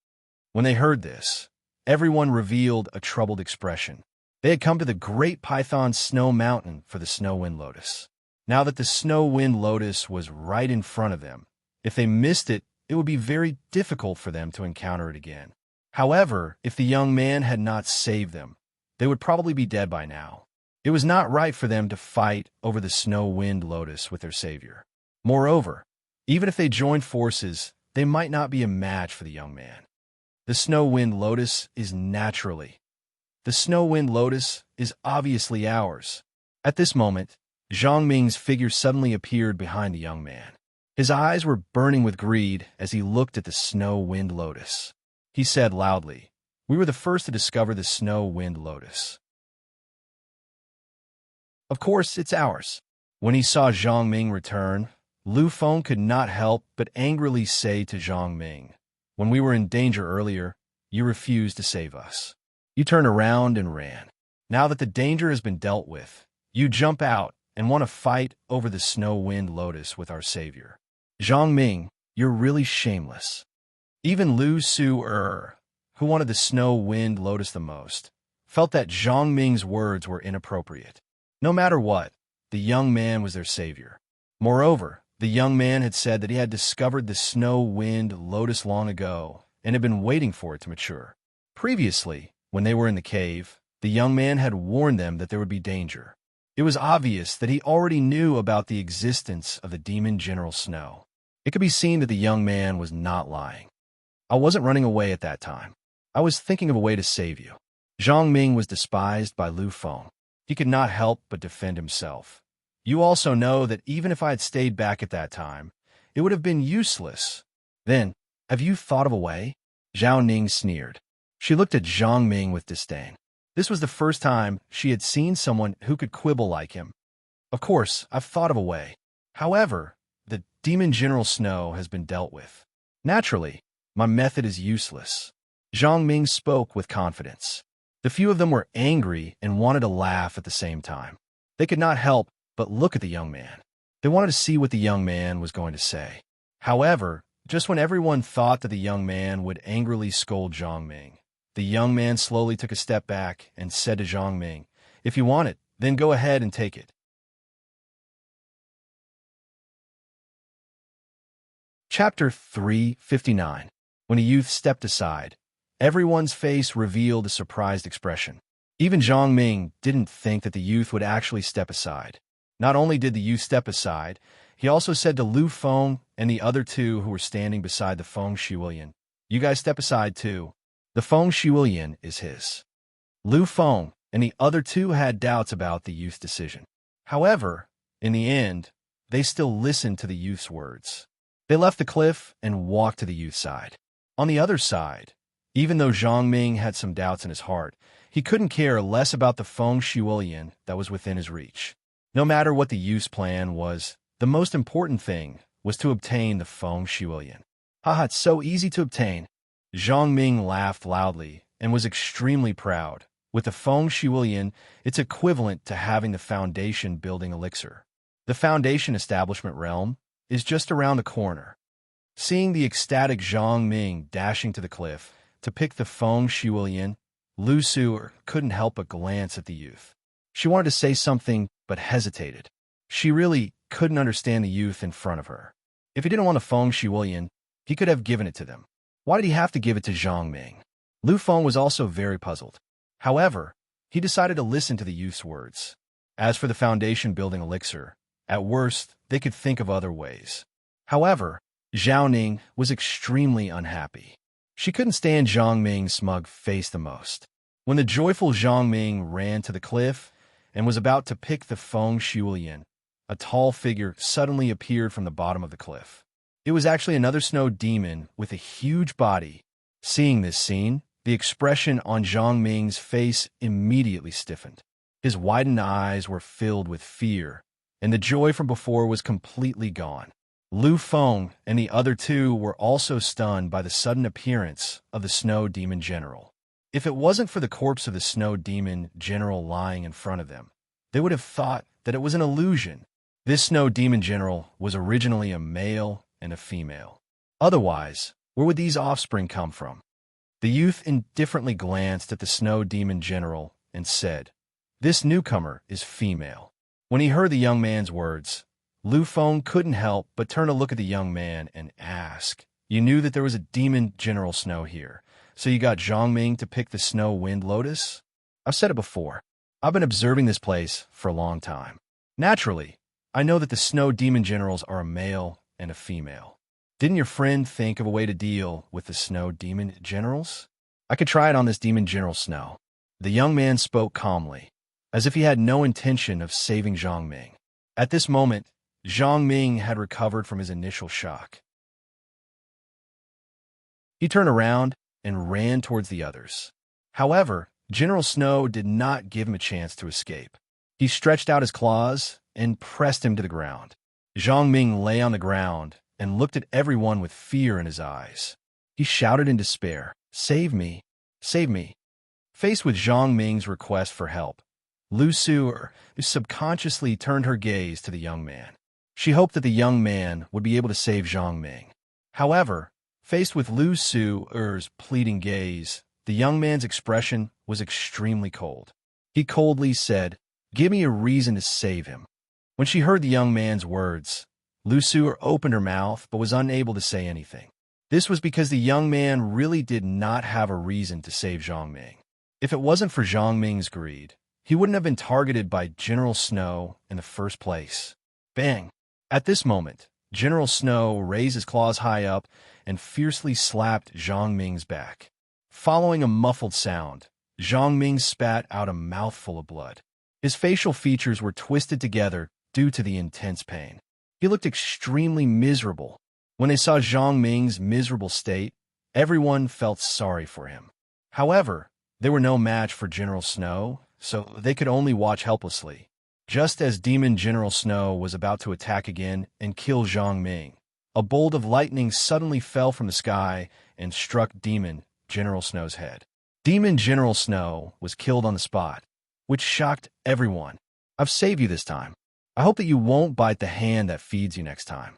[SPEAKER 1] When they heard this, everyone revealed a troubled expression. They had come to the Great Python's snow mountain for the snow wind lotus. Now that the snow wind lotus was right in front of them, if they missed it, it would be very difficult for them to encounter it again. However, if the young man had not saved them, they would probably be dead by now. It was not right for them to fight over the snow wind lotus with their savior. Moreover, even if they joined forces, they might not be a match for the young man. The snow wind lotus is obviously ours. At this moment, Zhang Ming's figure suddenly appeared behind the young man. His eyes were burning with greed as he looked at the snow wind lotus. He said loudly, "We were the first to discover the snow wind lotus. Of course, it's ours." When he saw Zhang Ming return, Lu Feng could not help but angrily say to Zhang Ming, "When we were in danger earlier, you refused to save us. You turned around and ran. Now that the danger has been dealt with, you jump out and want to fight over the snow wind lotus with our savior. Zhang Ming, you're really shameless." Even Lu Su-er, who wanted the snow wind lotus the most, felt that Zhang Ming's words were inappropriate. No matter what, the young man was their savior. Moreover, the young man had said that he had discovered the snow wind lotus long ago and had been waiting for it to mature. Previously, when they were in the cave, the young man had warned them that there would be danger. It was obvious that he already knew about the existence of the demon General Snow. It could be seen that the young man was not lying. "I wasn't running away at that time. I was thinking of a way to save you." Zhang Ming was despised by Lu Feng. He could not help but defend himself. "You also know that even if I had stayed back at that time, it would have been useless. Then, have you thought of a way?" Zhao Ning sneered. She looked at Zhang Ming with disdain. This was the first time she had seen someone who could quibble like him. "Of course, I've thought of a way. However, the demon General Snow has been dealt with. Naturally, my method is useless." Zhang Ming spoke with confidence. The few of them were angry and wanted to laugh at the same time. They could not help but look at the young man. They wanted to see what the young man was going to say. However, just when everyone thought that the young man would angrily scold Zhang Ming, the young man slowly took a step back and said to Zhang Ming, "If you want it, then go ahead and take it." Chapter 359. When the youth stepped aside, everyone's face revealed a surprised expression. Even Zhang Ming didn't think that the youth would actually step aside. Not only did the youth step aside, he also said to Lu Feng and the other two who were standing beside the Feng Shiwilian, "You guys step aside too. The Feng Shiwilian is his." Lu Feng and the other two had doubts about the youth's decision. However, in the end, they still listened to the youth's words. They left the cliff and walked to the youth's side. On the other side, even though Zhang Ming had some doubts in his heart, he couldn't care less about the Feng Shiwilian that was within his reach. No matter what the youth's plan was, the most important thing was to obtain the Feng Shiwilian. "Haha, it's so easy to obtain." Zhang Ming laughed loudly and was extremely proud, With the feng shuiyan, it's equivalent to having the foundation building elixir. The foundation establishment realm is just around the corner. Seeing the ecstatic Zhang Ming dashing to the cliff to pick the feng shuiyan, Lu Su couldn't help but glance at the youth. She wanted to say something, but hesitated. She really couldn't understand the youth in front of her. If he didn't want a feng shuiyan, he could have given it to them. Why did he have to give it to Zhang Ming? Lu Feng was also very puzzled. However, he decided to listen to the youth's words. As for the foundation-building elixir, at worst, they could think of other ways. However, Zhao Ning was extremely unhappy. She couldn't stand Zhang Ming's smug face the most. When the joyful Zhang Ming ran to the cliff and was about to pick the feng shuiyan, a tall figure suddenly appeared from the bottom of the cliff. It was actually another snow demon with a huge body. Seeing this scene, the expression on Zhang Ming's face immediately stiffened. His widened eyes were filled with fear, and the joy from before was completely gone. Lu Feng and the other two were also stunned by the sudden appearance of the Snow Demon General. If it wasn't for the corpse of the Snow Demon General lying in front of them, they would have thought that it was an illusion. This Snow Demon General was originally a male and a female. Otherwise, where would these offspring come from? The youth indifferently glanced at the Snow Demon General and said, "This newcomer is female." When he heard the young man's words, Lu Feng couldn't help but turn to look at the young man and ask, "You knew that there was a Demon General Snow here, so you got Zhang Ming to pick the Snow Wind Lotus?" I've said it before. I've been observing this place for a long time. Naturally, I know that the Snow Demon Generals are a male and a female. Didn't your friend think of a way to deal with the Snow Demon Generals? I could try it on this Demon General Snow. The young man spoke calmly, as if he had no intention of saving Zhang Ming. At this moment, Zhang Ming had recovered from his initial shock. He turned around and ran towards the others. However, General Snow did not give him a chance to escape. He stretched out his claws and pressed him to the ground. Zhang Ming lay on the ground and looked at everyone with fear in his eyes. He shouted in despair, "Save me! Save me!" Faced with Zhang Ming's request for help, Lu Su subconsciously turned her gaze to the young man. She hoped that the young man would be able to save Zhang Ming. However, faced with Lu Su's pleading gaze, the young man's expression was extremely cold. He coldly said, "Give me a reason to save him." When she heard the young man's words, Lu Su opened her mouth but was unable to say anything. This was because the young man really did not have a reason to save Zhang Ming. If it wasn't for Zhang Ming's greed, he wouldn't have been targeted by General Snow in the first place. Bang! At this moment, General Snow raised his claws high up and fiercely slapped Zhang Ming's back. Following a muffled sound, Zhang Ming spat out a mouthful of blood. His facial features were twisted together due to the intense pain. He looked extremely miserable. When they saw Zhang Ming's miserable state, everyone felt sorry for him. However, they were no match for General Snow, so they could only watch helplessly. Just as Demon General Snow was about to attack again and kill Zhang Ming, a bolt of lightning suddenly fell from the sky and struck Demon General Snow's head. Demon General Snow was killed on the spot, which shocked everyone. "I've saved you this time. I hope that you won't bite the hand that feeds you next time."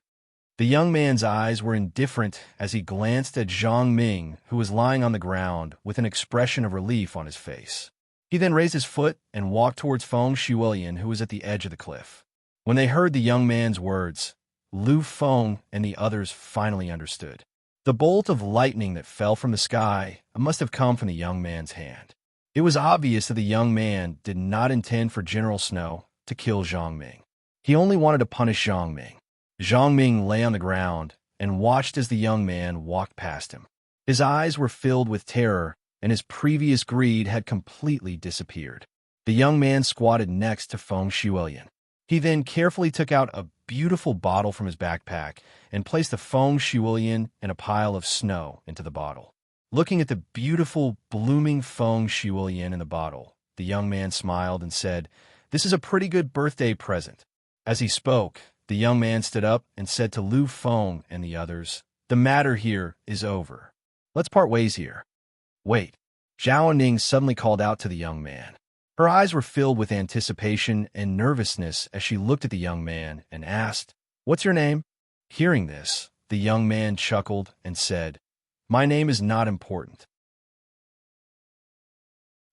[SPEAKER 1] The young man's eyes were indifferent as he glanced at Zhang Ming, who was lying on the ground with an expression of relief on his face. He then raised his foot and walked towards feng shuiyan, who was at the edge of the cliff. When they heard the young man's words, Lu Feng and the others finally understood. The bolt of lightning that fell from the sky must have come from the young man's hand. It was obvious that the young man did not intend for General Snow to kill Zhang Ming. He only wanted to punish Zhang Ming. Zhang Ming lay on the ground and watched as the young man walked past him. His eyes were filled with terror, and his previous greed had completely disappeared. The young man squatted next to feng shuiyan. He then carefully took out a beautiful bottle from his backpack and placed the feng shuiyan and a pile of snow into the bottle. Looking at the beautiful, blooming feng shuiyan in the bottle, the young man smiled and said, "This is a pretty good birthday present." As he spoke, the young man stood up and said to Lu Feng and the others, "The matter here is over. Let's part ways here." "Wait, Zhao Ning suddenly called out to the young man. Her eyes were filled with anticipation and nervousness as she looked at the young man and asked, "What's your name?" Hearing this, the young man chuckled and said, "My name is not important."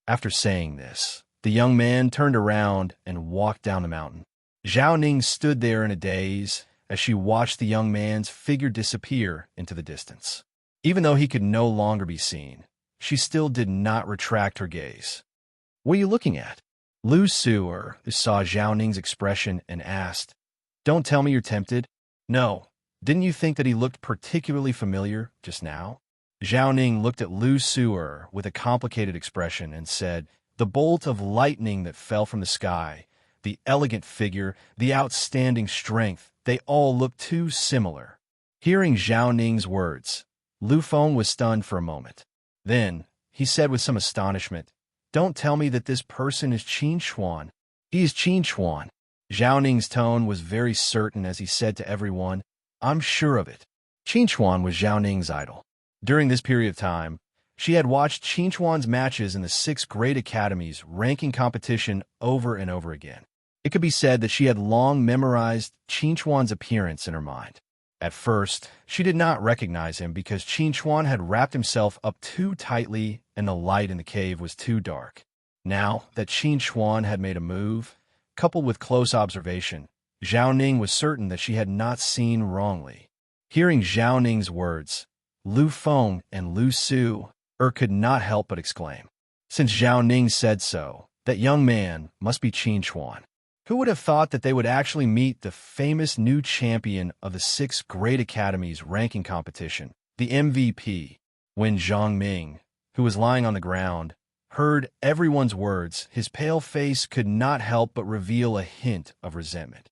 [SPEAKER 1] After saying this, the young man turned around and walked down the mountain. Zhao Ning stood there in a daze as she watched the young man's figure disappear into the distance. Even though he could no longer be seen, she still did not retract her gaze. "What are you looking at?" Lu Suer saw Zhao Ning's expression and asked, "Don't tell me you're tempted." "No. Didn't you think that he looked particularly familiar just now?" Zhao Ning looked at Lu Suer with a complicated expression and said, "The bolt of lightning that fell from the sky, the elegant figure, the outstanding strength, they all look too similar." Hearing Zhao Ning's words, Lu Feng was stunned for a moment. Then, he said with some astonishment, "Don't tell me that this person is Qin Xuan." "He is Qin Xuan." Zhao Ning's tone was very certain as he said to everyone, "I'm sure of it." Qin Xuan was Zhao Ning's idol. During this period of time, she had watched Qin Xuan's matches in the 6 Great Academies ranking competition over and over again. It could be said that she had long memorized Qin Xuan's appearance in her mind. At first, she did not recognize him because Qin Xuan had wrapped himself up too tightly and the light in the cave was too dark. Now that Qin Xuan had made a move, coupled with close observation, Zhao Ning was certain that she had not seen wrongly. Hearing Zhao Ning's words, Lu Feng and Lu Su could not help but exclaim. Since Zhao Ning said so, that young man must be Qin Xuan. Who would have thought that they would actually meet the famous new champion of the 6 Great Academies ranking competition, the MVP? When Zhang Ming, who was lying on the ground, heard everyone's words, his pale face could not help but reveal a hint of resentment.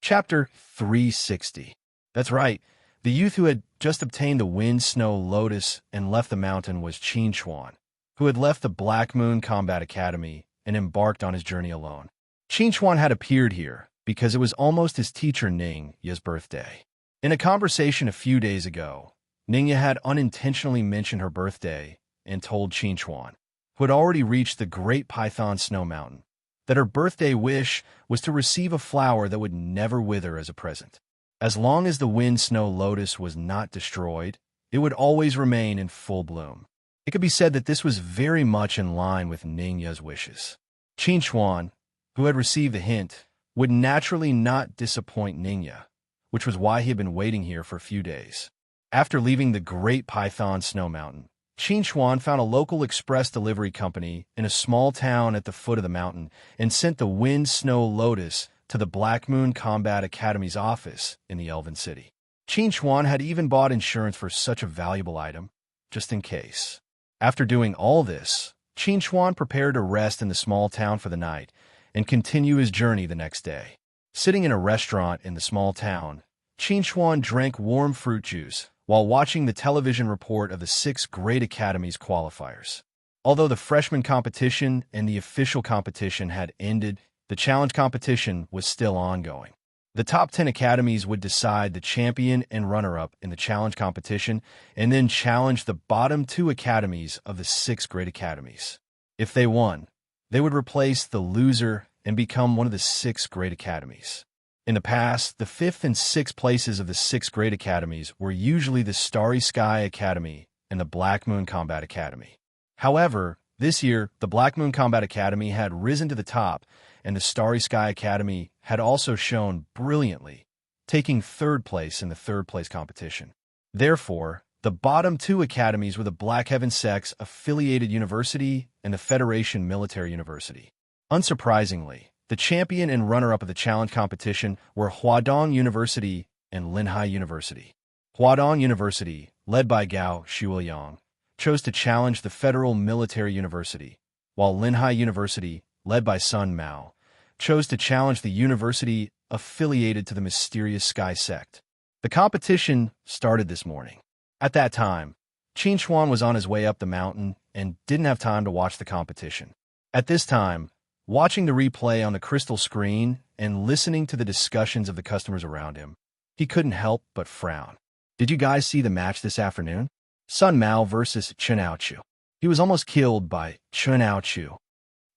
[SPEAKER 1] Chapter 360. That's right. The youth who had just obtained the Wind Snow Lotus and left the mountain was Qin Xuan, who had left the Black Moon Combat Academy and embarked on his journey alone. Qin Xuan had appeared here because it was almost his teacher Ningya's birthday. In a conversation a few days ago, Ningya had unintentionally mentioned her birthday and told Qin Xuan, who had already reached the Great Python Snow Mountain, that her birthday wish was to receive a flower that would never wither as a present. As long as the Wind Snow Lotus was not destroyed, it would always remain in full bloom. It could be said that this was very much in line with Ningya's wishes. Qin Xuan, who had received the hint, would naturally not disappoint Ningya, which was why he had been waiting here for a few days. After leaving the Great Python Snow Mountain, Qin Xuan found a local express delivery company in a small town at the foot of the mountain and sent the Wind Snow Lotus to the Black Moon Combat Academy's office in the Elven City. Qin Xuan had even bought insurance for such a valuable item, just in case. After doing all this, Qin Xuan prepared to rest in the small town for the night and continue his journey the next day. Sitting in a restaurant in the small town, Qin Xuan drank warm fruit juice while watching the television report of the 6 Great Academies qualifiers. Although the freshman competition and the official competition had ended, the challenge competition was still ongoing. The top 10 academies would decide the champion and runner-up in the challenge competition and then challenge the bottom 2 academies of the 6 Great Academies. If they won, they would replace the loser and become one of the 6 Great Academies. In the past, the 5th and 6th places of the 6 Great Academies were usually the Starry Sky Academy and the Black Moon Combat Academy. However, this year, the Black Moon Combat Academy had risen to the top, and the Starry Sky Academy had also shown brilliantly, taking 3rd place in the 3rd place competition. Therefore, the bottom 2 academies were the Black Heaven Sect's affiliated university and the Federation Military University. Unsurprisingly, the champion and runner-up of the challenge competition were Huadong University and Linhai University. Huadong University, led by Gao Shuoyang, chose to challenge the Federal Military University, while Linhai University, led by Sun Mao, chose to challenge the university affiliated to the mysterious Sky Sect. The competition started this morning. At that time, Qin Xuan was on his way up the mountain and didn't have time to watch the competition. At this time, watching the replay on the crystal screen and listening to the discussions of the customers around him, he couldn't help but frown. Did you guys see the match this afternoon? Sun Mao versus Chen Aochu. He was almost killed by Chen Aochu.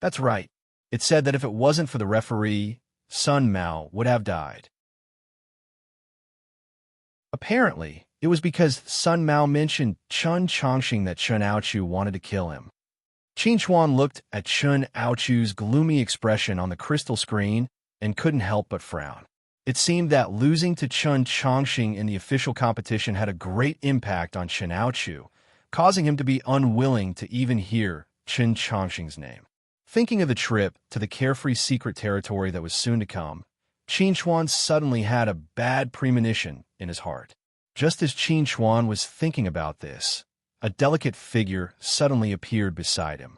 [SPEAKER 1] That's right. It said that if it wasn't for the referee, Sun Mao would have died. Apparently, it was because Sun Mao mentioned Chen Chongqing that Chen Aochu wanted to kill him. Qin Chuan looked at Chen Aochu's gloomy expression on the crystal screen and couldn't help but frown. It seemed that losing to Chen Chongqing in the official competition had a great impact on Chen Aochu, causing him to be unwilling to even hear Chen Chongqing's name. Thinking of the trip to the carefree secret territory that was soon to come, Qin Chuan suddenly had a bad premonition in his heart. Just as Qin Chuan was thinking about this, a delicate figure suddenly appeared beside him.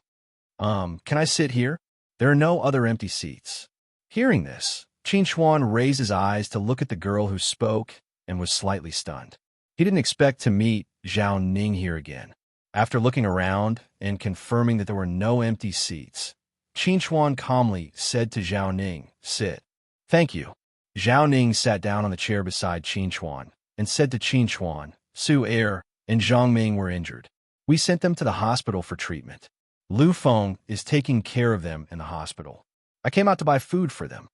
[SPEAKER 1] Can I sit here? There are no other empty seats. Hearing this, Qin Chuan raised his eyes to look at the girl who spoke and was slightly stunned. He didn't expect to meet Zhao Ning here again. After looking around and confirming that there were no empty seats, Qin Chuan calmly said to Zhao Ning, "Sit." "Thank you." Zhao Ning sat down on the chair beside Qin Chuan and said to Qin Chuan, "Su Er and Zhang Ming were injured. We sent them to the hospital for treatment. Lu Feng is taking care of them in the hospital. I came out to buy food for them.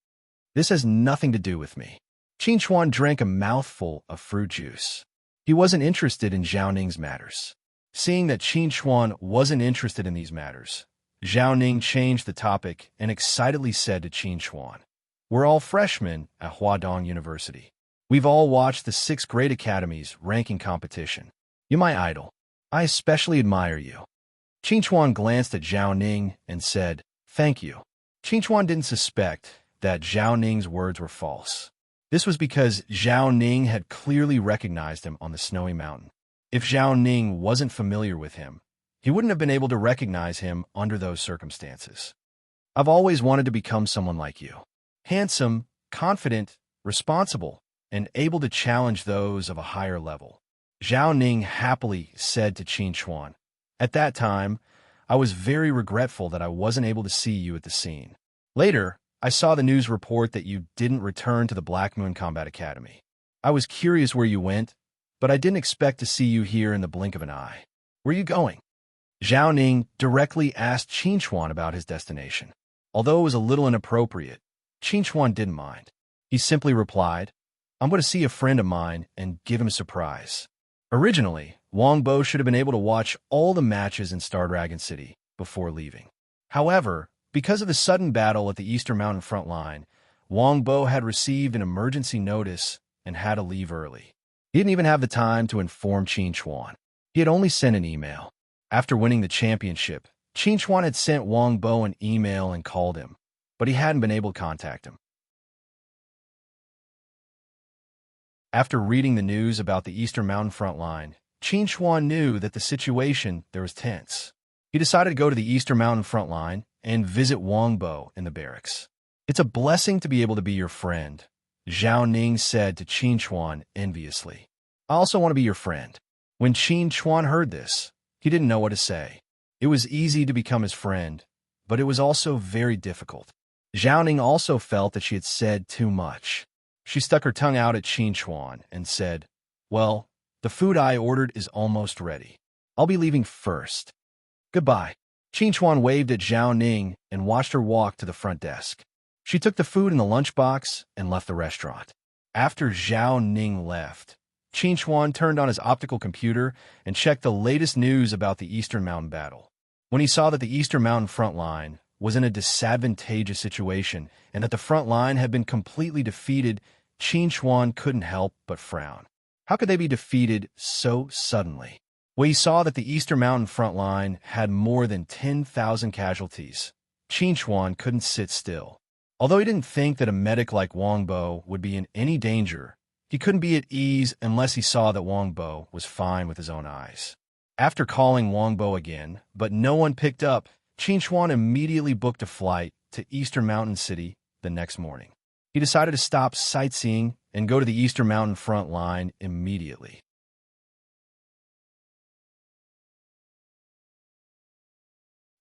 [SPEAKER 1] This has nothing to do with me." Qin Chuan drank a mouthful of fruit juice. He wasn't interested in Zhao Ning's matters. Seeing that Qin Chuan wasn't interested in these matters, Zhao Ning changed the topic and excitedly said to Qin Chuan, "We're all freshmen at Huadong University. We've all watched the 6th grade academy's ranking competition. You're my idol. I especially admire you." Qin Chuan glanced at Zhao Ning and said, "Thank you." Qin Chuan didn't suspect that Zhao Ning's words were false. This was because Zhao Ning had clearly recognized him on the snowy mountain. If Zhao Ning wasn't familiar with him, he wouldn't have been able to recognize him under those circumstances. "I've always wanted to become someone like you. Handsome, confident, responsible, and able to challenge those of a higher level," Zhao Ning happily said to Qin Chuan. "At that time, I was very regretful that I wasn't able to see you at the scene. Later, I saw the news report that you didn't return to the Black Moon Combat Academy. I was curious where you went, but I didn't expect to see you here in the blink of an eye. Where are you going?" Zhao Ning directly asked Qin Chuan about his destination. Although it was a little inappropriate, Qin Chuan didn't mind. He simply replied, "I'm going to see a friend of mine and give him a surprise." Originally, Wang Bo should have been able to watch all the matches in Star Dragon City before leaving. However, because of the sudden battle at the Eastern Mountain front line, Wang Bo had received an emergency notice and had to leave early. He didn't even have the time to inform Qin Chuan. He had only sent an email. After winning the championship, Qin Chuan had sent Wang Bo an email and called him, but he hadn't been able to contact him. After reading the news about the Eastern Mountain front line, Qin Chuan knew that the situation there was tense. He decided to go to the Eastern Mountain front line and visit Wang Bo in the barracks. "It's a blessing to be able to be your friend," Zhao Ning said to Qin Chuan enviously. "I also want to be your friend." When Qin Chuan heard this, he didn't know what to say. It was easy to become his friend, but it was also very difficult. Zhao Ning also felt that she had said too much. She stuck her tongue out at Qin Chuan and said, "Well, the food I ordered is almost ready. I'll be leaving first. Goodbye." Qin Chuan waved at Zhao Ning and watched her walk to the front desk. She took the food in the lunchbox and left the restaurant. After Zhao Ning left, Qin Chuan turned on his optical computer and checked the latest news about the Eastern Mountain battle. When he saw that the Eastern Mountain front line was in a disadvantageous situation and that the front line had been completely defeated, Qin Chuan couldn't help but frown. How could they be defeated so suddenly? When he saw that the Eastern Mountain front line had more than 10,000 casualties, Qin Chuan couldn't sit still. Although he didn't think that a medic like Wang Bo would be in any danger, he couldn't be at ease unless he saw that Wang Bo was fine with his own eyes. After calling Wang Bo again, but no one picked up, Qin Chuan immediately booked a flight to Eastern Mountain City the next morning. He decided to stop sightseeing and go to the Eastern Mountain front line immediately.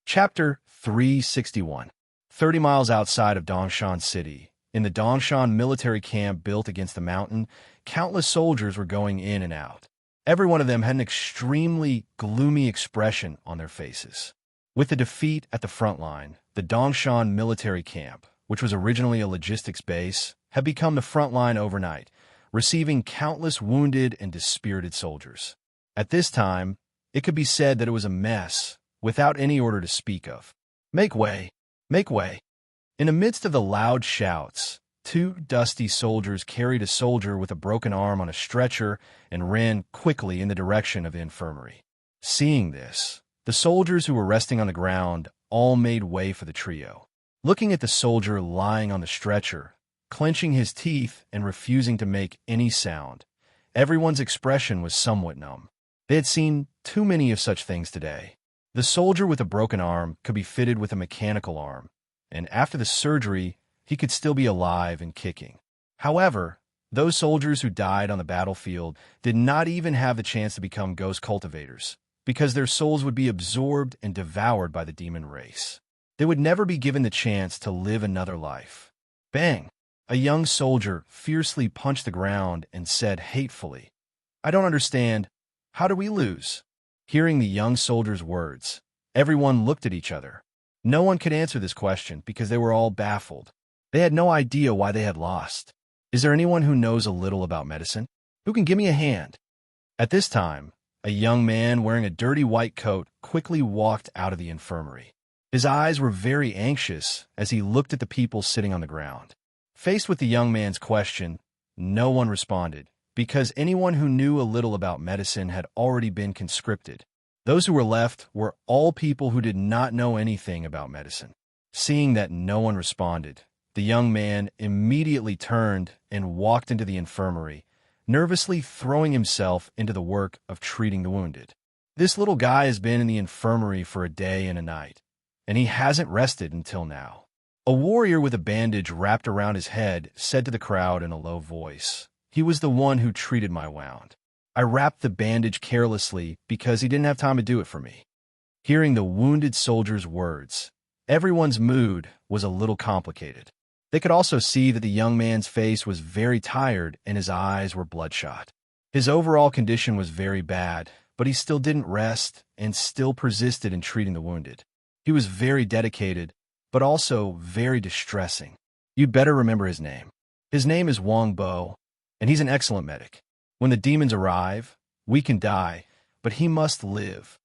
[SPEAKER 1] Chapter 361. 30 miles outside of Dongshan City, In the Dongshan military camp built against the mountain, countless soldiers were going in and out. Every one of them had an extremely gloomy expression on their faces. With the defeat at the front line, the Dongshan military camp, which was originally a logistics base, had become the front line overnight, receiving countless wounded and dispirited soldiers. At this time, it could be said that it was a mess, without any order to speak of. "Make way! Make way!" In the midst of the loud shouts, two dusty soldiers carried a soldier with a broken arm on a stretcher and ran quickly in the direction of the infirmary. Seeing this, the soldiers who were resting on the ground all made way for the trio. Looking at the soldier lying on the stretcher, clenching his teeth and refusing to make any sound, everyone's expression was somewhat numb. They had seen too many of such things today. The soldier with a broken arm could be fitted with a mechanical arm, and after the surgery, he could still be alive and kicking. However, those soldiers who died on the battlefield did not even have the chance to become ghost cultivators, because their souls would be absorbed and devoured by the demon race. They would never be given the chance to live another life. Bang! A young soldier fiercely punched the ground and said hatefully, "I don't understand. How do we lose?" Hearing the young soldier's words, everyone looked at each other. No one could answer this question because they were all baffled. They had no idea why they had lost. Is there anyone who knows a little about medicine? Who can give me a hand? At this time, a young man wearing a dirty white coat quickly walked out of the infirmary. His eyes were very anxious as he looked at the people sitting on the ground. Faced with the young man's question, no one responded, because anyone who knew a little about medicine had already been conscripted. Those who were left were all people who did not know anything about medicine. Seeing that no one responded, the young man immediately turned and walked into the infirmary, nervously throwing himself into the work of treating the wounded. This little guy has been in the infirmary for a day and a night, and he hasn't rested until now. A warrior with a bandage wrapped around his head said to the crowd in a low voice, "He was the one who treated my wound. I wrapped the bandage carelessly because he didn't have time to do it for me." Hearing the wounded soldier's words, everyone's mood was a little complicated. They could also see that the young man's face was very tired and his eyes were bloodshot. His overall condition was very bad, but he still didn't rest and still persisted in treating the wounded. He was very dedicated, but also very distressing. You'd better remember his name. His name is Wang Bo, and he's an excellent medic. When the demons arrive, we can die, but he must live.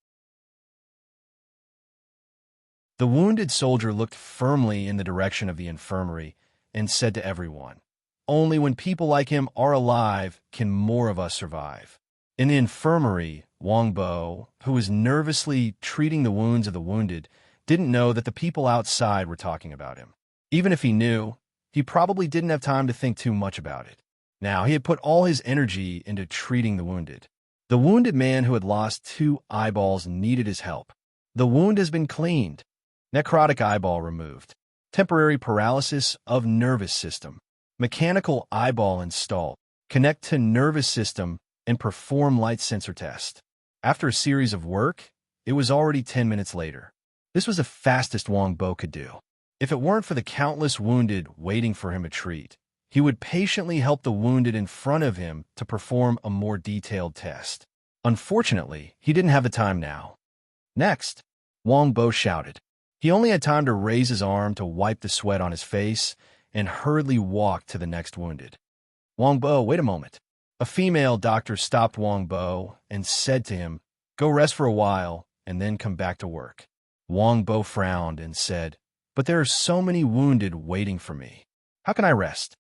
[SPEAKER 1] The wounded soldier looked firmly in the direction of the infirmary and said to everyone, "Only when people like him are alive can more of us survive." In the infirmary, Wang Bo, who was nervously treating the wounds of the wounded, didn't know that the people outside were talking about him. Even if he knew, he probably didn't have time to think too much about it. Now, he had put all his energy into treating the wounded. The wounded man who had lost 2 eyeballs needed his help. The wound has been cleaned. Necrotic eyeball removed. Temporary paralysis of nervous system. Mechanical eyeball installed. Connect to nervous system and perform light sensor test. After a series of work, it was already 10 minutes later. This was the fastest Wang Bo could do. If it weren't for the countless wounded waiting for him to treat, he would patiently help the wounded in front of him to perform a more detailed test. Unfortunately, he didn't have the time now. Next, Wang Bo shouted. He only had time to raise his arm to wipe the sweat on his face and hurriedly walk to the next wounded. "Wang Bo, wait a moment." A female doctor stopped Wang Bo and said to him, "Go rest for a while and then come back to work." Wang Bo frowned and said, "But there are so many wounded waiting for me. How can I rest?"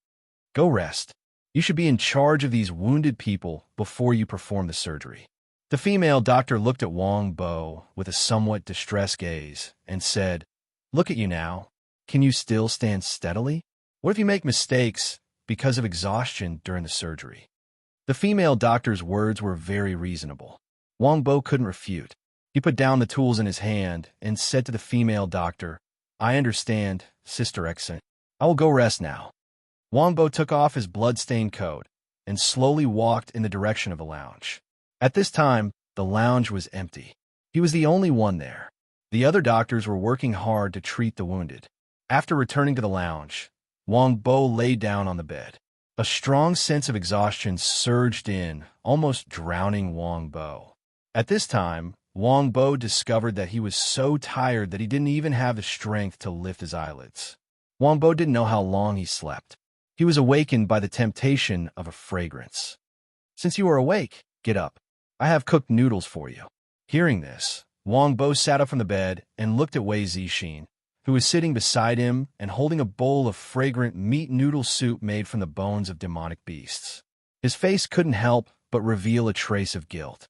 [SPEAKER 1] "Go rest. You should be in charge of these wounded people before you perform the surgery." The female doctor looked at Wang Bo with a somewhat distressed gaze and said, "Look at you now. Can you still stand steadily? What if you make mistakes because of exhaustion during the surgery?" The female doctor's words were very reasonable. Wang Bo couldn't refute. He put down the tools in his hand and said to the female doctor, "I understand, Sister Exon. I will go rest now." Wang Bo took off his blood-stained coat and slowly walked in the direction of the lounge. At this time, the lounge was empty. He was the only one there. The other doctors were working hard to treat the wounded. After returning to the lounge, Wang Bo lay down on the bed. A strong sense of exhaustion surged in, almost drowning Wang Bo. At this time, Wang Bo discovered that he was so tired that he didn't even have the strength to lift his eyelids. Wang Bo didn't know how long he slept. He was awakened by the temptation of a fragrance. "Since you are awake, get up. I have cooked noodles for you." Hearing this, Wang Bo sat up from the bed and looked at Wei Zixin, who was sitting beside him and holding a bowl of fragrant meat noodle soup made from the bones of demonic beasts. His face couldn't help but reveal a trace of guilt.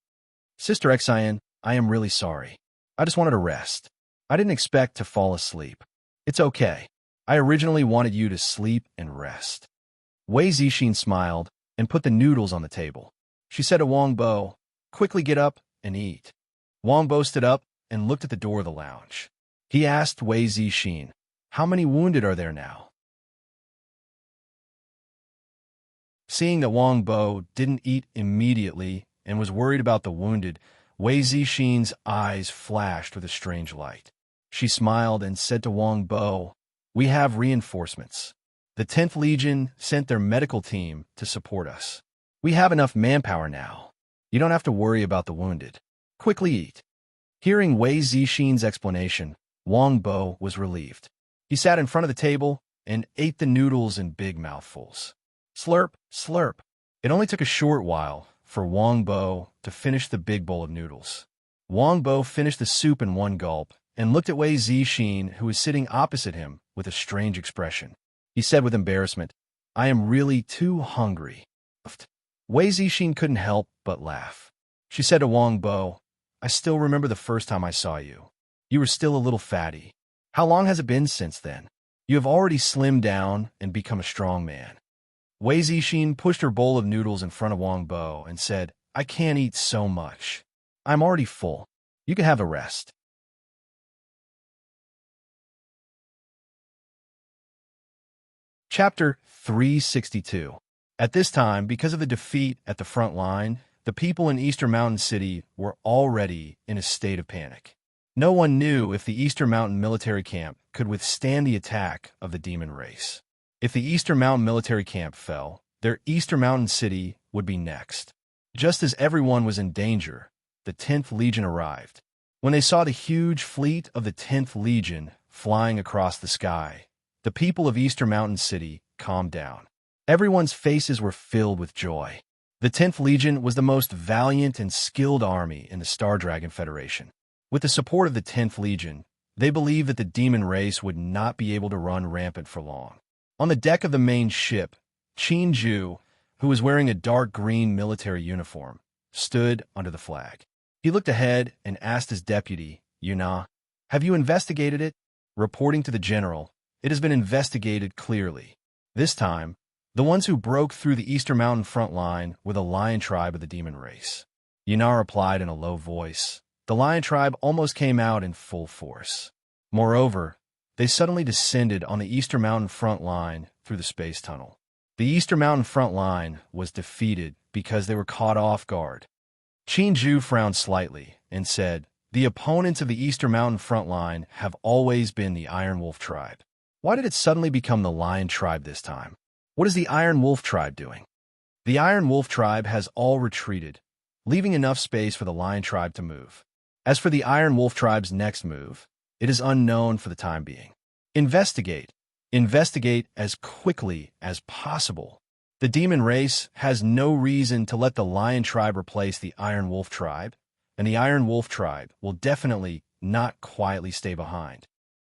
[SPEAKER 1] "Sister Xian, I am really sorry. I just wanted to rest. I didn't expect to fall asleep. It's okay. I originally wanted you to sleep and rest." Wei Zixin smiled and put the noodles on the table. She said to Wang Bo, "Quickly get up and eat." Wang Bo stood up and looked at the door of the lounge. He asked Wei Zixin, "How many wounded are there now?" Seeing that Wang Bo didn't eat immediately and was worried about the wounded, Wei Zixin's eyes flashed with a strange light. She smiled and said to Wang Bo, "We have reinforcements. The 10th Legion sent their medical team to support us. We have enough manpower now. You don't have to worry about the wounded. Quickly eat." Hearing Wei Zixin's explanation, Wang Bo was relieved. He sat in front of the table and ate the noodles in big mouthfuls. Slurp, slurp. It only took a short while for Wang Bo to finish the big bowl of noodles. Wang Bo finished the soup in one gulp and looked at Wei Zixin, who was sitting opposite him, with a strange expression. He said with embarrassment, "I am really too hungry." Wei Zixin couldn't help but laugh. She said to Wang Bo, "I still remember the first time I saw you. You were still a little fatty. How long has it been since then? You have already slimmed down and become a strong man." Wei Zixin pushed her bowl of noodles in front of Wang Bo and said, "I can't eat so much. I'm already full. You can have a rest." Chapter 362. At this time, because of the defeat at the front line, the people in Eastern Mountain City were already in a state of panic. No one knew if the Eastern Mountain military camp could withstand the attack of the demon race. If the Eastern Mountain military camp fell, their Eastern Mountain City would be next. Just as everyone was in danger, the 10th Legion arrived. When they saw the huge fleet of the 10th Legion flying across the sky, the people of Eastern Mountain City calmed down. Everyone's faces were filled with joy. The 10th Legion was the most valiant and skilled army in the Star Dragon Federation. With the support of the 10th Legion, they believed that the demon race would not be able to run rampant for long. On the deck of the main ship, Qin Ju, who was wearing a dark green military uniform, stood under the flag. He looked ahead and asked his deputy, "Yuna, have you investigated it?" Reporting to the general, "It has been investigated clearly. This time, the ones who broke through the Eastern Mountain front line were the lion tribe of the demon race." Yuna replied in a low voice. The lion tribe almost came out in full force. Moreover, they suddenly descended on the Eastern Mountain front line through the space tunnel. The Eastern Mountain front line was defeated because they were caught off guard. Qin Ju frowned slightly and said, "The opponents of the Eastern Mountain front line have always been the Iron Wolf tribe. Why did it suddenly become the Lion tribe this time? What is the Iron Wolf tribe doing?" "The Iron Wolf tribe has all retreated, leaving enough space for the Lion tribe to move. As for the Iron Wolf tribe's next move, it is unknown for the time being. Investigate. Investigate as quickly as possible. The demon race has no reason to let the Lion tribe replace the Iron Wolf tribe, and the Iron Wolf tribe will definitely not quietly stay behind."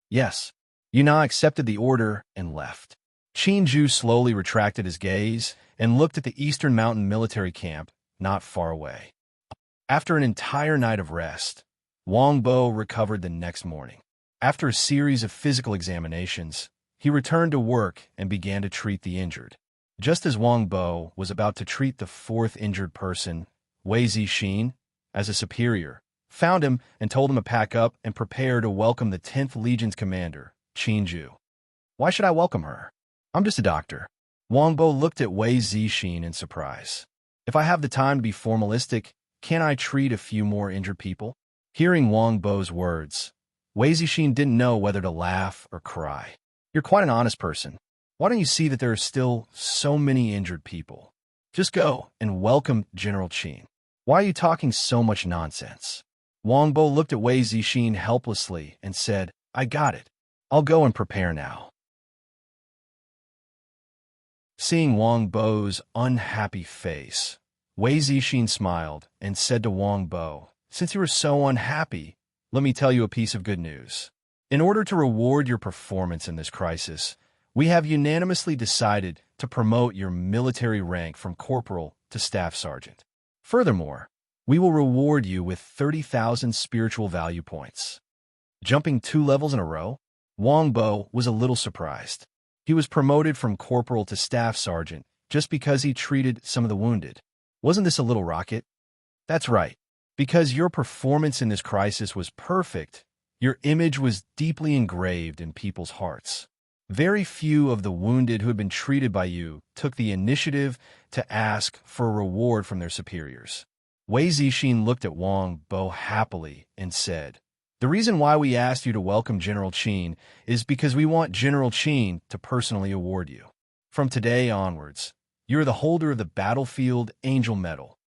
[SPEAKER 1] "Yes." Yuna accepted the order and left. Qin Ju slowly retracted his gaze and looked at the Eastern Mountain military camp not far away. After an entire night of rest, Wang Bo recovered the next morning. After a series of physical examinations, he returned to work and began to treat the injured. Just as Wang Bo was about to treat the fourth injured person, Wei Zixin, as a superior, found him and told him to pack up and prepare to welcome the 10th Legion's commander, Qin Ju. "Why should I welcome her? I'm just a doctor." Wang Bo looked at Wei Zixin in surprise. "If I have the time to be formalistic, can't I treat a few more injured people?" Hearing Wang Bo's words, Wei Zixin didn't know whether to laugh or cry. "You're quite an honest person. Why don't you see that there are still so many injured people? Just go and welcome General Qin. Why are you talking so much nonsense? Wang Bo looked at Wei Zixin helplessly and said, I got it. I'll go and prepare now. Seeing Wang Bo's unhappy face, Wei Zixin smiled and said to Wang Bo, since you are so unhappy, let me tell you a piece of good news. In order to reward your performance in this crisis, we have unanimously decided to promote your military rank from corporal to staff sergeant. Furthermore, we will reward you with 30,000 spiritual value points. Jumping 2 levels in a row, Wang Bo was a little surprised. He was promoted from corporal to staff sergeant just because he treated some of the wounded. Wasn't this a little rocket? That's right. Because your performance in this crisis was perfect, your image was deeply engraved in people's hearts. Very few of the wounded who had been treated by you took the initiative to ask for a reward from their superiors. Wei Zixin looked at Wang Bo happily and said, the reason why we asked you to welcome General Qin is because we want General Qin to personally award you. From today onwards, you are the holder of the Battlefield Angel Medal.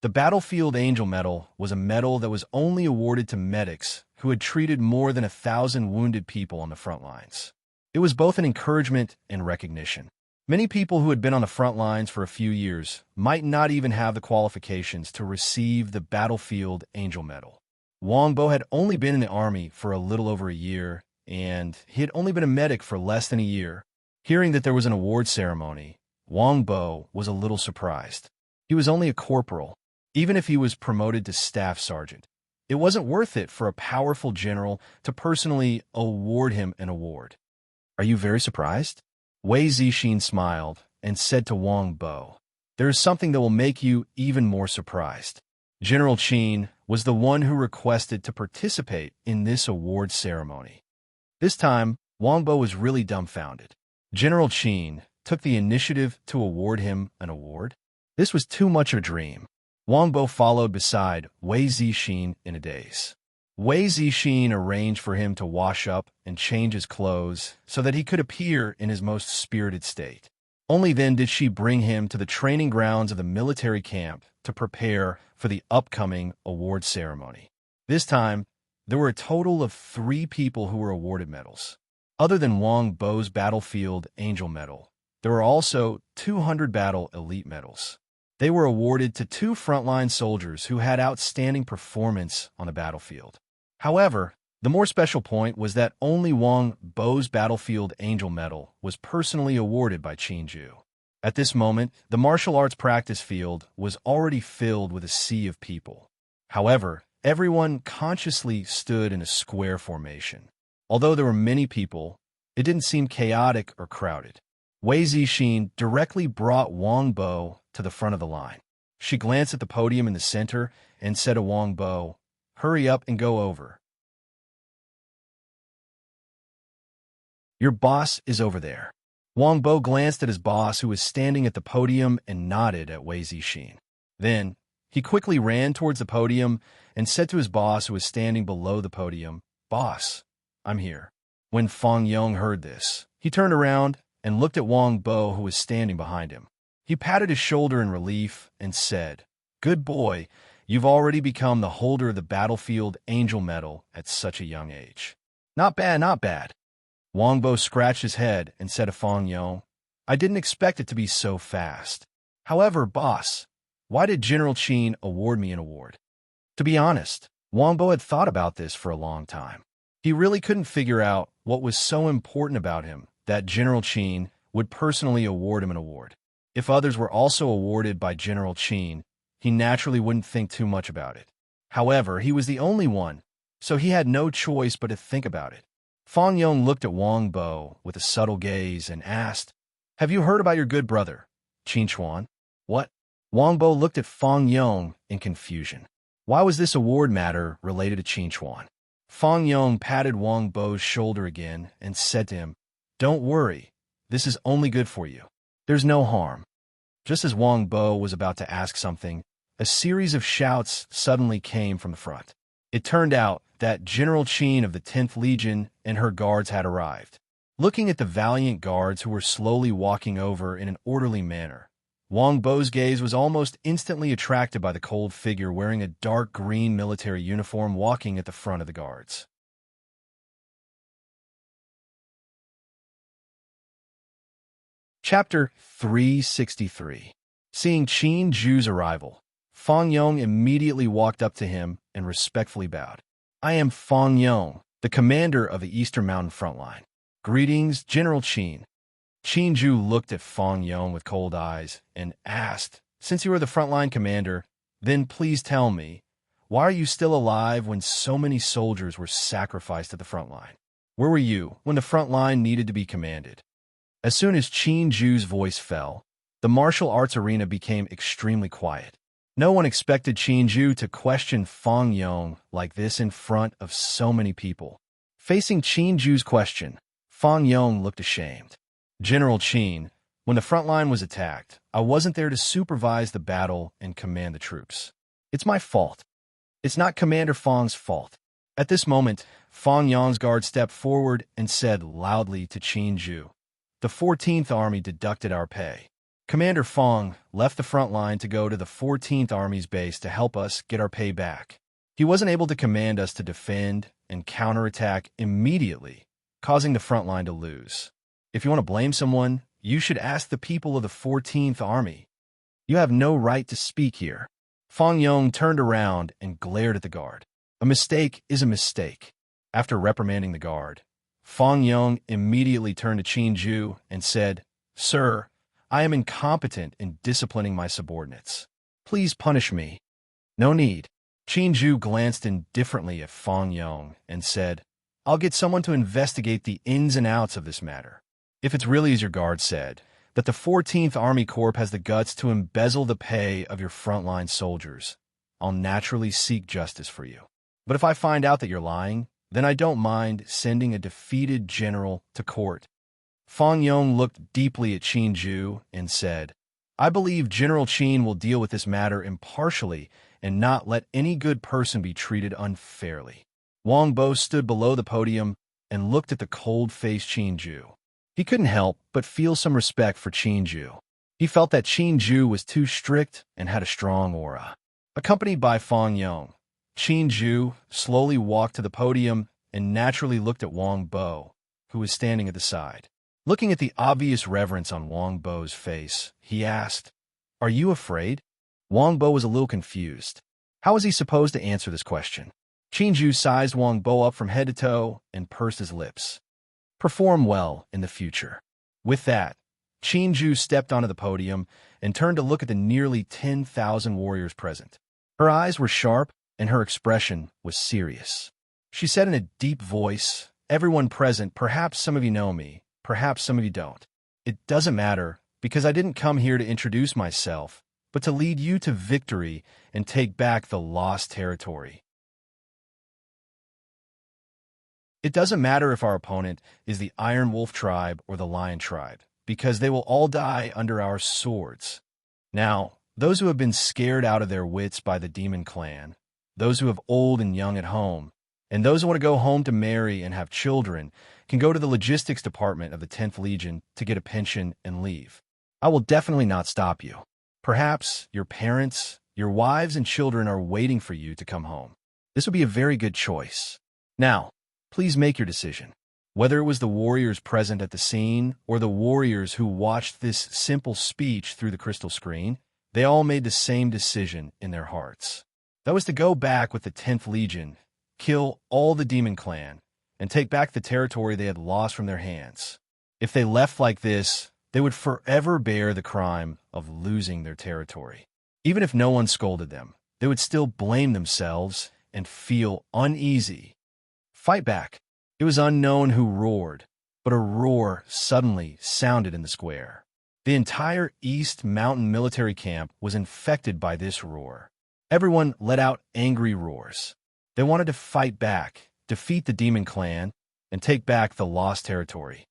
[SPEAKER 1] The Battlefield Angel Medal was a medal that was only awarded to medics who had treated more than 1,000 wounded people on the front lines. It was both an encouragement and recognition. Many people who had been on the front lines for a few years might not even have the qualifications to receive the Battlefield Angel Medal. Wang Bo had only been in the army for a little over a year, and he had only been a medic for less than a year. Hearing that there was an award ceremony, Wang Bo was a little surprised. He was only a corporal, even if he was promoted to staff sergeant. It wasn't worth it for a powerful general to personally award him an award. Are you very surprised? Wei Zixin smiled and said to Wang Bo, there is something that will make you even more surprised. General Qin was the one who requested to participate in this award ceremony. This time, Wang Bo was really dumbfounded. General Qin took the initiative to award him an award? This was too much of a dream. Wang Bo followed beside Wei Zixin in a daze. Wei Zixin arranged for him to wash up and change his clothes so that he could appear in his most spirited state. Only then did she bring him to the training grounds of the military camp to prepare for the upcoming award ceremony. This time, there were a total of 3 people who were awarded medals. Other than Wang Bo's Battlefield Angel Medal, there were also 200 Battle Elite medals. They were awarded to 2 frontline soldiers who had outstanding performance on the battlefield. However, the more special point was that only Wang Bo's Battlefield Angel Medal was personally awarded by Qin Ju. At this moment, the martial arts practice field was already filled with a sea of people. However, everyone consciously stood in a square formation. Although there were many people, it didn't seem chaotic or crowded. Wei Zixin directly brought Wang Bo to the front of the line. She glanced at the podium in the center and said to Wang Bo, hurry up and go over. Your boss is over there. Wang Bo glanced at his boss who was standing at the podium and nodded at Wei Zixin. Then, he quickly ran towards the podium and said to his boss who was standing below the podium, Boss, I'm here. When Fang Yong heard this, he turned around and looked at Wang Bo who was standing behind him. He patted his shoulder in relief and said, Good boy, you've already become the holder of the Battlefield Angel Medal at such a young age. Not bad, not bad. Wang Bo scratched his head and said to Fang Yong, I didn't expect it to be so fast. However, boss, why did General Qin award me an award? To be honest, Wang Bo had thought about this for a long time. He really couldn't figure out what was so important about him that General Qin would personally award him an award. If others were also awarded by General Qin, he naturally wouldn't think too much about it. However, he was the only one, so he had no choice but to think about it. Fang Yong looked at Wang Bo with a subtle gaze and asked, Have you heard about your good brother, Qin Chuan? What? Wang Bo looked at Fang Yong in confusion. Why was this award matter related to Qin Chuan? Fang Yong patted Wang Bo's shoulder again and said to him, Don't worry, this is only good for you. There's no harm. Just as Wang Bo was about to ask something, a series of shouts suddenly came from the front. It turned out that General Qin of the 10th Legion and her guards had arrived. Looking at the valiant guards who were slowly walking over in an orderly manner, Wang Bo's gaze was almost instantly attracted by the cold figure wearing a dark green military uniform walking at the front of the guards. Chapter 363. Seeing Qin Zhu's arrival, Fang Yong immediately walked up to him and respectfully bowed. "I am Fang Yong, the commander of the Eastern Mountain Front Line. Greetings, General Qin." Qin Zhu looked at Fang Yong with cold eyes and asked, "Since you are the frontline commander, then please tell me, why are you still alive when so many soldiers were sacrificed at the front line? Where were you when the front line needed to be commanded?" As soon as Qin Zhu's voice fell, the martial arts arena became extremely quiet. No one expected Qin Zhu to question Fang Yong like this in front of so many people. Facing Qin Zhu's question, Fang Yong looked ashamed. "General Qin, when the front line was attacked, I wasn't there to supervise the battle and command the troops. It's my fault. It's not Commander Fang's fault." At this moment, Fang Yong's guard stepped forward and said loudly to Qin Zhu, "The 14th Army deducted our pay. Commander Fang left the front line to go to the 14th Army's base to help us get our pay back. He wasn't able to command us to defend and counterattack immediately, causing the front line to lose. If you want to blame someone, you should ask the people of the 14th Army. You have no right to speak here." Fang Yong turned around and glared at the guard. A mistake is a mistake. After reprimanding the guard, Fang Yong immediately turned to Qin Zhu and said, "Sir, I am incompetent in disciplining my subordinates. Please punish me." "No need." Qin Zhu glanced indifferently at Fang Yong and said, "I'll get someone to investigate the ins and outs of this matter. If it's really as your guard said, that the 14th Army Corps has the guts to embezzle the pay of your frontline soldiers, I'll naturally seek justice for you. But if I find out that you're lying, then I don't mind sending a defeated general to court." Fang Yong looked deeply at Qin Zhu and said, "I believe General Qin will deal with this matter impartially and not let any good person be treated unfairly." Wang Bo stood below the podium and looked at the cold-faced Qin Zhu. He couldn't help but feel some respect for Qin Zhu. He felt that Qin Zhu was too strict and had a strong aura. Accompanied by Fang Yong, Qin Zhu slowly walked to the podium and naturally looked at Wang Bo, who was standing at the side. Looking at the obvious reverence on Wang Bo's face, he asked, "Are you afraid?" Wang Bo was a little confused. How was he supposed to answer this question? Qin Zhu sized Wang Bo up from head to toe and pursed his lips. "Perform well in the future." With that, Qin Zhu stepped onto the podium and turned to look at the nearly 10,000 warriors present. Her eyes were sharp and her expression was serious. She said in a deep voice, "Everyone present, perhaps some of you know me, perhaps some of you don't. It doesn't matter, because I didn't come here to introduce myself, but to lead you to victory and take back the lost territory. It doesn't matter if our opponent is the Iron Wolf tribe or the Lion tribe, because they will all die under our swords. Now, those who have been scared out of their wits by the demon clan, those who have old and young at home, and those who want to go home to marry and have children can go to the logistics department of the 10th Legion to get a pension and leave. I will definitely not stop you. Perhaps your parents, your wives and children are waiting for you to come home. This would be a very good choice. Now, please make your decision. Whether it was the warriors present at the scene or the warriors who watched this simple speech through the crystal screen, they all made the same decision in their hearts. That was to go back with the 10th Legion, kill all the demon clan, and take back the territory they had lost from their hands. If they left like this, they would forever bear the crime of losing their territory. Even if no one scolded them, they would still blame themselves and feel uneasy. Fight back. It was unknown who roared, but a roar suddenly sounded in the square. The entire East Mountain military camp was infected by this roar. Everyone let out angry roars. They wanted to fight back, defeat the demon clan, and take back the lost territory.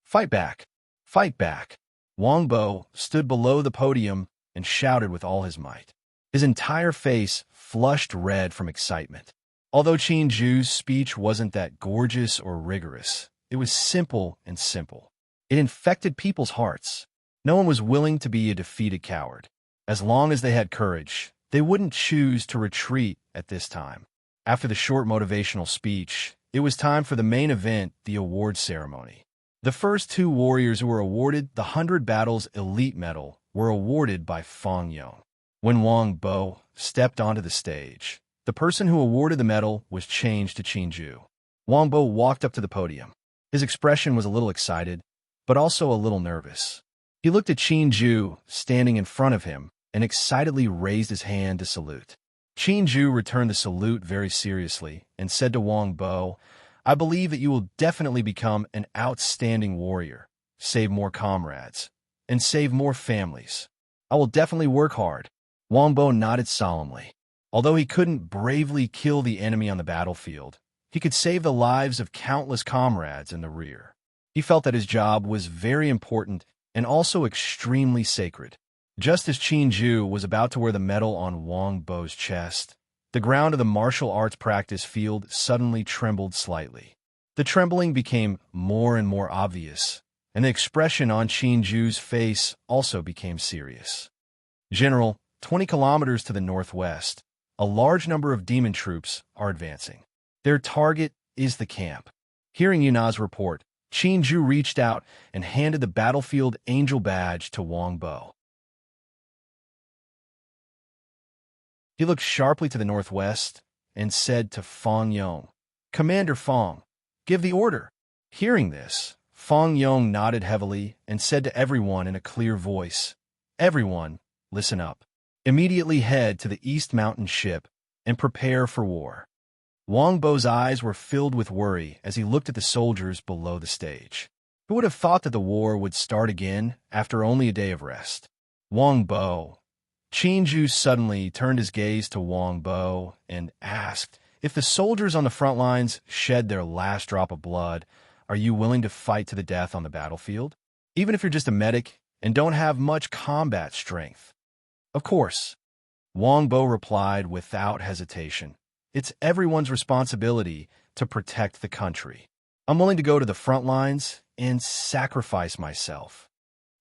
[SPEAKER 1] Fight back! Fight back! Wang Bo stood below the podium and shouted with all his might. His entire face flushed red from excitement. Although Qin Zhu's speech wasn't that gorgeous or rigorous, It was simple and simple. It infected people's hearts. No one was willing to be a defeated coward. As long as they had courage, they wouldn't choose to retreat at this time. After the short motivational speech, it was time for the main event, the award ceremony. The first two warriors who were awarded the 100 Battles Elite Medal were awarded by Fang Yong. When Wang Bo stepped onto the stage, the person who awarded the medal was changed to Qin Ju. Wang Bo walked up to the podium. His expression was a little excited, but also a little nervous. He looked at Qin Ju standing in front of him and excitedly raised his hand to salute. Qin Ju returned the salute very seriously and said to Wang Bo, "I believe that you will definitely become an outstanding warrior, save more comrades, and save more families. I will definitely work hard." Wang Bo nodded solemnly. Although he couldn't bravely kill the enemy on the battlefield, he could save the lives of countless comrades in the rear. He felt that his job was very important and also extremely sacred. Just as Qin Ju was about to wear the medal on Wang Bo's chest, the ground of the martial arts practice field suddenly trembled slightly. The trembling became more and more obvious, and the expression on Qin Ju's face also became serious. "General, 20 kilometers to the northwest, a large number of demon troops are advancing. Their target is the camp." Hearing Yuna's report, Qin Ju reached out and handed the battlefield angel badge to Wang Bo. He looked sharply to the northwest and said to Fang Yong, "Commander Fang, give the order." Hearing this, Fang Yong nodded heavily and said to everyone in a clear voice, "Everyone, listen up. Immediately head to the East Mountain ship and prepare for war." Wang Bo's eyes were filled with worry as he looked at the soldiers below the stage. Who would have thought that the war would start again after only a day of rest? Wang Bo. Qin Ju suddenly turned his gaze to Wang Bo and asked, "If the soldiers on the front lines shed their last drop of blood, are you willing to fight to the death on the battlefield? Even if you're just a medic and don't have much combat strength?" "Of course," Wang Bo replied without hesitation. "It's everyone's responsibility to protect the country. I'm willing to go to the front lines and sacrifice myself."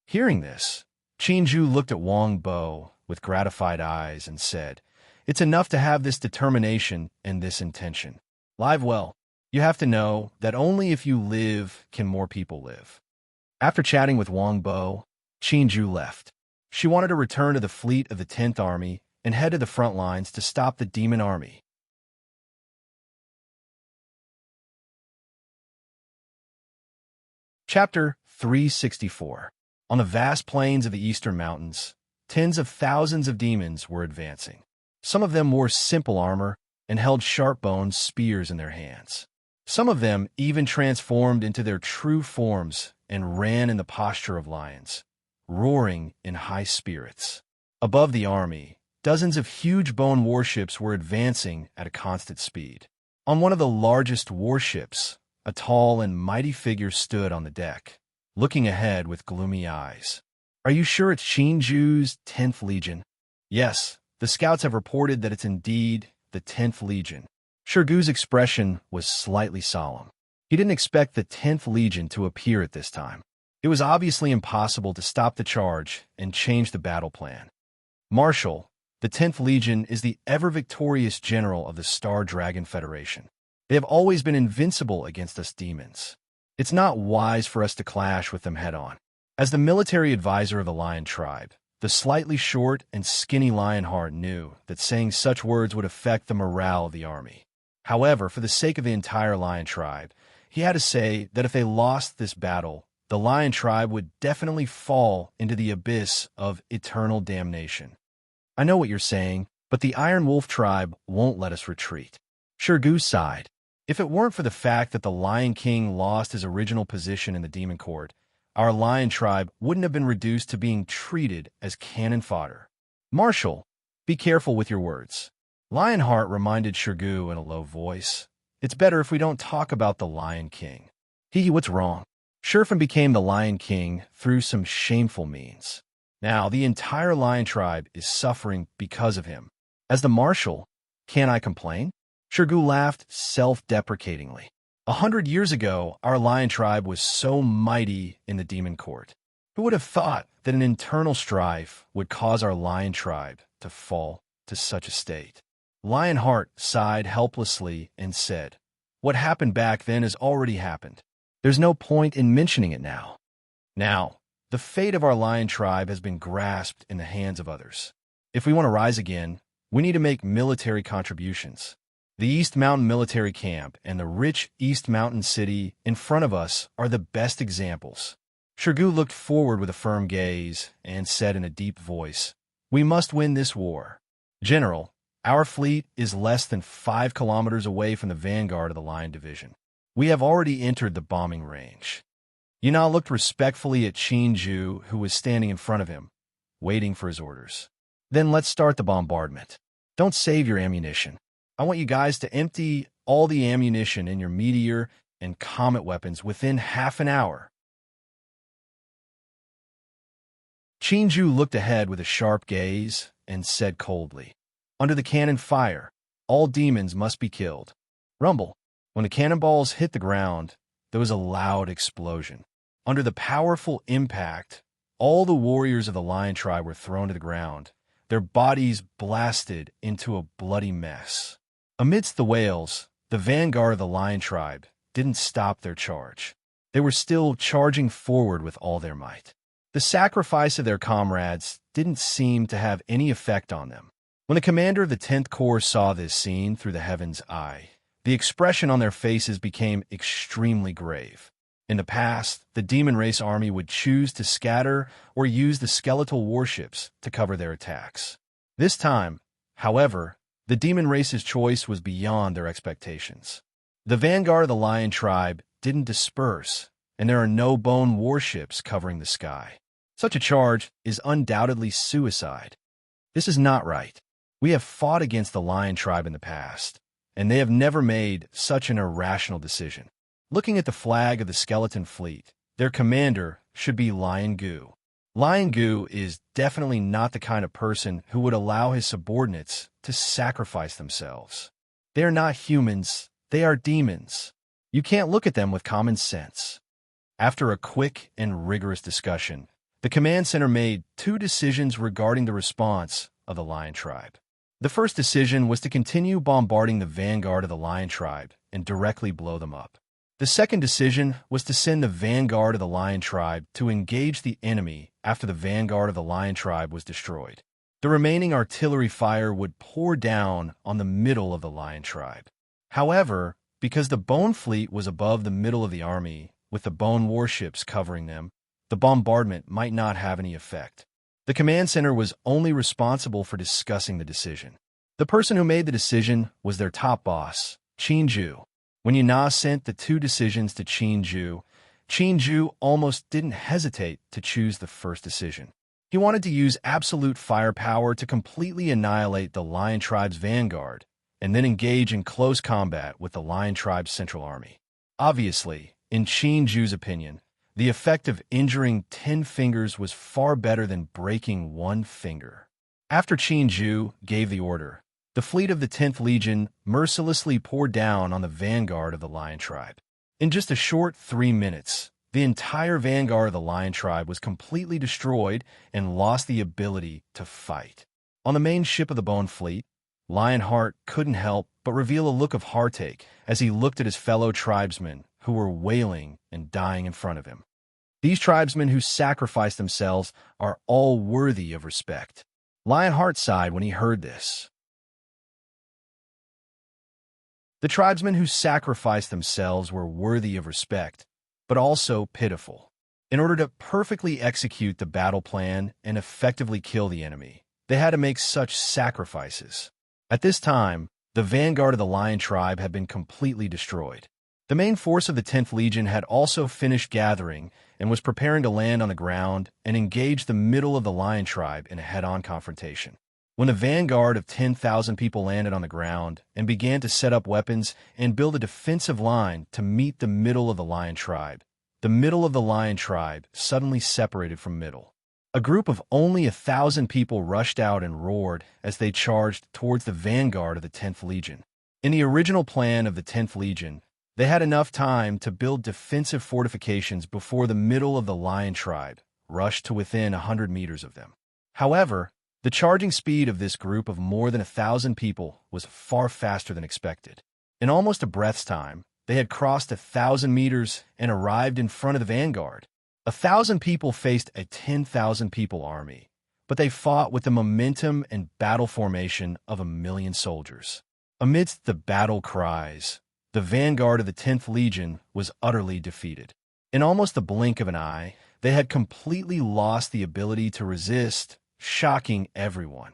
[SPEAKER 1] Hearing this, Qin Ju looked at Wang Bo with gratified eyes and said, "It's enough to have this determination and this intention. Live well. You have to know that only if you live can more people live." After chatting with Wang Bo, Qin Ju left. She wanted to return to the fleet of the 10th Army and head to the front lines to stop the demon army. Chapter 364. On the vast plains of the eastern mountains, tens of thousands of demons were advancing. Some of them wore simple armor and held sharp-boned spears in their hands. Some of them even transformed into their true forms and ran in the posture of lions, roaring in high spirits. Above the army, dozens of huge bone warships were advancing at a constant speed. On one of the largest warships, a tall and mighty figure stood on the deck, looking ahead with gloomy eyes. "Are you sure it's Qin Ju's 10th Legion?" "Yes, the scouts have reported that it's indeed the 10th Legion." Shirgu's expression was slightly solemn. He didn't expect the 10th Legion to appear at this time. It was obviously impossible to stop the charge and change the battle plan. "Marshal, the 10th Legion is the ever-victorious general of the Star Dragon Federation. They have always been invincible against us demons. It's not wise for us to clash with them head-on." As the military advisor of the Lion tribe, the slightly short and skinny Lionheart knew that saying such words would affect the morale of the army. However, for the sake of the entire Lion tribe, he had to say that if they lost this battle, the Lion tribe would definitely fall into the abyss of eternal damnation. "I know what you're saying, but the Iron Wolf tribe won't let us retreat." Shirgu sighed. If it weren't for the fact that the Lion King lost his original position in the Demon Court, our Lion tribe wouldn't have been reduced to being treated as cannon fodder. "Marshal, be careful with your words." Lionheart reminded Shirgu in a low voice. "It's better if we don't talk about the Lion King." What's wrong?" Shurfen became the Lion King through some shameful means. Now the entire Lion tribe is suffering because of him. As the Marshal, can I complain? Shirgu laughed self-deprecatingly. 100 years ago, our lion tribe was so mighty in the demon court. Who would have thought that an internal strife would cause our lion tribe to fall to such a state? Lionheart sighed helplessly and said, "What happened back then has already happened. There's no point in mentioning it now. Now, the fate of our lion tribe has been grasped in the hands of others. If we want to rise again, we need to make military contributions. The East Mountain military camp and the rich East Mountain city in front of us are the best examples." Shirgu looked forward with a firm gaze and said in a deep voice, "We must win this war. General, our fleet is less than 5 kilometers away from the vanguard of the Lion Division. We have already entered the bombing range." Yana looked respectfully at Qinju, who was standing in front of him, waiting for his orders. "Then let's start the bombardment. Don't save your ammunition. I want you guys to empty all the ammunition in your meteor and comet weapons within half an hour." Qinju looked ahead with a sharp gaze and said coldly, "Under the cannon fire, all demons must be killed." Rumble. When the cannonballs hit the ground, there was a loud explosion. Under the powerful impact, all the warriors of the lion tribe were thrown to the ground, their bodies blasted into a bloody mess. Amidst the wails, the vanguard of the lion tribe didn't stop their charge. They were still charging forward with all their might. The sacrifice of their comrades didn't seem to have any effect on them. When the commander of the 10th Corps saw this scene through the heaven's eye, the expression on their faces became extremely grave. In the past, the demon race army would choose to scatter or use the skeletal warships to cover their attacks. This time, however, the demon race's choice was beyond their expectations. The vanguard of the lion tribe didn't disperse, and there are no bone warships covering the sky. Such a charge is undoubtedly suicide. This is not right. We have fought against the lion tribe in the past, and they have never made such an irrational decision. Looking at the flag of the skeleton fleet, their commander should be Lion Gu. Lion Gu is definitely not the kind of person who would allow his subordinates to sacrifice themselves. They are not humans, they are demons. You can't look at them with common sense. After a quick and rigorous discussion, the command center made 2 decisions regarding the response of the lion tribe. The first decision was to continue bombarding the vanguard of the lion tribe and directly blow them up. The second decision was to send the vanguard of the lion tribe to engage the enemy after the vanguard of the lion tribe was destroyed. The remaining artillery fire would pour down on the middle of the lion tribe. However, because the bone fleet was above the middle of the army, with the bone warships covering them, the bombardment might not have any effect. The command center was only responsible for discussing the decision. The person who made the decision was their top boss, Qinju. When Yana sent the 2 decisions to Qinju, Qinju almost didn't hesitate to choose the first decision. He wanted to use absolute firepower to completely annihilate the lion tribe's vanguard and then engage in close combat with the lion tribe's central army. Obviously, in Qinju's opinion, the effect of injuring 10 fingers was far better than breaking 1 finger. After Qinju gave the order, the fleet of the 10th Legion mercilessly poured down on the vanguard of the lion tribe. In just a short 3 minutes, the entire vanguard of the lion tribe was completely destroyed and lost the ability to fight. On the main ship of the Bone Fleet, Lionheart couldn't help but reveal a look of heartache as he looked at his fellow tribesmen who were wailing and dying in front of him. These tribesmen who sacrificed themselves are all worthy of respect. Lionheart sighed when he heard this. The tribesmen who sacrificed themselves were worthy of respect, but also pitiful. In order to perfectly execute the battle plan and effectively kill the enemy, they had to make such sacrifices. At this time, the vanguard of the lion tribe had been completely destroyed. The main force of the 10th Legion had also finished gathering and was preparing to land on the ground and engage the middle of the lion tribe in a head-on confrontation. When the vanguard of 10,000 people landed on the ground and began to set up weapons and build a defensive line to meet the middle of the lion tribe, the middle of the lion tribe suddenly separated from middle. A group of only 1,000 people rushed out and roared as they charged towards the vanguard of the 10th Legion. In the original plan of the 10th Legion, They had enough time to build defensive fortifications before the middle of the lion tribe rushed to within 100 meters of them. However, the charging speed of this group of more than 1,000 people was far faster than expected. In almost a breath's time, they had crossed 1,000 meters and arrived in front of the vanguard. 1,000 people faced a 10,000 people army, but they fought with the momentum and battle formation of 1,000,000 soldiers. Amidst the battle cries, the vanguard of the 10th Legion was utterly defeated. In almost the blink of an eye, they had completely lost the ability to resist, shocking everyone.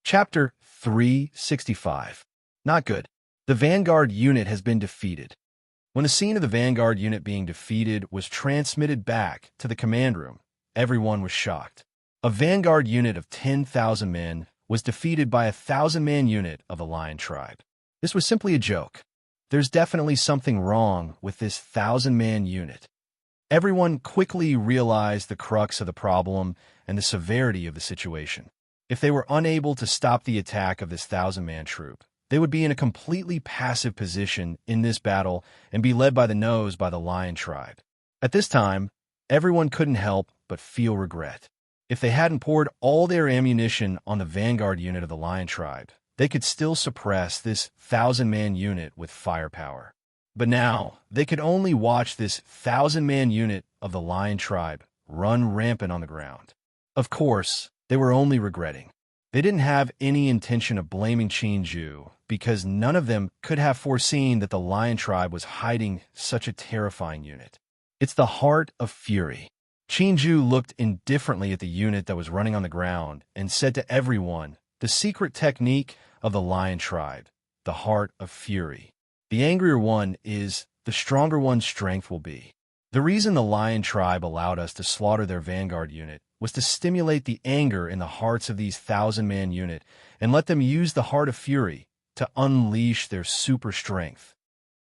[SPEAKER 1] Chapter 365. Not good. The vanguard unit has been defeated. When the scene of the vanguard unit being defeated was transmitted back to the command room, everyone was shocked. A vanguard unit of 10,000 men was defeated by a 1,000-man unit of the lion tribe. This was simply a joke. There's definitely something wrong with this 1,000-man unit. Everyone quickly realized the crux of the problem and the severity of the situation. If they were unable to stop the attack of this 1,000-man troop, they would be in a completely passive position in this battle and be led by the nose by the lion tribe. At this time, everyone couldn't help but feel regret. If they hadn't poured all their ammunition on the vanguard unit of the lion tribe, they could still suppress this 1,000-man unit with firepower. But now, they could only watch this 1,000-man unit of the lion tribe run rampant on the ground. Of course, they were only regretting. They didn't have any intention of blaming Qinju, because none of them could have foreseen that the lion tribe was hiding such a terrifying unit. It's the heart of fury. Qinju looked indifferently at the unit that was running on the ground and said to everyone, the secret technique of the lion tribe, the heart of fury. The angrier one is, the stronger one's strength will be. The reason the lion tribe allowed us to slaughter their vanguard unit was to stimulate the anger in the hearts of these 1,000-man unit and let them use the heart of fury to unleash their super strength.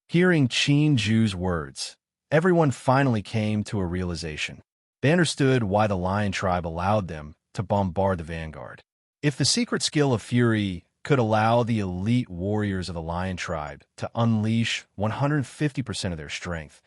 [SPEAKER 1] Hearing Qinju's words, everyone finally came to a realization. They understood why the lion tribe allowed them to bombard the vanguard. If the secret skill of fury could allow the elite warriors of the lion tribe to unleash 150% of their strength,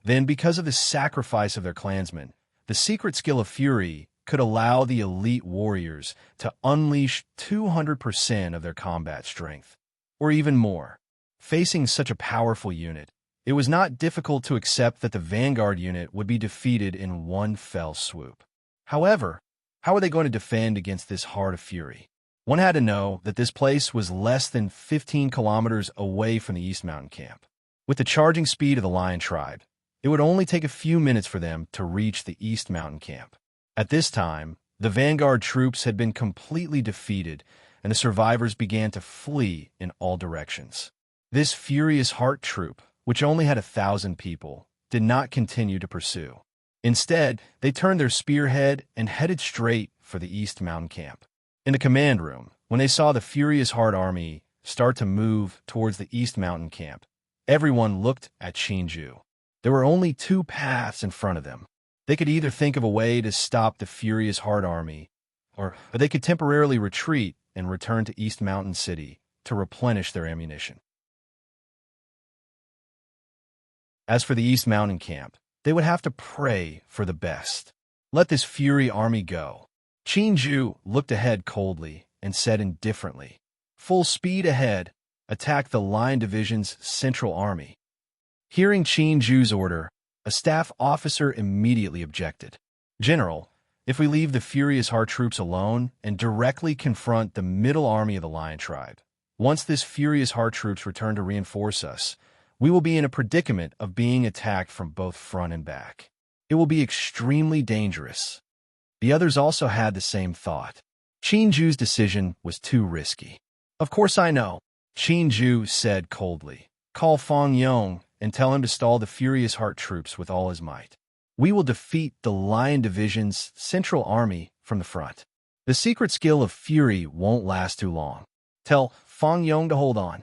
[SPEAKER 1] then because of the sacrifice of their clansmen, the secret skill of fury could allow the elite warriors to unleash 200% of their combat strength, or even more. Facing such a powerful unit, it was not difficult to accept that the vanguard unit would be defeated in one fell swoop. However, how were they going to defend against this heart of fury? One had to know that this place was less than 15 kilometers away from the East Mountain camp. With the charging speed of the lion tribe, it would only take a few minutes for them to reach the East Mountain camp. At this time, the vanguard troops had been completely defeated, and the survivors began to flee in all directions. This furious heart troop, which only had 1,000 people, did not continue to pursue. Instead, they turned their spearhead and headed straight for the East Mountain camp. In the command room, when they saw the furious Heart Army start to move towards the East Mountain camp, everyone looked at Qinju. There were only two paths in front of them. They could either think of a way to stop the furious Heart Army, or they could temporarily retreat and return to East Mountain City to replenish their ammunition. As for the East Mountain camp, they would have to pray for the best. Let this fury army go. Qinju looked ahead coldly and said indifferently, "Full speed ahead, attack the Lion Division's Central Army." Hearing Qinju's order, a staff officer immediately objected. "General, if we leave the furious Heart troops alone and directly confront the middle army of the Lion tribe, once this furious Heart troops return to reinforce us, we will be in a predicament of being attacked from both front and back. It will be extremely dangerous." The others also had the same thought. Qinju's decision was too risky. "Of course I know," Qinju said coldly. "Call Fang Yong and tell him to stall the furious Heart troops with all his might. We will defeat the Lion Division's Central Army from the front. The secret skill of fury won't last too long. Tell Fang Yong to hold on."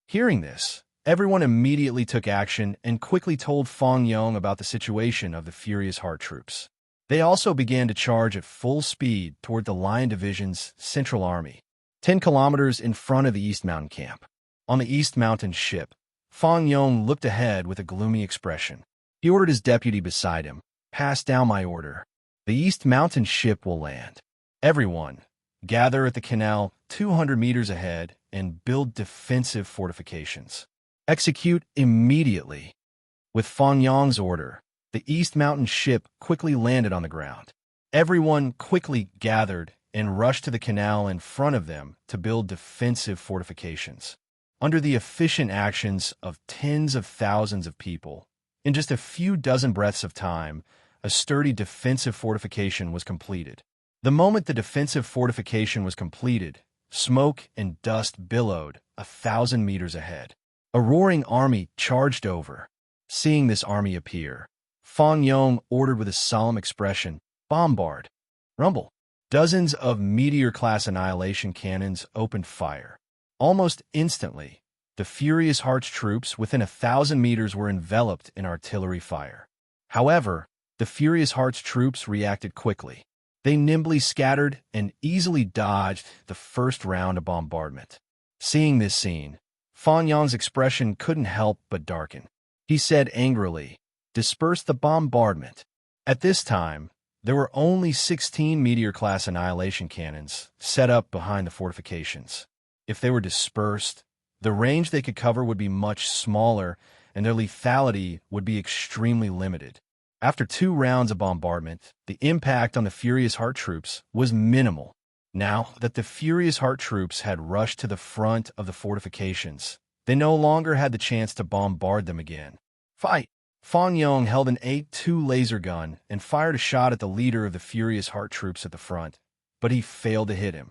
[SPEAKER 1] Hearing this, everyone immediately took action and quickly told Fang Yong about the situation of the furious Heart troops. They also began to charge at full speed toward the Lion Division's Central Army. 10 kilometers in front of the East Mountain camp. On the East Mountain ship, Fang Yong looked ahead with a gloomy expression. He ordered his deputy beside him, "Pass down my order. The East Mountain ship will land. Everyone, gather at the canal 200 meters ahead and build defensive fortifications. Execute immediately." With Fang Yong's order, the East Mountain ship quickly landed on the ground. Everyone quickly gathered and rushed to the canal in front of them to build defensive fortifications. Under the efficient actions of tens of thousands of people, in just a few dozen breaths of time, a sturdy defensive fortification was completed. The moment the defensive fortification was completed, smoke and dust billowed 1,000 meters ahead. A roaring army charged over. Seeing this army appear, Fang Yong ordered with a solemn expression, "Bombard!" Rumble. Dozens of meteor-class annihilation cannons opened fire. Almost instantly, the Furious Heart's troops within 1,000 meters were enveloped in artillery fire. However, the Furious Heart's troops reacted quickly. They nimbly scattered and easily dodged the first round of bombardment. Seeing this scene, Fang Yong's expression couldn't help but darken. He said angrily, "Disperse the bombardment." At this time, there were only 16 meteor-class annihilation cannons set up behind the fortifications. If they were dispersed, the range they could cover would be much smaller, and their lethality would be extremely limited. After 2 rounds of bombardment, the impact on the Furious Heart troops was minimal. Now that the Furious Heart troops had rushed to the front of the fortifications, they no longer had the chance to bombard them again. Fight! Fang Yong held an 8.2 laser gun and fired a shot at the leader of the Furious Heart troops at the front, but he failed to hit him.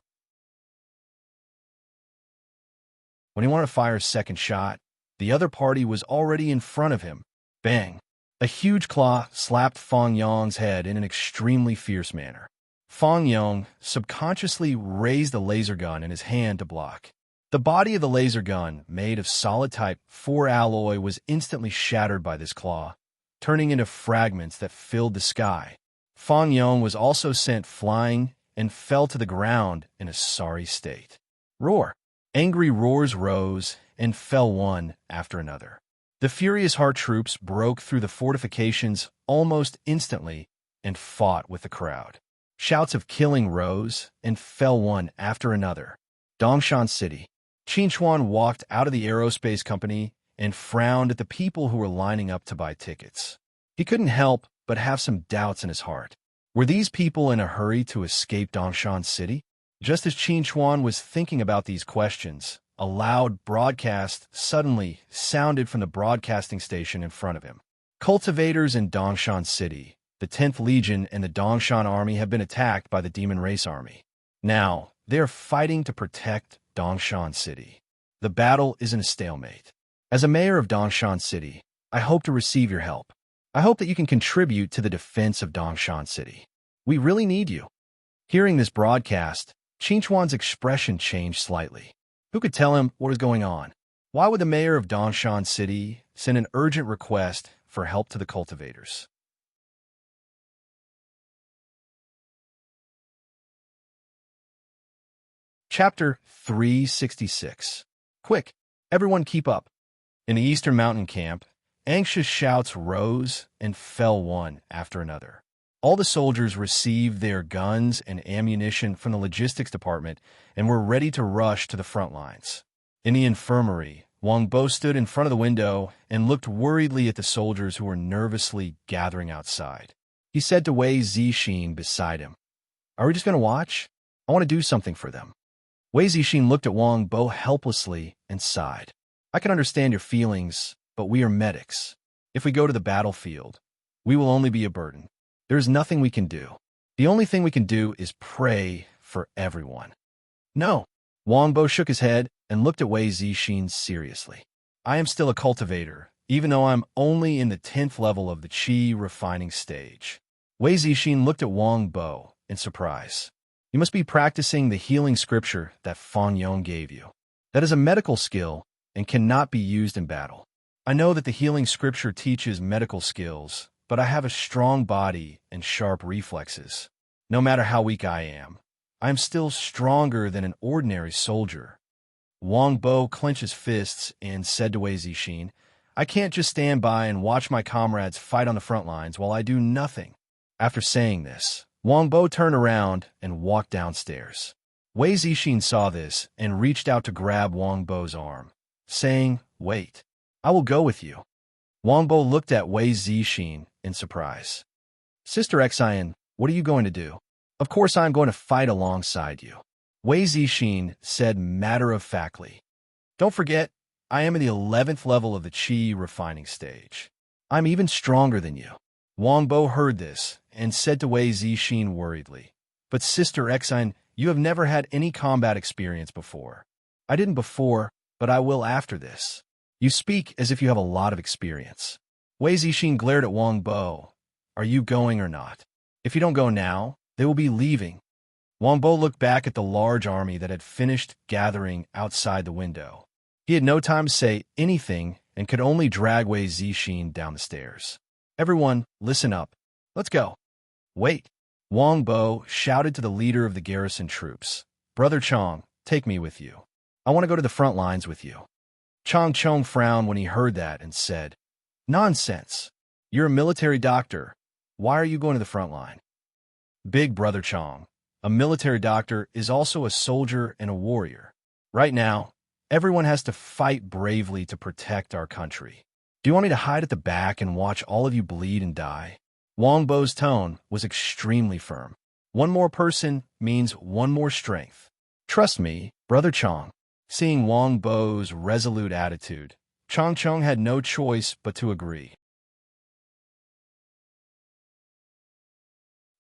[SPEAKER 1] When he wanted to fire a second shot, the other party was already in front of him. Bang! A huge claw slapped Fang Yong's head in an extremely fierce manner. Fang Yong subconsciously raised the laser gun in his hand to block. The body of the laser gun, made of solid Type 4 alloy, was instantly shattered by this claw, turning into fragments that filled the sky. Fang Yong was also sent flying and fell to the ground in a sorry state. Roar! Angry roars rose and fell one after another. The Furious Heart troops broke through the fortifications almost instantly and fought with the crowd. Shouts of killing rose and fell one after another. Dongshan City. Qinchuan walked out of the aerospace company and frowned at the people who were lining up to buy tickets. He couldn't help but have some doubts in his heart. Were these people in a hurry to escape Dongshan City? Just as Qinchuan was thinking about these questions, a loud broadcast suddenly sounded from the broadcasting station in front of him. Cultivators in Dongshan City, the 10th Legion and the Dongshan Army have been attacked by the Demon Race Army. Now, they are fighting to protect Dongshan City. The battle is in a stalemate. As a mayor of Dongshan City, I hope to receive your help. I hope that you can contribute to the defense of Dongshan City. We really need you. Hearing this broadcast, Qinchuan's expression changed slightly. Who could tell him what is going on? Why would the mayor of Dongshan City send an urgent request for help to the cultivators? Chapter 366. Quick, everyone keep up. In the Eastern Mountain camp, anxious shouts rose and fell one after another. All the soldiers received their guns and ammunition from the logistics department and were ready to rush to the front lines. In the infirmary, Wang Bo stood in front of the window and looked worriedly at the soldiers who were nervously gathering outside. He said to Wei Zixin beside him, "Are we just going to watch? I want to do something for them." Wei Zixin looked at Wang Bo helplessly and sighed. "I can understand your feelings, but we are medics. If we go to the battlefield, we will only be a burden. There is nothing we can do. The only thing we can do is pray for everyone." "No." Wang Bo shook his head and looked at Wei Zixin seriously. "I am still a cultivator, even though I'm only in the 10th level of the Qi refining stage." Wei Zixin looked at Wang Bo in surprise. "You must be practicing the healing scripture that Fang Yong gave you. That is a medical skill and cannot be used in battle. I know that the healing scripture teaches medical skills, but I have a strong body and sharp reflexes. No matter how weak I am, I am still stronger than an ordinary soldier. Wang Bo clenched his fists and said to Wei Zixin, I can't just stand by and watch my comrades fight on the front lines while I do nothing. After saying this, Wang Bo turned around and walked downstairs. Wei Zixin saw this and reached out to grab Wang Bo's arm, saying, Wait, I will go with you. Wang Bo looked at Wei Zixin in surprise. Sister Xian, what are you going to do? Of course I am going to fight alongside you. Wei Zixin said matter-of-factly. Don't forget, I am in the 11th level of the Qi refining stage. I'm even stronger than you. Wang Bo heard this and said to Wei Zixin worriedly, But Sister Xian, you have never had any combat experience before. I didn't before, but I will after this. You speak as if you have a lot of experience. Wei Zixin glared at Wang Bo. Are you going or not? If you don't go now, they will be leaving. Wang Bo looked back at the large army that had finished gathering outside the window. He had no time to say anything and could only drag Wei Zixin down the stairs. Everyone, listen up. Let's go. Wait. Wang Bo shouted to the leader of the garrison troops. Brother Chong, take me with you. I want to go to the front lines with you. Chong Chong frowned when he heard that and said, Nonsense. You're a military doctor. Why are you going to the front line? Big Brother Chong, a military doctor, is also a soldier and a warrior. Right now, everyone has to fight bravely to protect our country. Do you want me to hide at the back and watch all of you bleed and die? Wang Bo's tone was extremely firm. One more person means one more strength. Trust me, Brother Chong. Seeing Wang Bo's resolute attitude, Chong Chong had no choice but to agree.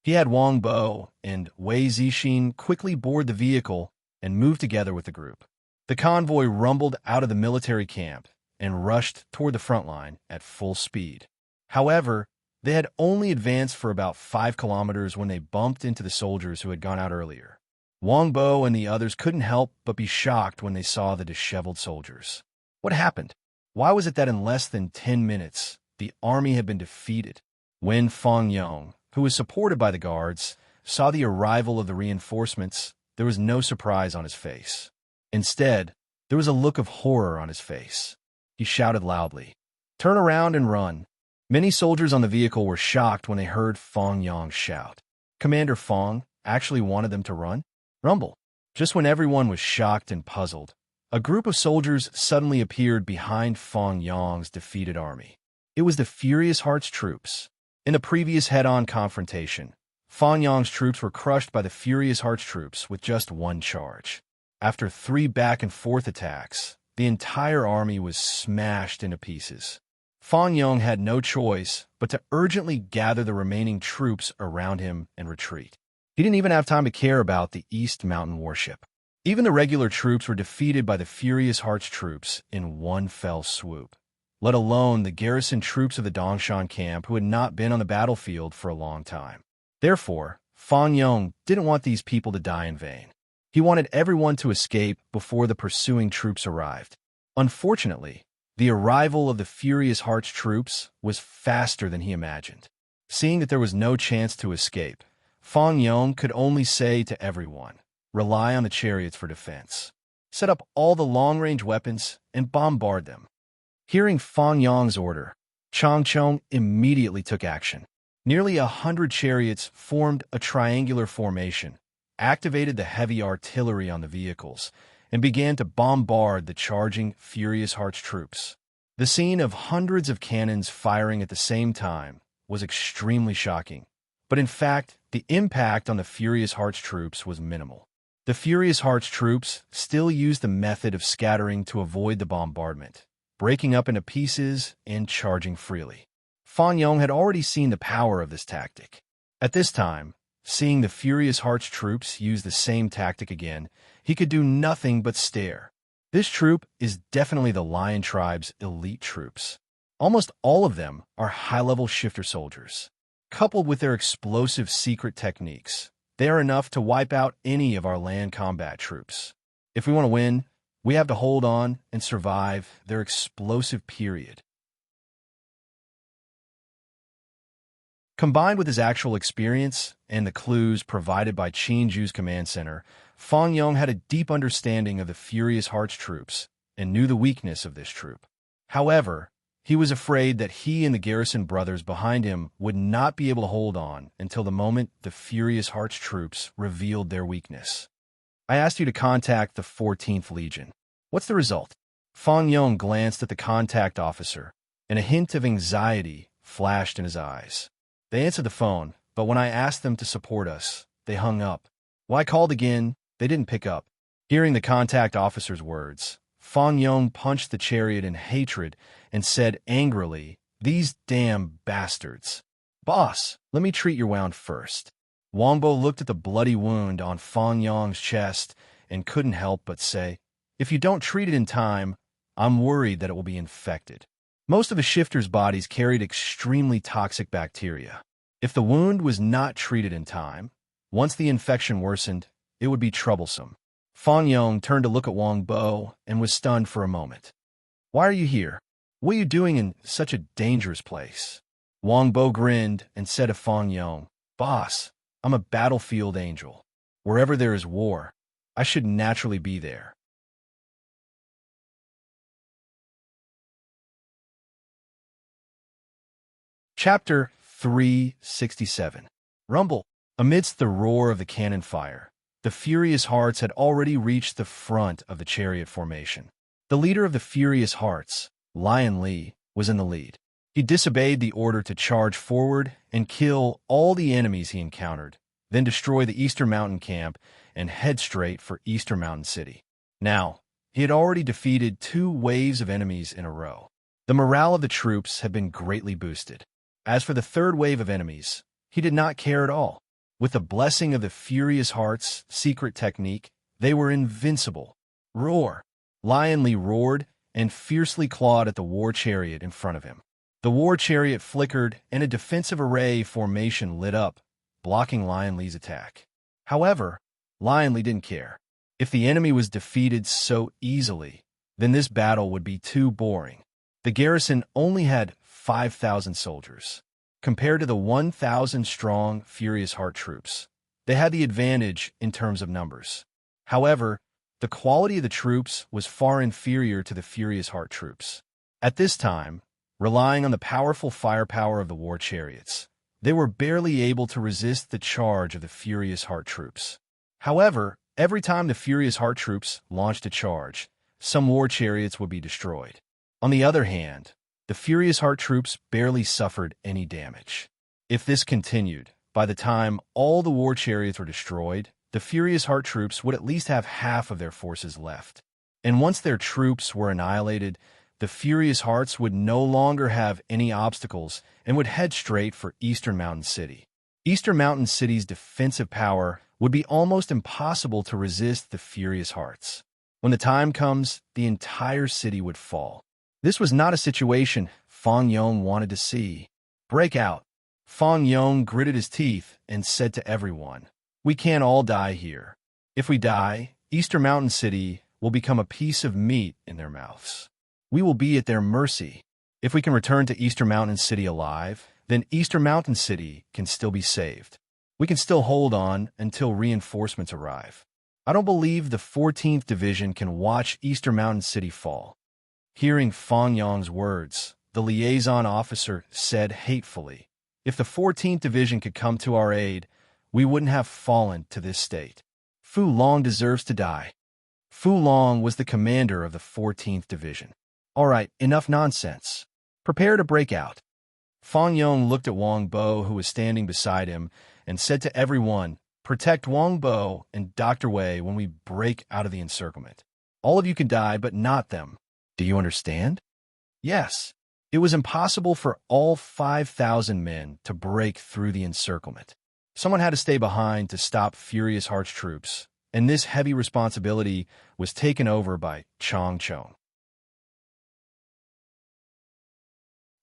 [SPEAKER 1] He had Wang Bo and Wei Zixin quickly board the vehicle and move together with the group. The convoy rumbled out of the military camp and rushed toward the front line at full speed. However, they had only advanced for about 5 kilometers when they bumped into the soldiers who had gone out earlier. Wang Bo and the others couldn't help but be shocked when they saw the disheveled soldiers. What happened? Why was it that in less than 10 minutes, the army had been defeated? When Fang Yong, who was supported by the guards, saw the arrival of the reinforcements, there was no surprise on his face. Instead, there was a look of horror on his face. He shouted loudly, Turn around and run. Many soldiers on the vehicle were shocked when they heard Fang Yong shout. Commander Fang actually wanted them to run? Rumble. Just when everyone was shocked and puzzled, a group of soldiers suddenly appeared behind Fang Yong's defeated army. It was the Furious Heart's troops. In the previous head-on confrontation, Fang Yong's troops were crushed by the Furious Heart's troops with just one charge. After 3 back-and-forth attacks, the entire army was smashed into pieces. Fang Yong had no choice but to urgently gather the remaining troops around him and retreat. He didn't even have time to care about the East Mountain warship. Even the regular troops were defeated by the Furious Heart's troops in one fell swoop, let alone the garrison troops of the Dongshan camp who had not been on the battlefield for a long time. Therefore, Fang Yong didn't want these people to die in vain. He wanted everyone to escape before the pursuing troops arrived. Unfortunately, the arrival of the Furious Heart's troops was faster than he imagined. Seeing that there was no chance to escape, Fang Yong could only say to everyone, rely on the chariots for defense. Set up all the long-range weapons and bombard them. Hearing Fang Yong's order, Chong Chong immediately took action. Nearly 100 chariots formed a triangular formation, activated the heavy artillery on the vehicles, and began to bombard the charging Furious Heart's troops. The scene of hundreds of cannons firing at the same time was extremely shocking, but in fact, the impact on the Furious Heart's troops was minimal. The Furious Heart's troops still used the method of scattering to avoid the bombardment, breaking up into pieces and charging freely. Fang Yong had already seen the power of this tactic. At this time, seeing the Furious Heart's troops use the same tactic again, he could do nothing but stare. This troop is definitely the Lion Tribe's elite troops. Almost all of them are high-level shifter soldiers. Coupled with their explosive secret techniques, they are enough to wipe out any of our land combat troops. If we want to win, we have to hold on and survive their explosive period. Combined with his actual experience and the clues provided by Qinju's command center, Fang Yong had a deep understanding of the Furious Hearts troops and knew the weakness of this troop. However, he was afraid that he and the garrison brothers behind him would not be able to hold on until the moment the Furious Hearts troops revealed their weakness. I asked you to contact the 14th Legion. What's the result? Fang Yong glanced at the contact officer, and a hint of anxiety flashed in his eyes. They answered the phone, but when I asked them to support us, they hung up. When I called again, they didn't pick up. Hearing the contact officer's words, Fang Yong punched the chariot in hatred and said angrily, "These damn bastards. Boss, let me treat your wound first." Wangbo looked at the bloody wound on Fang Yong's chest and couldn't help but say, "If you don't treat it in time, I'm worried that it will be infected." Most of the shifters' bodies carried extremely toxic bacteria. If the wound was not treated in time, once the infection worsened, it would be troublesome. Fang Yong turned to look at Wangbo and was stunned for a moment. "Why are you here? What are you doing in such a dangerous place?" Wangbo grinned and said to Fang Yong, "Boss, I'm a battlefield angel. Wherever there is war, I should naturally be there." Chapter 367. Rumble. Amidst the roar of the cannon fire, the Furious Hearts had already reached the front of the chariot formation. The leader of the Furious Hearts, Lion Li, was in the lead. He disobeyed the order to charge forward and kill all the enemies he encountered, then destroy the Eastern Mountain camp and head straight for Eastern Mountain City. Now, he had already defeated 2 waves of enemies in a row. The morale of the troops had been greatly boosted. As for the 3rd wave of enemies, he did not care at all. With the blessing of the Furious Heart's secret technique, they were invincible. Roar! Lion Li roared and fiercely clawed at the war chariot in front of him. The war chariot flickered and a defensive array formation lit up, blocking Lion Li's attack. However, Lion Li didn't care. If the enemy was defeated so easily, then this battle would be too boring. The garrison only had 5,000 soldiers. Compared to the 1,000-strong Furious Heart troops, they had the advantage in terms of numbers. However, the quality of the troops was far inferior to the Furious Heart troops. At this time, relying on the powerful firepower of the war chariots, they were barely able to resist the charge of the Furious Heart troops. However, every time the Furious Heart troops launched a charge, some war chariots would be destroyed. On the other hand, the Furious Heart troops barely suffered any damage. If this continued, by the time all the war chariots were destroyed, the Furious Heart troops would at least have half of their forces left. And once their troops were annihilated, the Furious Hearts would no longer have any obstacles and would head straight for Eastern Mountain City. Eastern Mountain City's defensive power would be almost impossible to resist the Furious Hearts. When the time comes, the entire city would fall. This was not a situation Fang Yong wanted to see. "Break out." Fang Yong gritted his teeth and said to everyone, "We can't all die here. If we die, Eastern Mountain City will become a piece of meat in their mouths. We will be at their mercy. If we can return to Eastern Mountain City alive, then Eastern Mountain City can still be saved. We can still hold on until reinforcements arrive. I don't believe the 14th Division can watch Eastern Mountain City fall." Hearing Fang Yong's words, the liaison officer said hatefully, "If the 14th Division could come to our aid, we wouldn't have fallen to this state. Fu Long deserves to die." Fu Long was the commander of the 14th Division. "All right, enough nonsense. Prepare to break out." Fang Yong looked at Wang Bo, who was standing beside him, and said to everyone, "Protect Wang Bo and Dr. Wei when we break out of the encirclement. All of you can die, but not them. Do you understand?" Yes. It was impossible for all 5,000 men to break through the encirclement. Someone had to stay behind to stop Furious Heart's troops, and this heavy responsibility was taken over by Chong Chong.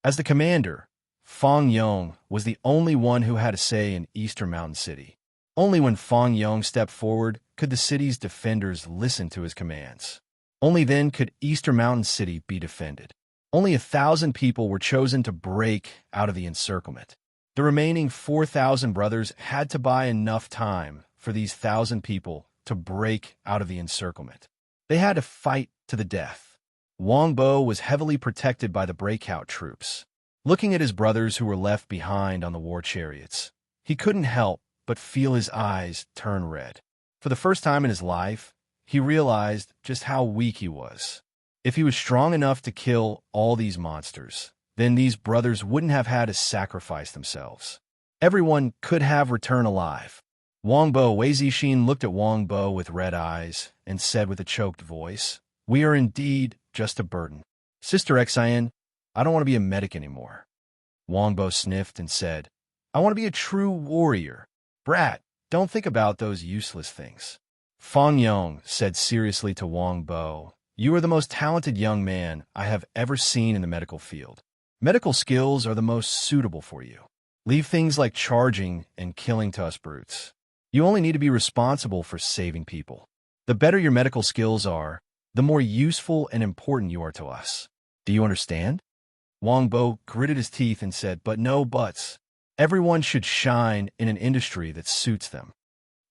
[SPEAKER 1] As the commander, Fang Yong was the only one who had a say in Eastern Mountain City. Only when Fang Yong stepped forward could the city's defenders listen to his commands. Only then could Eastern Mountain City be defended. Only 1,000 people were chosen to break out of the encirclement. The remaining 4,000 brothers had to buy enough time for these 1,000 people to break out of the encirclement. They had to fight to the death. Wang Bo was heavily protected by the breakout troops. Looking at his brothers who were left behind on the war chariots, he couldn't help but feel his eyes turn red. For the first time in his life, he realized just how weak he was. If he was strong enough to kill all these monsters, then these brothers wouldn't have had to sacrifice themselves. Everyone could have returned alive. Wang Bo Wei Zixin looked at Wang Bo with red eyes and said with a choked voice, "We are indeed just a burden. Sister Xian, I don't want to be a medic anymore." Wang Bo sniffed and said, "I want to be a true warrior. Brat, don't think about those useless things." Fang Yong said seriously to Wang Bo, "You are the most talented young man I have ever seen in the medical field. Medical skills are the most suitable for you. Leave things like charging and killing to us brutes. You only need to be responsible for saving people. The better your medical skills are, the more useful and important you are to us. Do you understand?" Wang Bo gritted his teeth and said, "But no buts. Everyone should shine in an industry that suits them."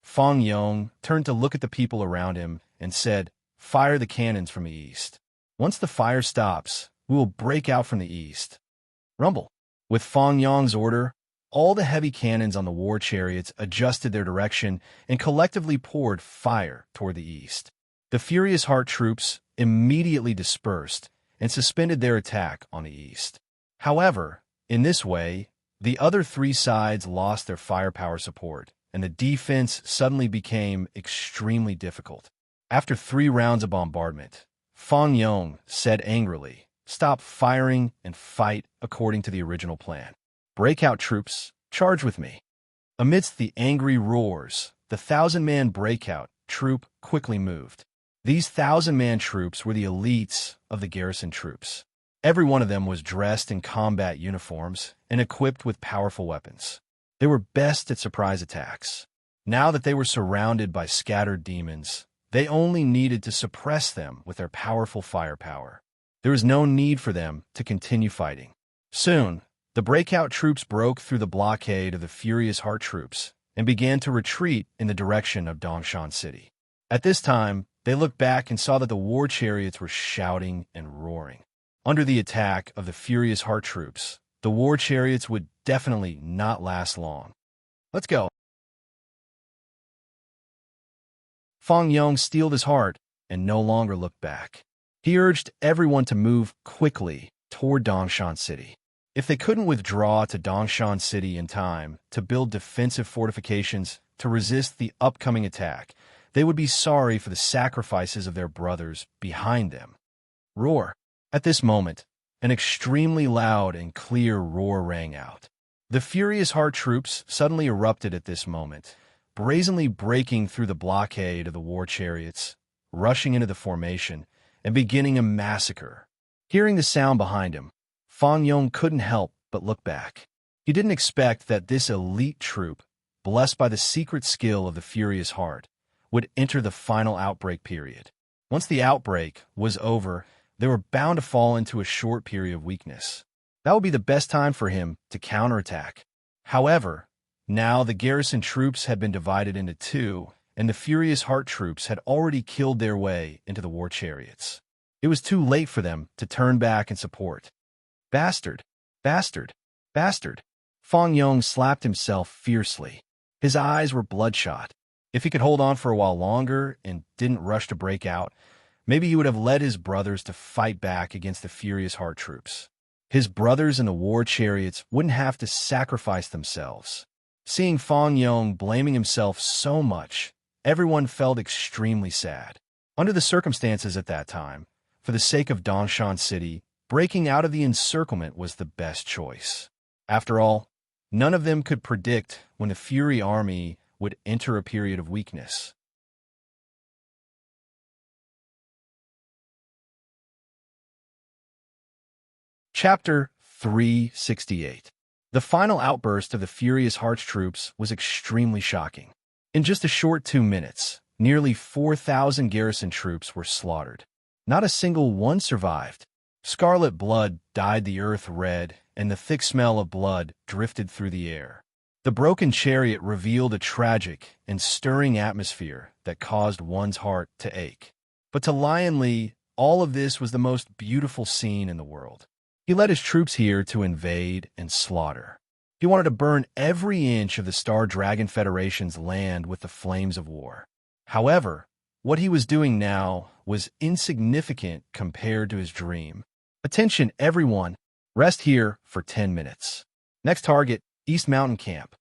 [SPEAKER 1] Fang Yong turned to look at the people around him and said, "Fire the cannons from the east. Once the fire stops, we will break out from the east." Rumble. With Fang Yong's order, all the heavy cannons on the war chariots adjusted their direction and collectively poured fire toward the east. The Furious Heart troops immediately dispersed and suspended their attack on the east. However, in this way, the other three sides lost their firepower support, and the defense suddenly became extremely difficult. After 3 rounds of bombardment, Fang Yong said angrily, "Stop firing and fight according to the original plan. Breakout troops, charge with me." Amidst the angry roars, the 1,000-man breakout troop quickly moved. These 1,000-man troops were the elites of the garrison troops. Every one of them was dressed in combat uniforms and equipped with powerful weapons. They were best at surprise attacks. Now that they were surrounded by scattered demons, they only needed to suppress them with their powerful firepower. There was no need for them to continue fighting. Soon, the breakout troops broke through the blockade of the Furious Heart troops and began to retreat in the direction of Dongshan City. At this time, they looked back and saw that the war chariots were shouting and roaring. Under the attack of the Furious Heart troops, the war chariots would definitely not last long. "Let's go." Fang Yong steeled his heart and no longer looked back. He urged everyone to move quickly toward Dongshan City. If they couldn't withdraw to Dongshan City in time to build defensive fortifications to resist the upcoming attack, they would be sorry for the sacrifices of their brothers behind them. Roar. At this moment, an extremely loud and clear roar rang out. The Furious Heart troops suddenly erupted at this moment, brazenly breaking through the blockade of the war chariots, rushing into the formation, and beginning a massacre. Hearing the sound behind him, Fang Yong couldn't help but look back. He didn't expect that this elite troop, blessed by the secret skill of the Furious Heart, would enter the final outbreak period. Once the outbreak was over, they were bound to fall into a short period of weakness. That would be the best time for him to counterattack. However, now the garrison troops had been divided into 2, and the Furious Heart troops had already killed their way into the war chariots. It was too late for them to turn back and support. Bastard! Bastard! Bastard! Fang Yong slapped himself fiercely. His eyes were bloodshot. If he could hold on for a while longer and didn't rush to break out, maybe he would have led his brothers to fight back against the Furious Heart troops. His brothers in the war chariots wouldn't have to sacrifice themselves. Seeing Fang Yong blaming himself so much, everyone felt extremely sad. Under the circumstances at that time, for the sake of Dongshan City, breaking out of the encirclement was the best choice. After all, none of them could predict when the Fury army would enter a period of weakness. Chapter 368. The final outburst of the Furious Heart's troops was extremely shocking. In just a short 2 minutes, nearly 4,000 garrison troops were slaughtered. Not a single one survived. Scarlet blood dyed the earth red, and the thick smell of blood drifted through the air. The broken chariot revealed a tragic and stirring atmosphere that caused one's heart to ache. But to Lion Li, all of this was the most beautiful scene in the world. He led his troops here to invade and slaughter. He wanted to burn every inch of the Star Dragon Federation's land with the flames of war. However, what he was doing now was insignificant compared to his dream. Attention, everyone. Rest here for 10 minutes. Next target, East Mountain Camp.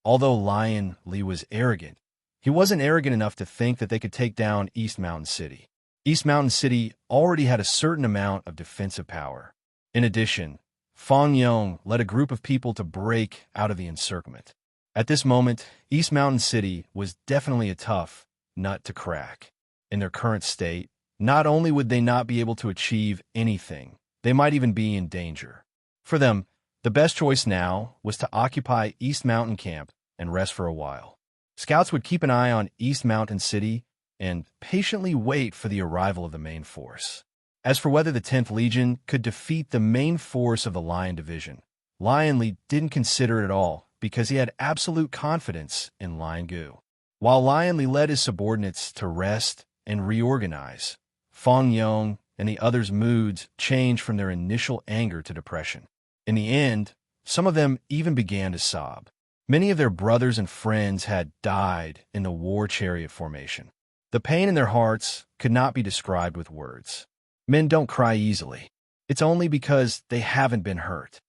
[SPEAKER 1] Although Lion Li was arrogant, he wasn't arrogant enough to think that they could take down East Mountain City. East Mountain City already had a certain amount of defensive power. In addition, Fang Yong led a group of people to break out of the encirclement. At this moment, East Mountain City was definitely a tough nut to crack. In their current state, not only would they not be able to achieve anything, they might even be in danger. For them, the best choice now was to occupy East Mountain Camp and rest for a while. Scouts would keep an eye on East Mountain City and patiently wait for the arrival of the main force. As for whether the 10th Legion could defeat the main force of the Lion Division, Lion Li didn't consider it at all because he had absolute confidence in Lion Gu. While Lion Li led his subordinates to rest and reorganize, Fang Yong and the others' moods changed from their initial anger to depression. In the end, some of them even began to sob. Many of their brothers and friends had died in the war chariot formation. The pain in their hearts could not be described with words. Men don't cry easily. It's only because they haven't been hurt.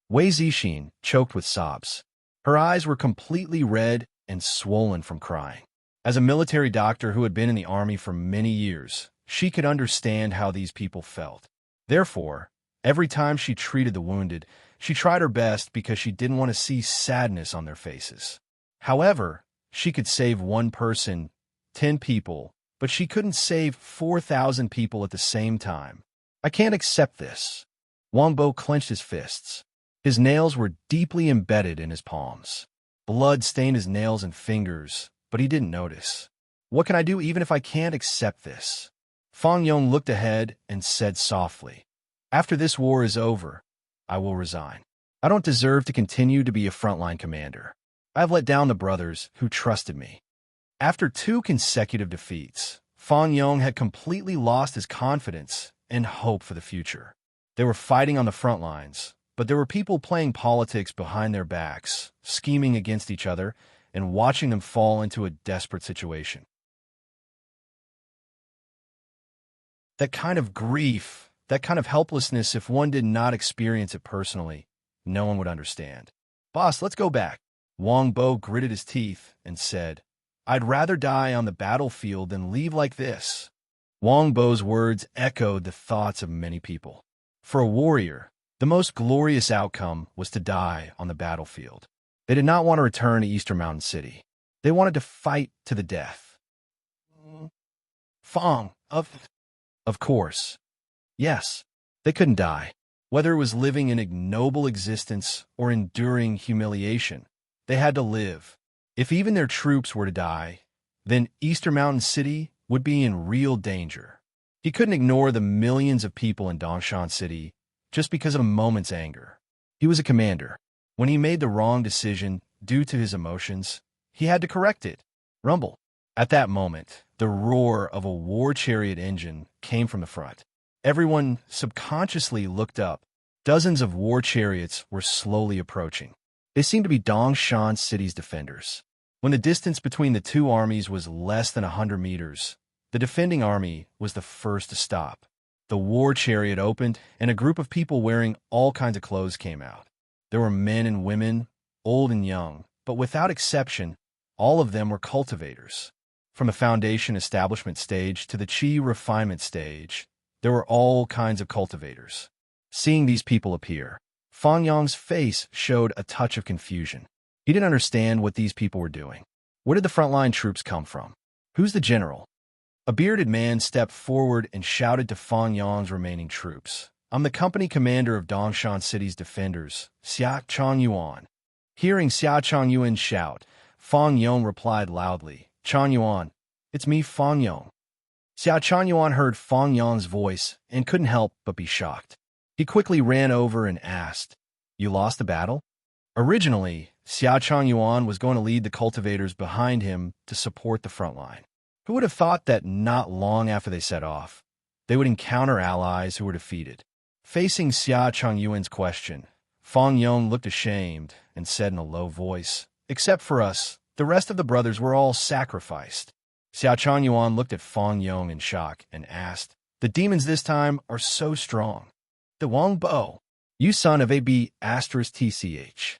[SPEAKER 1] Wei Zixin choked with sobs. Her eyes were completely red and swollen from crying. As a military doctor who had been in the army for many years, she could understand how these people felt. Therefore, every time she treated the wounded, she tried her best because she didn't want to see sadness on their faces. However, she could save one person, 10 people, but she couldn't save 4,000 people at the same time. I can't accept this. Wang Bo clenched his fists. His nails were deeply embedded in his palms. Blood stained his nails and fingers, but he didn't notice. What can I do even if I can't accept this? Fang Yong looked ahead and said softly, "After this war is over, I will resign. I don't deserve to continue to be a frontline commander. I have let down the brothers who trusted me." After 2 consecutive defeats, Fang Yong had completely lost his confidence and hope for the future. They were fighting on the front lines, but there were people playing politics behind their backs, scheming against each other, and watching them fall into a desperate situation. That kind of grief, that kind of helplessness, if one did not experience it personally, no one would understand. "Boss, let's go back." Wang Bo gritted his teeth and said, "I'd rather die on the battlefield than leave like this." Wang Bo's words echoed the thoughts of many people. For a warrior, the most glorious outcome was to die on the battlefield. They did not want to return to Eastern Mountain City. They wanted to fight to the death. Fang, of course. Yes, they couldn't die. Whether it was living an ignoble existence or enduring humiliation, they had to live. If even their troops were to die, then Eastern Mountain City would be in real danger. He couldn't ignore the millions of people in Dongshan City just because of a moment's anger. He was a commander. When he made the wrong decision due to his emotions, he had to correct it. Rumble. At that moment, the roar of a war chariot engine came from the front. Everyone subconsciously looked up. Dozens of war chariots were slowly approaching. They seemed to be Dongshan City's defenders. When the distance between the 2 armies was less than 100 meters, the defending army was the first to stop. The war chariot opened, and a group of people wearing all kinds of clothes came out. There were men and women, old and young, but without exception, all of them were cultivators. From the foundation establishment stage to the chi refinement stage, there were all kinds of cultivators. Seeing these people appear, Fang Yong's face showed a touch of confusion. He didn't understand what these people were doing. Where did the frontline troops come from? Who's the general? A bearded man stepped forward and shouted to Fang Yong's remaining troops, "I'm the company commander of Dongshan City's defenders, Xia Changyuan." Hearing Xia Changyuan shout, Fang Yong replied loudly, "Changyuan, it's me, Fang Yong." Xia Changyuan heard Fang Yong's voice and couldn't help but be shocked. He quickly ran over and asked, You lost the battle? Originally, Xiao Changyuan was going to lead the cultivators behind him to support the front line. Who would have thought that not long after they set off, they would encounter allies who were defeated? Facing Xia Changyuan's question, Fang Yong looked ashamed and said in a low voice, "Except for us, the rest of the brothers were all sacrificed." Xiao Changyuan looked at Fang Yong in shock and asked, "The demons this time are so strong. The Wang Bo, you son of a B *TCH.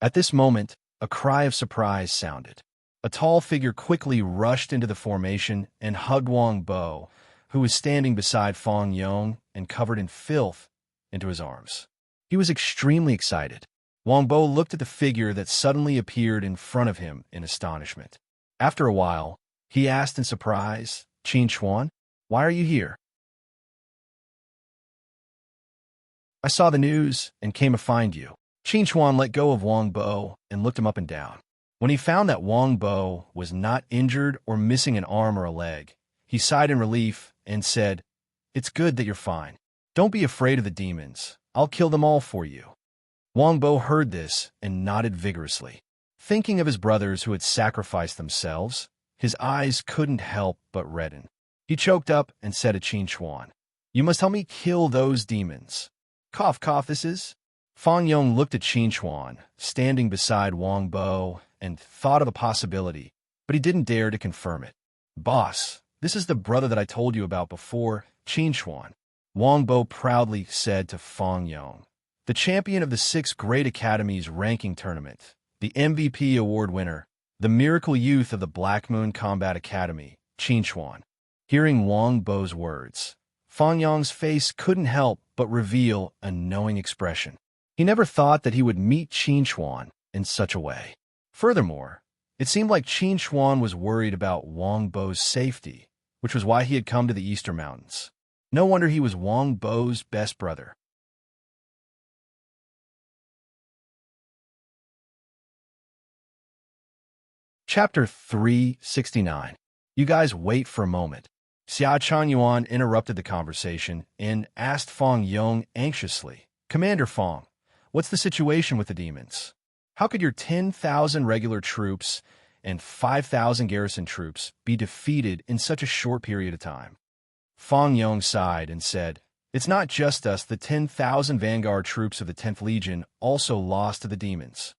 [SPEAKER 1] At this moment, a cry of surprise sounded. A tall figure quickly rushed into the formation and hugged Wang Bo, who was standing beside Fang Yong and covered in filth, into his arms. He was extremely excited. Wang Bo looked at the figure that suddenly appeared in front of him in astonishment. After a while, he asked in surprise, "Qin Chuan, why are you here?" "I saw the news and came to find you." Qin Chuan let go of Wang Bo and looked him up and down. When he found that Wang Bo was not injured or missing an arm or a leg, he sighed in relief and said, "It's good that you're fine. Don't be afraid of the demons. I'll kill them all for you." Wang Bo heard this and nodded vigorously. Thinking of his brothers who had sacrificed themselves, his eyes couldn't help but redden. He choked up and said to Qin Chuan, "You must help me kill those demons." Cough, cough, this is. Fang Yong looked at Qin Chuan, standing beside Wang Bo, and thought of a possibility, but he didn't dare to confirm it. "Boss, this is the brother that I told you about before, Qin Chuan," Wang Bo proudly said to Fang Yong. "The champion of the 6th Great Academy's ranking tournament, the MVP award winner, the miracle youth of the Black Moon Combat Academy, Qin Chuan." Hearing Wang Bo's words, Fang Yong's face couldn't help but reveal a knowing expression. He never thought that he would meet Qin Chuan in such a way. Furthermore, it seemed like Qin Chuan was worried about Wang Bo's safety, which was why he had come to the Eastern Mountains. No wonder he was Wang Bo's best brother. Chapter 369. You guys wait for a moment. Xia Changyuan interrupted the conversation and asked Fang Yong anxiously, "Commander Fang, what's the situation with the demons? How could your 10,000 regular troops and 5,000 garrison troops be defeated in such a short period of time?" Fang Yong sighed and said, "It's not just us. The 10,000 vanguard troops of the 10th Legion also lost to the demons."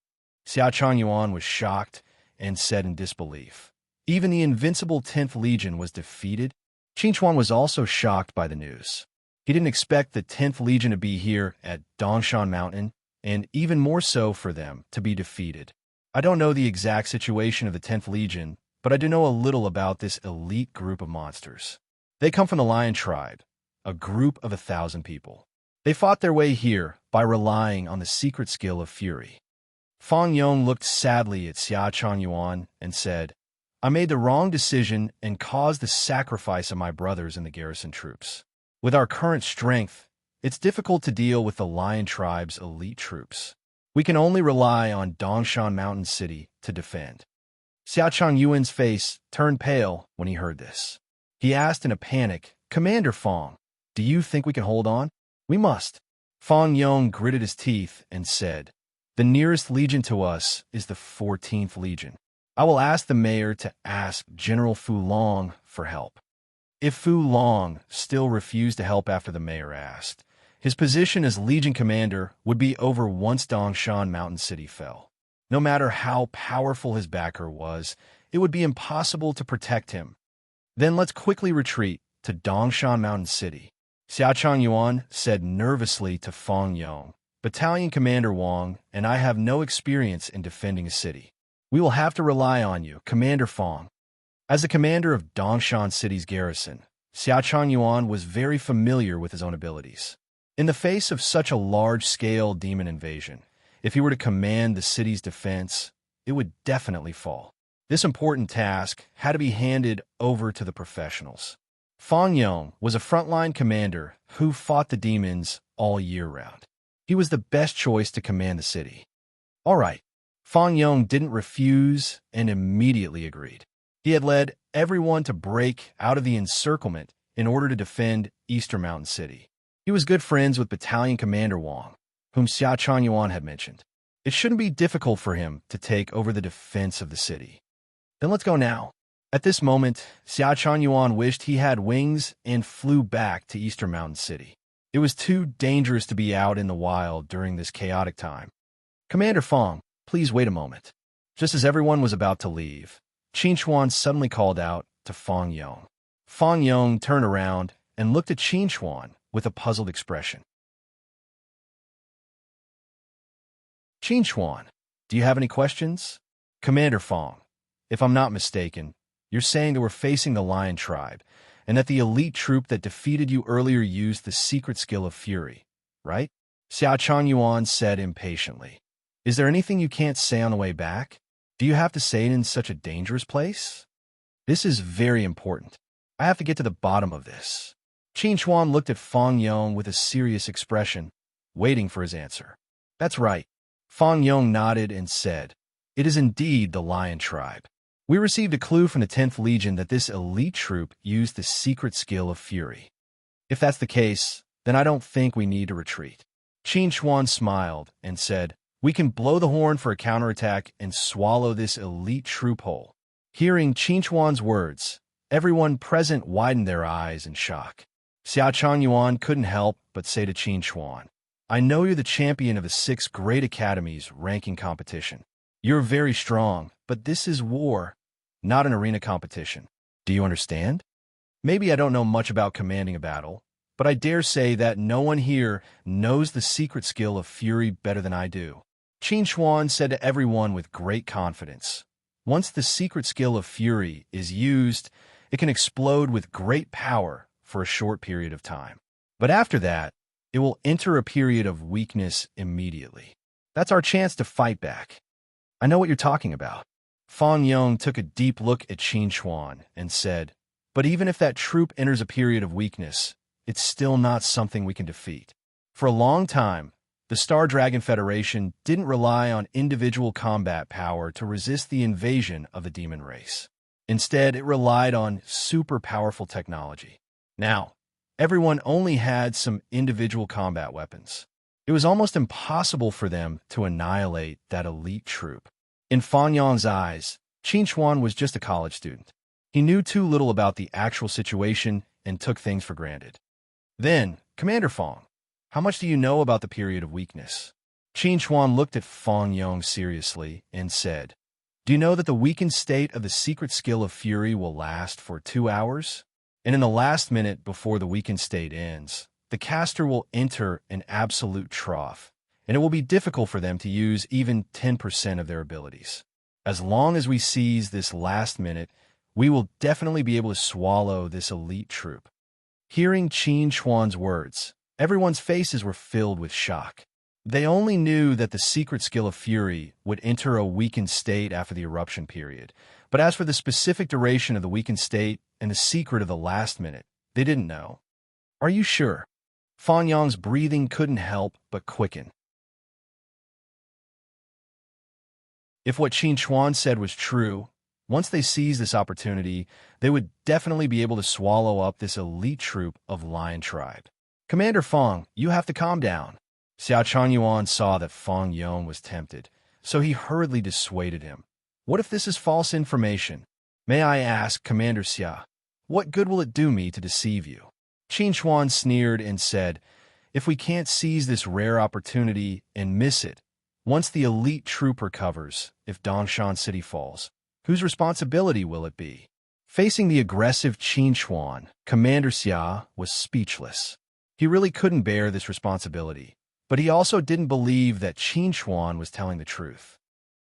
[SPEAKER 1] Xia Changyuan was shocked and said in disbelief, "Even the invincible 10th Legion was defeated?" Qin Chuan was also shocked by the news. He didn't expect the 10th Legion to be here at Dongshan Mountain, and even more so for them to be defeated. "I don't know the exact situation of the 10th Legion, but I do know a little about this elite group of monsters. They come from the Lion Tribe, a group of 1,000 people. They fought their way here by relying on the secret skill of fury." Fang Yong looked sadly at Xia Changyuan and said, "I made the wrong decision and caused the sacrifice of my brothers and the garrison troops. With our current strength, it's difficult to deal with the Lion Tribe's elite troops. We can only rely on Dongshan Mountain City to defend." Xia Changyuan's face turned pale when he heard this. He asked in a panic, "Commander Fang, do you think we can hold on?" "We must." Fang Yong gritted his teeth and said, "The nearest legion to us is the 14th Legion. I will ask the mayor to ask General Fu Long for help." If Fu Long still refused to help after the mayor asked, his position as Legion commander would be over once Dongshan Mountain City fell. No matter how powerful his backer was, it would be impossible to protect him. "Then let's quickly retreat to Dongshan Mountain City," Xia Changyuan said nervously to Fang Yong. "Battalion Commander Wang and I have no experience in defending a city. We will have to rely on you, Commander Fang." As the commander of Dongshan City's garrison, Xia Changyuan was very familiar with his own abilities. In the face of such a large-scale demon invasion, if he were to command the city's defense, it would definitely fall. This important task had to be handed over to the professionals. Fang Yong was a frontline commander who fought the demons all year round. He was the best choice to command the city. All right. Fang Yong didn't refuse and immediately agreed. He had led everyone to break out of the encirclement in order to defend Eastern Mountain City. He was good friends with Battalion Commander Wang. whom Xia Changyuan had mentioned. It shouldn't be difficult for him to take over the defense of the city. Then let's go now. At this moment, Xia Changyuan wished he had wings and flew back to Eastern Mountain City. It was too dangerous to be out in the wild during this chaotic time. Commander Fong, please wait a moment. Just as everyone was about to leave, Qin Chuan suddenly called out to Fong Yong. Fong Yong turned around and looked at Qin Chuan with a puzzled expression. Qin Chuan, do you have any questions? Commander Fong, if I'm not mistaken, you're saying that we're facing the Lion Tribe, and that the elite troop that defeated you earlier used the secret skill of fury, right? Xia Changyuan said impatiently. Is there anything you can't say on the way back? Do you have to say it in such a dangerous place? This is very important. I have to get to the bottom of this. Qin Chuan looked at Fong Yong with a serious expression, waiting for his answer. That's right. Fong Yong nodded and said, It is indeed the Lion Tribe. We received a clue from the 10th Legion that this elite troop used the secret skill of fury. If that's the case, then I don't think we need to retreat. Qin Chuan smiled and said, We can blow the horn for a counterattack and swallow this elite troop whole. Hearing Qin Chuan's words, everyone present widened their eyes in shock. Xia Changyuan couldn't help but say to Qin Chuan, I know you're the champion of the 6 great academies ranking competition. You're very strong, but this is war, not an arena competition. Do you understand? Maybe I don't know much about commanding a battle, but I dare say that no one here knows the secret skill of fury better than I do. Qin Chuan said to everyone with great confidence, Once the secret skill of fury is used, it can explode with great power for a short period of time. But after that, it will enter a period of weakness immediately. That's our chance to fight back. I know what you're talking about. Fong Yong took a deep look at Qin Chuan and said, But even if that troop enters a period of weakness, it's still not something we can defeat. For a long time, the Star Dragon Federation didn't rely on individual combat power to resist the invasion of the demon race. Instead, it relied on super powerful technology. Now, everyone only had some individual combat weapons. It was almost impossible for them to annihilate that elite troop. In Fong Yong's eyes, Qin Chuan was just a college student. He knew too little about the actual situation and took things for granted. Then, Commander Fong, how much do you know about the period of weakness? Qin Chuan looked at Fong Yong seriously and said, Do you know that the weakened state of the secret skill of fury will last for 2 hours? And in the last minute before the weakened state ends, the caster will enter an absolute trough, and it will be difficult for them to use even 10% of their abilities. As long as we seize this last minute, we will definitely be able to swallow this elite troop. Hearing Qin Chuan's words, everyone's faces were filled with shock. They only knew that the secret skill of fury would enter a weakened state after the eruption period, but as for the specific duration of the weakened state and the secret of the last minute, they didn't know. Are you sure? Fong Yong's breathing couldn't help but quicken. If what Qin Chuan said was true, once they seized this opportunity, they would definitely be able to swallow up this elite troop of Lion Tribe. Commander Fong, you have to calm down. Xia Changyuan saw that Fong Yong was tempted, so he hurriedly dissuaded him. What if this is false information? May I ask, Commander Xia, what good will it do me to deceive you? Qin Chuan sneered and said, If we can't seize this rare opportunity and miss it, once the elite troop recovers, if Dongshan City falls, whose responsibility will it be? Facing the aggressive Qin Chuan, Commander Xia was speechless. He really couldn't bear this responsibility, but he also didn't believe that Qin Chuan was telling the truth.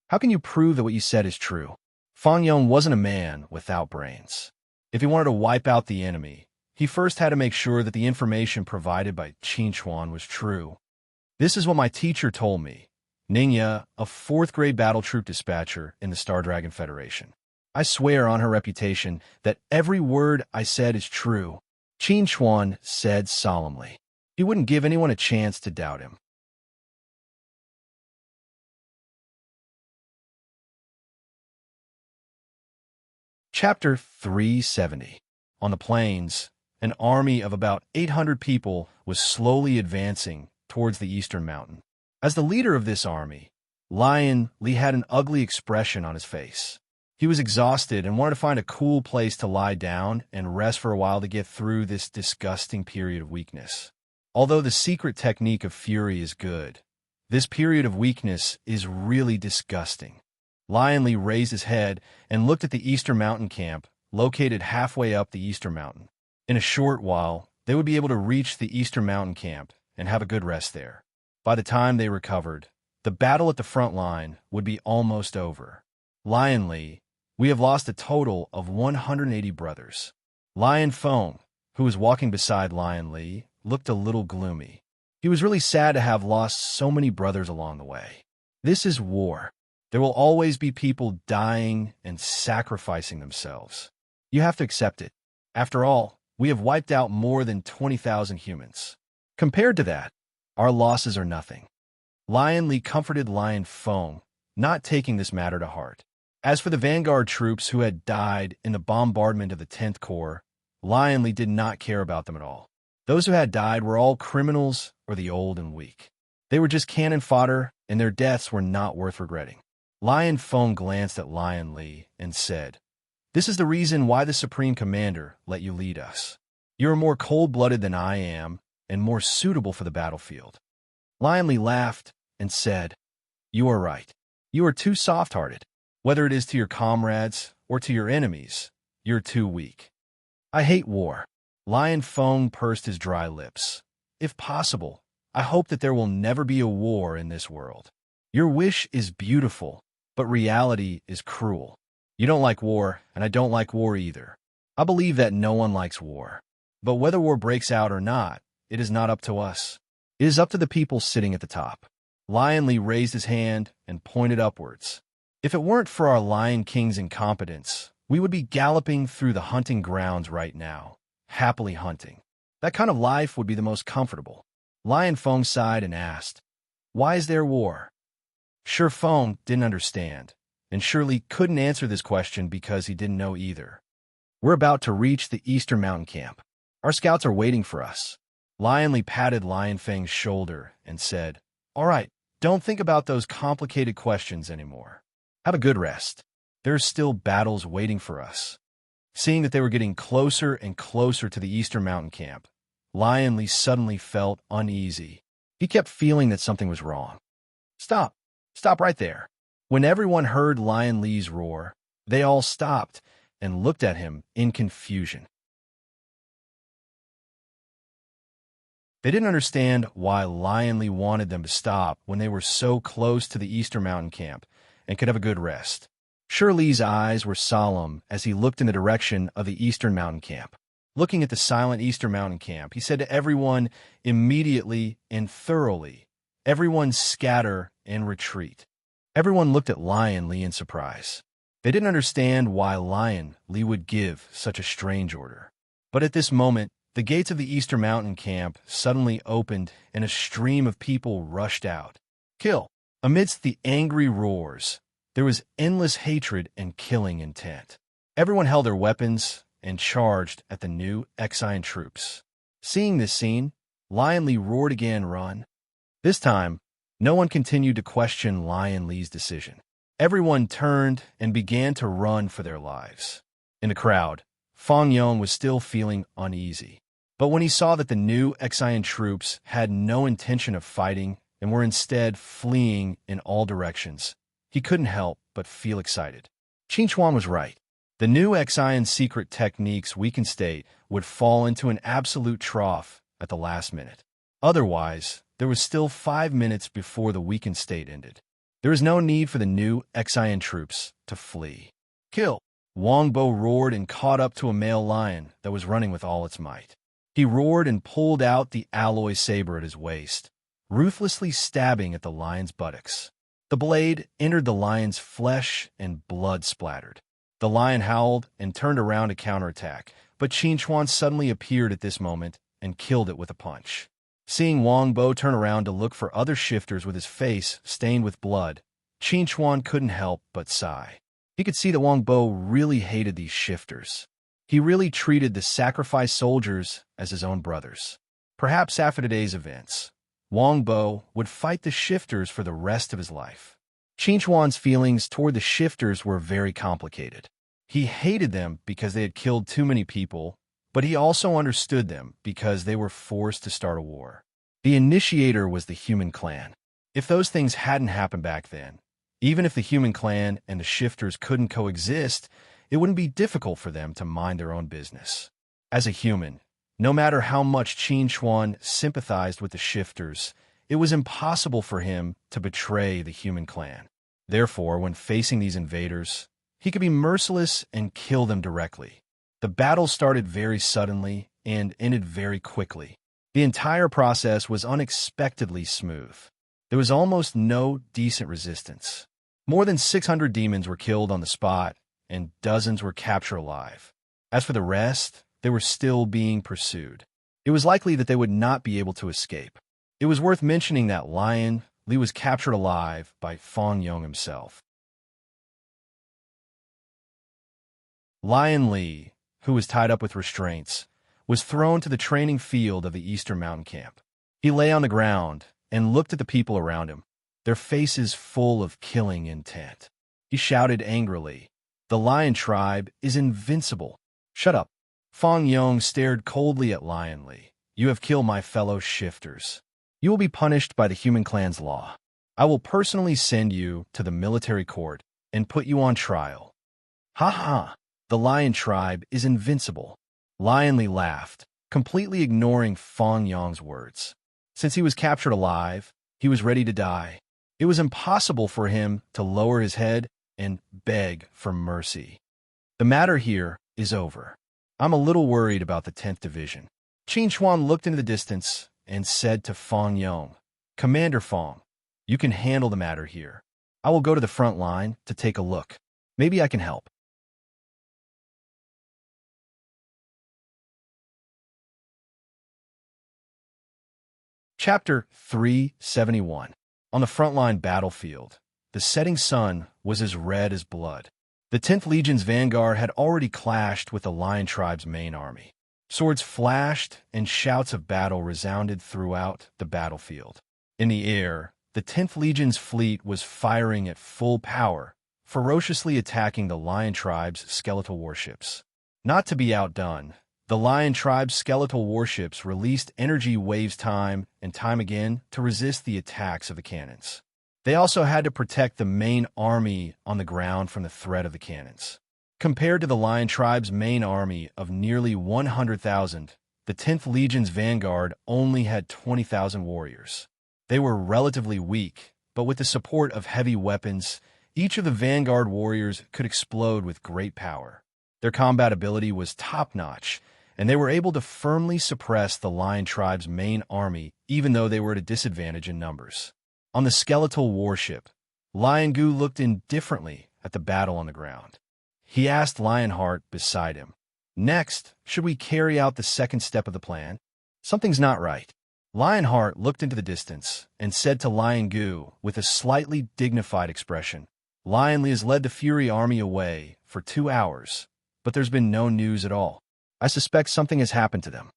[SPEAKER 1] How can you prove that what you said is true? Fong Yong wasn't a man without brains. If he wanted to wipe out the enemy, he first had to make sure that the information provided by Qin Chuan was true. This is what my teacher told me, Ningya, a 4th grade battle troop dispatcher in the Star Dragon Federation. I swear on her reputation that every word I said is true, Qin Chuan said solemnly. He wouldn't give anyone a chance to doubt him. Chapter 370. On the plains, an army of about 800 people was slowly advancing towards the eastern mountain. As the leader of this army, Lion Li had an ugly expression on his face. He was exhausted and wanted to find a cool place to lie down and rest for a while to get through this disgusting period of weakness. Although the secret technique of fury is good, this period of weakness is really disgusting. Lion Li raised his head and looked at the Eastern Mountain camp, located halfway up the Eastern Mountain. In a short while, they would be able to reach the Eastern Mountain camp and have a good rest there. By the time they recovered, the battle at the front line would be almost over. Lion Li, we have lost a total of 180 brothers. Lion Feng, who was walking beside Lion Li, looked a little gloomy. He was really sad to have lost so many brothers along the way. This is war. There will always be people dying and sacrificing themselves. You have to accept it. After all, we have wiped out more than 20,000 humans. Compared to that, our losses are nothing. Lion Li comforted Lion Feng, not taking this matter to heart. As for the vanguard troops who had died in the bombardment of the 10th Corps, Lion Li did not care about them at all. Those who had died were all criminals or the old and weak. They were just cannon fodder, and their deaths were not worth regretting. Lion Feng glanced at Lion Li and said, "This is the reason why the Supreme Commander let you lead us. You are more cold-blooded than I am and more suitable for the battlefield." Lion Li laughed and said, "You are right. You are too soft-hearted. Whether it is to your comrades or to your enemies, you're too weak." "I hate war." Lion Feng pursed his dry lips. "If possible, I hope that there will never be a war in this world. Your wish is beautiful, but reality is cruel. You don't like war, and I don't like war either. I believe that no one likes war. But whether war breaks out or not, it is not up to us. It is up to the people sitting at the top." Lion Li raised his hand and pointed upwards. "If it weren't for our Lion King's incompetence, we would be galloping through the hunting grounds right now, happily hunting. That kind of life would be the most comfortable." Lion Feng sighed and asked, "Why is there war?" Sure, Feng didn't understand, and surely couldn't answer this question because he didn't know either. "We're about to reach the Eastern Mountain camp. Our scouts are waiting for us." Lion Li patted Lion Feng's shoulder and said, "All right, don't think about those complicated questions anymore. Have a good rest. There's still battles waiting for us." Seeing that they were getting closer and closer to the Eastern Mountain camp, Lion Li suddenly felt uneasy. He kept feeling that something was wrong. "Stop! Stop right there!" When everyone heard Lion Li's roar, they all stopped and looked at him in confusion. They didn't understand why Lion Li wanted them to stop when they were so close to the Eastern Mountain camp and could have a good rest. Sure, Li's eyes were solemn as he looked in the direction of the Eastern Mountain camp. Looking at the silent Eastern Mountain camp, he said to everyone immediately and thoroughly, "Everyone scatter and retreat." Everyone looked at Lion Li in surprise. They didn't understand why Lion Li would give such a strange order. But at this moment, the gates of the Eastern Mountain camp suddenly opened and a stream of people rushed out. Kill! Amidst the angry roars, there was endless hatred and killing intent. Everyone held their weapons and charged at the new Exine troops. Seeing this scene, Lion Li roared again, "Run!" This time, no one continued to question Lion Li's decision. Everyone turned and began to run for their lives. In the crowd, Fang Yong was still feeling uneasy. But when he saw that the new Exine troops had no intention of fighting and were instead fleeing in all directions, he couldn't help but feel excited. Qin Chuan was right. The new Exine's secret techniques weakened state would fall into an absolute trough at the last minute. Otherwise, there was still 5 minutes before the weakened state ended. There was no need for the new Exine troops to flee. Kill! Wang Bo roared and caught up to a male lion that was running with all its might. He roared and pulled out the alloy saber at his waist, ruthlessly stabbing at the lion's buttocks. The blade entered the lion's flesh and blood splattered. The lion howled and turned around to counterattack, but Qin Chuan suddenly appeared at this moment and killed it with a punch. Seeing Wang Bo turn around to look for other shifters with his face stained with blood, Qin Chuan couldn't help but sigh. He could see that Wang Bo really hated these shifters. He really treated the sacrificed soldiers as his own brothers. Perhaps after today's events, Wang Bo would fight the shifters for the rest of his life. Qin Huan's feelings toward the shifters were very complicated. He hated them because they had killed too many people, but he also understood them because they were forced to start a war. The initiator was the human clan. If those things hadn't happened back then, even if the human clan and the shifters couldn't coexist, it wouldn't be difficult for them to mind their own business. As a human, no matter how much Qin Huan sympathized with the shifters, it was impossible for him to betray the human clan. Therefore, when facing these invaders, he could be merciless and kill them directly. The battle started very suddenly and ended very quickly. The entire process was unexpectedly smooth. There was almost no decent resistance. More than 600 demons were killed on the spot, and dozens were captured alive. As for the rest, they were still being pursued. It was likely that they would not be able to escape. It was worth mentioning that Lion Li was captured alive by Fang Yong himself. Lion Li, who was tied up with restraints, was thrown to the training field of the Eastern Mountain Camp. He lay on the ground and looked at the people around him, their faces full of killing intent. He shouted angrily, "The Lion tribe is invincible. Shut up." Fang Yong stared coldly at Lion Li. "You have killed my fellow shifters. You will be punished by the human clan's law. I will personally send you to the military court and put you on trial." "Ha ha! The Lion tribe is invincible." Lion Li laughed, completely ignoring Fang Yong's words. Since he was captured alive, he was ready to die. It was impossible for him to lower his head and beg for mercy. "The matter here is over. I'm a little worried about the 10th Division." Qin Huan looked into the distance and said to Fang Yong, "Commander Fang, you can handle the matter here. I will go to the front line to take a look. Maybe I can help." Chapter 371. On the frontline battlefield, the setting sun was as red as blood. The 10th Legion's vanguard had already clashed with the Lion tribe's main army. Swords flashed and shouts of battle resounded throughout the battlefield. In the air, the 10th Legion's fleet was firing at full power, ferociously attacking the Lion tribe's skeletal warships. Not to be outdone, the Lion tribe's skeletal warships released energy waves time and time again to resist the attacks of the cannons. They also had to protect the main army on the ground from the threat of the cannons. Compared to the Lion tribe's main army of nearly 100,000, the 10th Legion's vanguard only had 20,000 warriors. They were relatively weak, but with the support of heavy weapons, each of the vanguard warriors could explode with great power. Their combat ability was top-notch, and they were able to firmly suppress the Lion tribe's main army even though they were at a disadvantage in numbers. On the skeletal warship, Lion Gu looked indifferently at the battle on the ground. He asked Lionheart beside him, "Next, should we carry out the second step of the plan? Something's not right." Lionheart looked into the distance and said to Lion Gu with a slightly dignified expression, "Lion Li has led the Fury army away for 2 hours, but there's been no news at all. I suspect something has happened to them."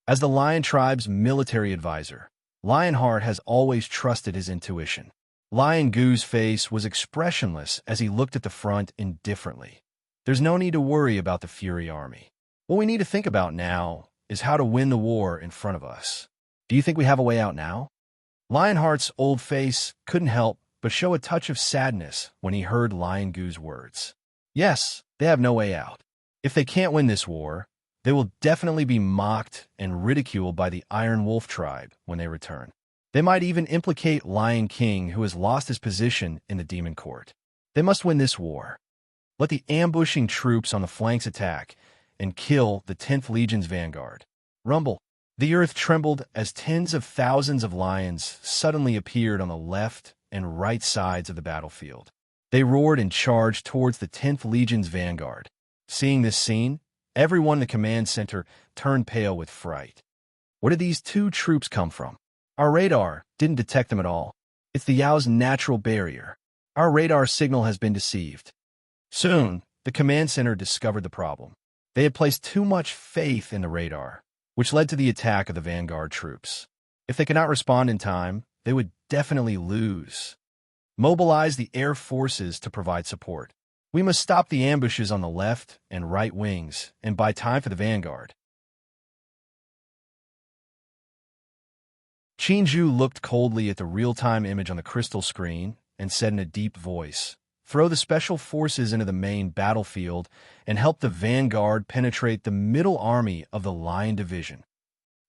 [SPEAKER 1] As the Lion tribe's military advisor, Lionheart has always trusted his intuition. Lion Gu's face was expressionless as he looked at the front indifferently. "There's no need to worry about the Fury army. What we need to think about now is how to win the war in front of us. Do you think we have a way out now?" Lionheart's old face couldn't help but show a touch of sadness when he heard Lion Gu's words. Yes, they have no way out. If they can't win this war, they will definitely be mocked and ridiculed by the Iron Wolf tribe when they return. They might even implicate Lion King, who has lost his position in the Demon Court. They must win this war. Let the ambushing troops on the flanks attack and kill the 10th Legion's vanguard. Rumble. The earth trembled as tens of thousands of lions suddenly appeared on the left and right sides of the battlefield. They roared and charged towards the 10th Legion's vanguard. Seeing this scene, everyone in the command center turned pale with fright. Where did these 2 troops come from? Our radar didn't detect them at all. It's the Yao's natural barrier. Our radar signal has been deceived. Soon, the command center discovered the problem. They had placed too much faith in the radar, which led to the attack of the vanguard troops. If they could not respond in time, they would definitely lose. Mobilize the air forces to provide support. We must stop the ambushes on the left and right wings and buy time for the vanguard. Chinju looked coldly at the real-time image on the crystal screen and said in a deep voice, "Throw the special forces into the main battlefield and help the vanguard penetrate the middle army of the Lion Division."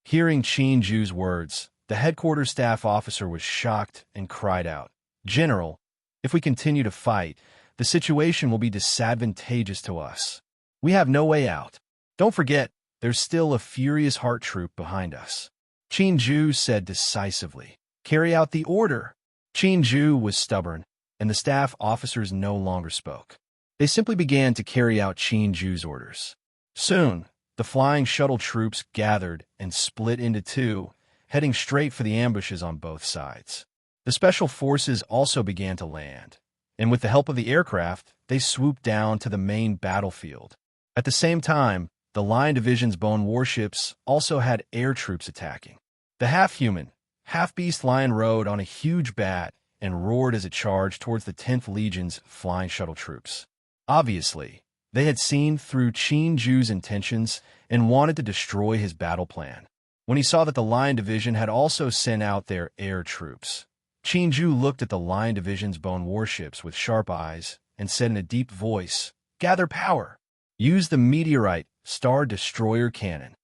[SPEAKER 1] Hearing Chinju's words, the headquarters staff officer was shocked and cried out, "General, if we continue to fight, the situation will be disadvantageous to us. We have no way out. Don't forget, there's still a furious heart troop behind us." Chinju said decisively, "Carry out the order." Chinju was stubborn, and the staff officers no longer spoke. They simply began to carry out Chinju's orders. Soon, the flying shuttle troops gathered and split into two, heading straight for the ambushes on both sides. The special forces also began to land, and with the help of the aircraft, they swooped down to the main battlefield. At the same time, the Lion Division's bone warships also had air troops attacking. The half-human, half-beast lion rode on a huge bat and roared as it charged towards the 10th Legion's flying shuttle troops. Obviously, they had seen through Chinju's intentions and wanted to destroy his battle plan. When he saw that the Lion Division had also sent out their air troops, Chinju looked at the Lion Division's bone warships with sharp eyes and said in a deep voice, "Gather power. Use the meteorite Star Destroyer cannon."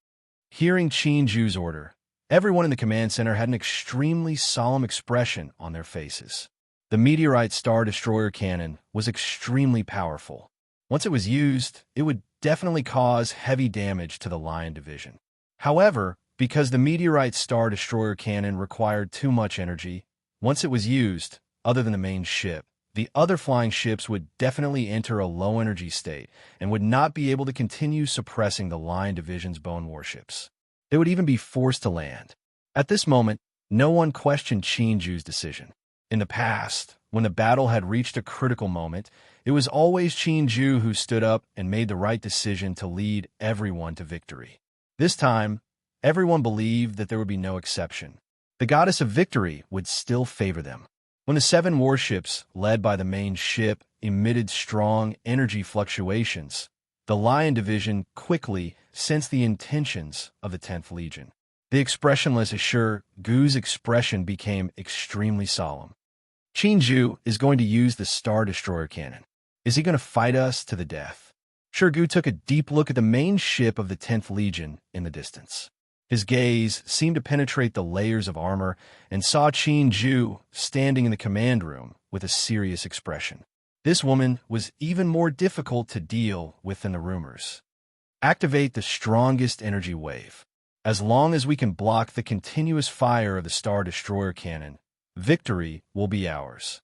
[SPEAKER 1] Hearing Chinju's order, everyone in the command center had an extremely solemn expression on their faces. The meteorite Star Destroyer cannon was extremely powerful. Once it was used, it would definitely cause heavy damage to the Lion Division. However, because the meteorite Star Destroyer cannon required too much energy, once it was used, other than the main ship, the other flying ships would definitely enter a low-energy state and would not be able to continue suppressing the Lion Division's bone warships. They would even be forced to land. At this moment, no one questioned Chinju's decision. In the past, when the battle had reached a critical moment, it was always Chinju who stood up and made the right decision to lead everyone to victory. This time, everyone believed that there would be no exception. The goddess of victory would still favor them. When the 7 warships, led by the main ship, emitted strong energy fluctuations, the Lion Division quickly sensed the intentions of the 10th Legion. The expressionless Ashur Gu's expression became extremely solemn. Chinju is going to use the Star Destroyer cannon. Is he going to fight us to the death? Shurgu took a deep look at the main ship of the 10th Legion in the distance. His gaze seemed to penetrate the layers of armor and saw Chinju standing in the command room with a serious expression. This woman was even more difficult to deal with than the rumors. Activate the strongest energy wave. As long as we can block the continuous fire of the Star Destroyer cannon, victory will be ours.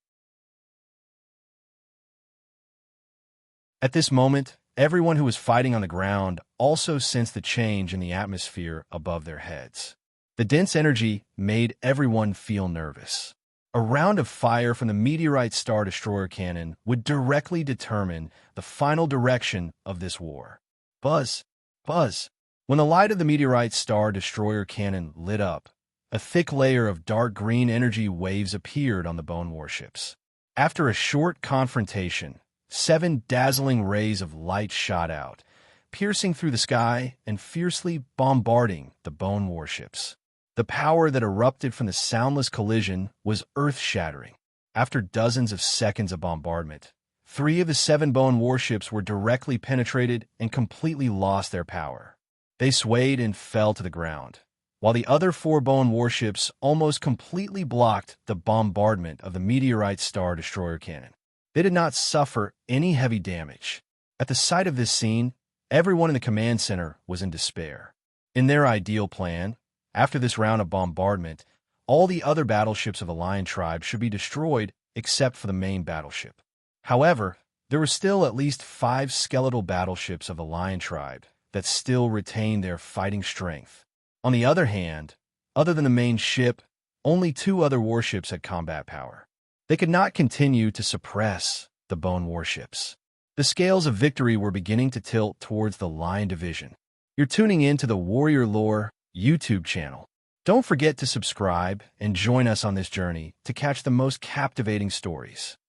[SPEAKER 1] At this moment, everyone who was fighting on the ground also sensed the change in the atmosphere above their heads. The dense energy made everyone feel nervous. A round of fire from the meteorite Star Destroyer cannon would directly determine the final direction of this war. Buzz, buzz. When the light of the meteorite Star Destroyer cannon lit up, a thick layer of dark green energy waves appeared on the bone warships. After a short confrontation, 7 dazzling rays of light shot out, piercing through the sky and fiercely bombarding the bone warships. The power that erupted from the soundless collision was earth-shattering. After dozens of seconds of bombardment, 3 of the 7 bone warships were directly penetrated and completely lost their power. They swayed and fell to the ground, while the other 4 bone warships almost completely blocked the bombardment of the meteorite Star Destroyer cannon. They did not suffer any heavy damage. At the sight of this scene, everyone in the command center was in despair. In their ideal plan, after this round of bombardment, all the other battleships of the Lion tribe should be destroyed except for the main battleship. However, there were still at least 5 skeletal battleships of the Lion tribe that still retained their fighting strength. On the other hand, other than the main ship, only 2 other warships had combat power. They could not continue to suppress the bone warships. The scales of victory were beginning to tilt towards the Lion Division. You're tuning in to the Warrior Lore YouTube channel. Don't forget to subscribe and join us on this journey to catch the most captivating stories.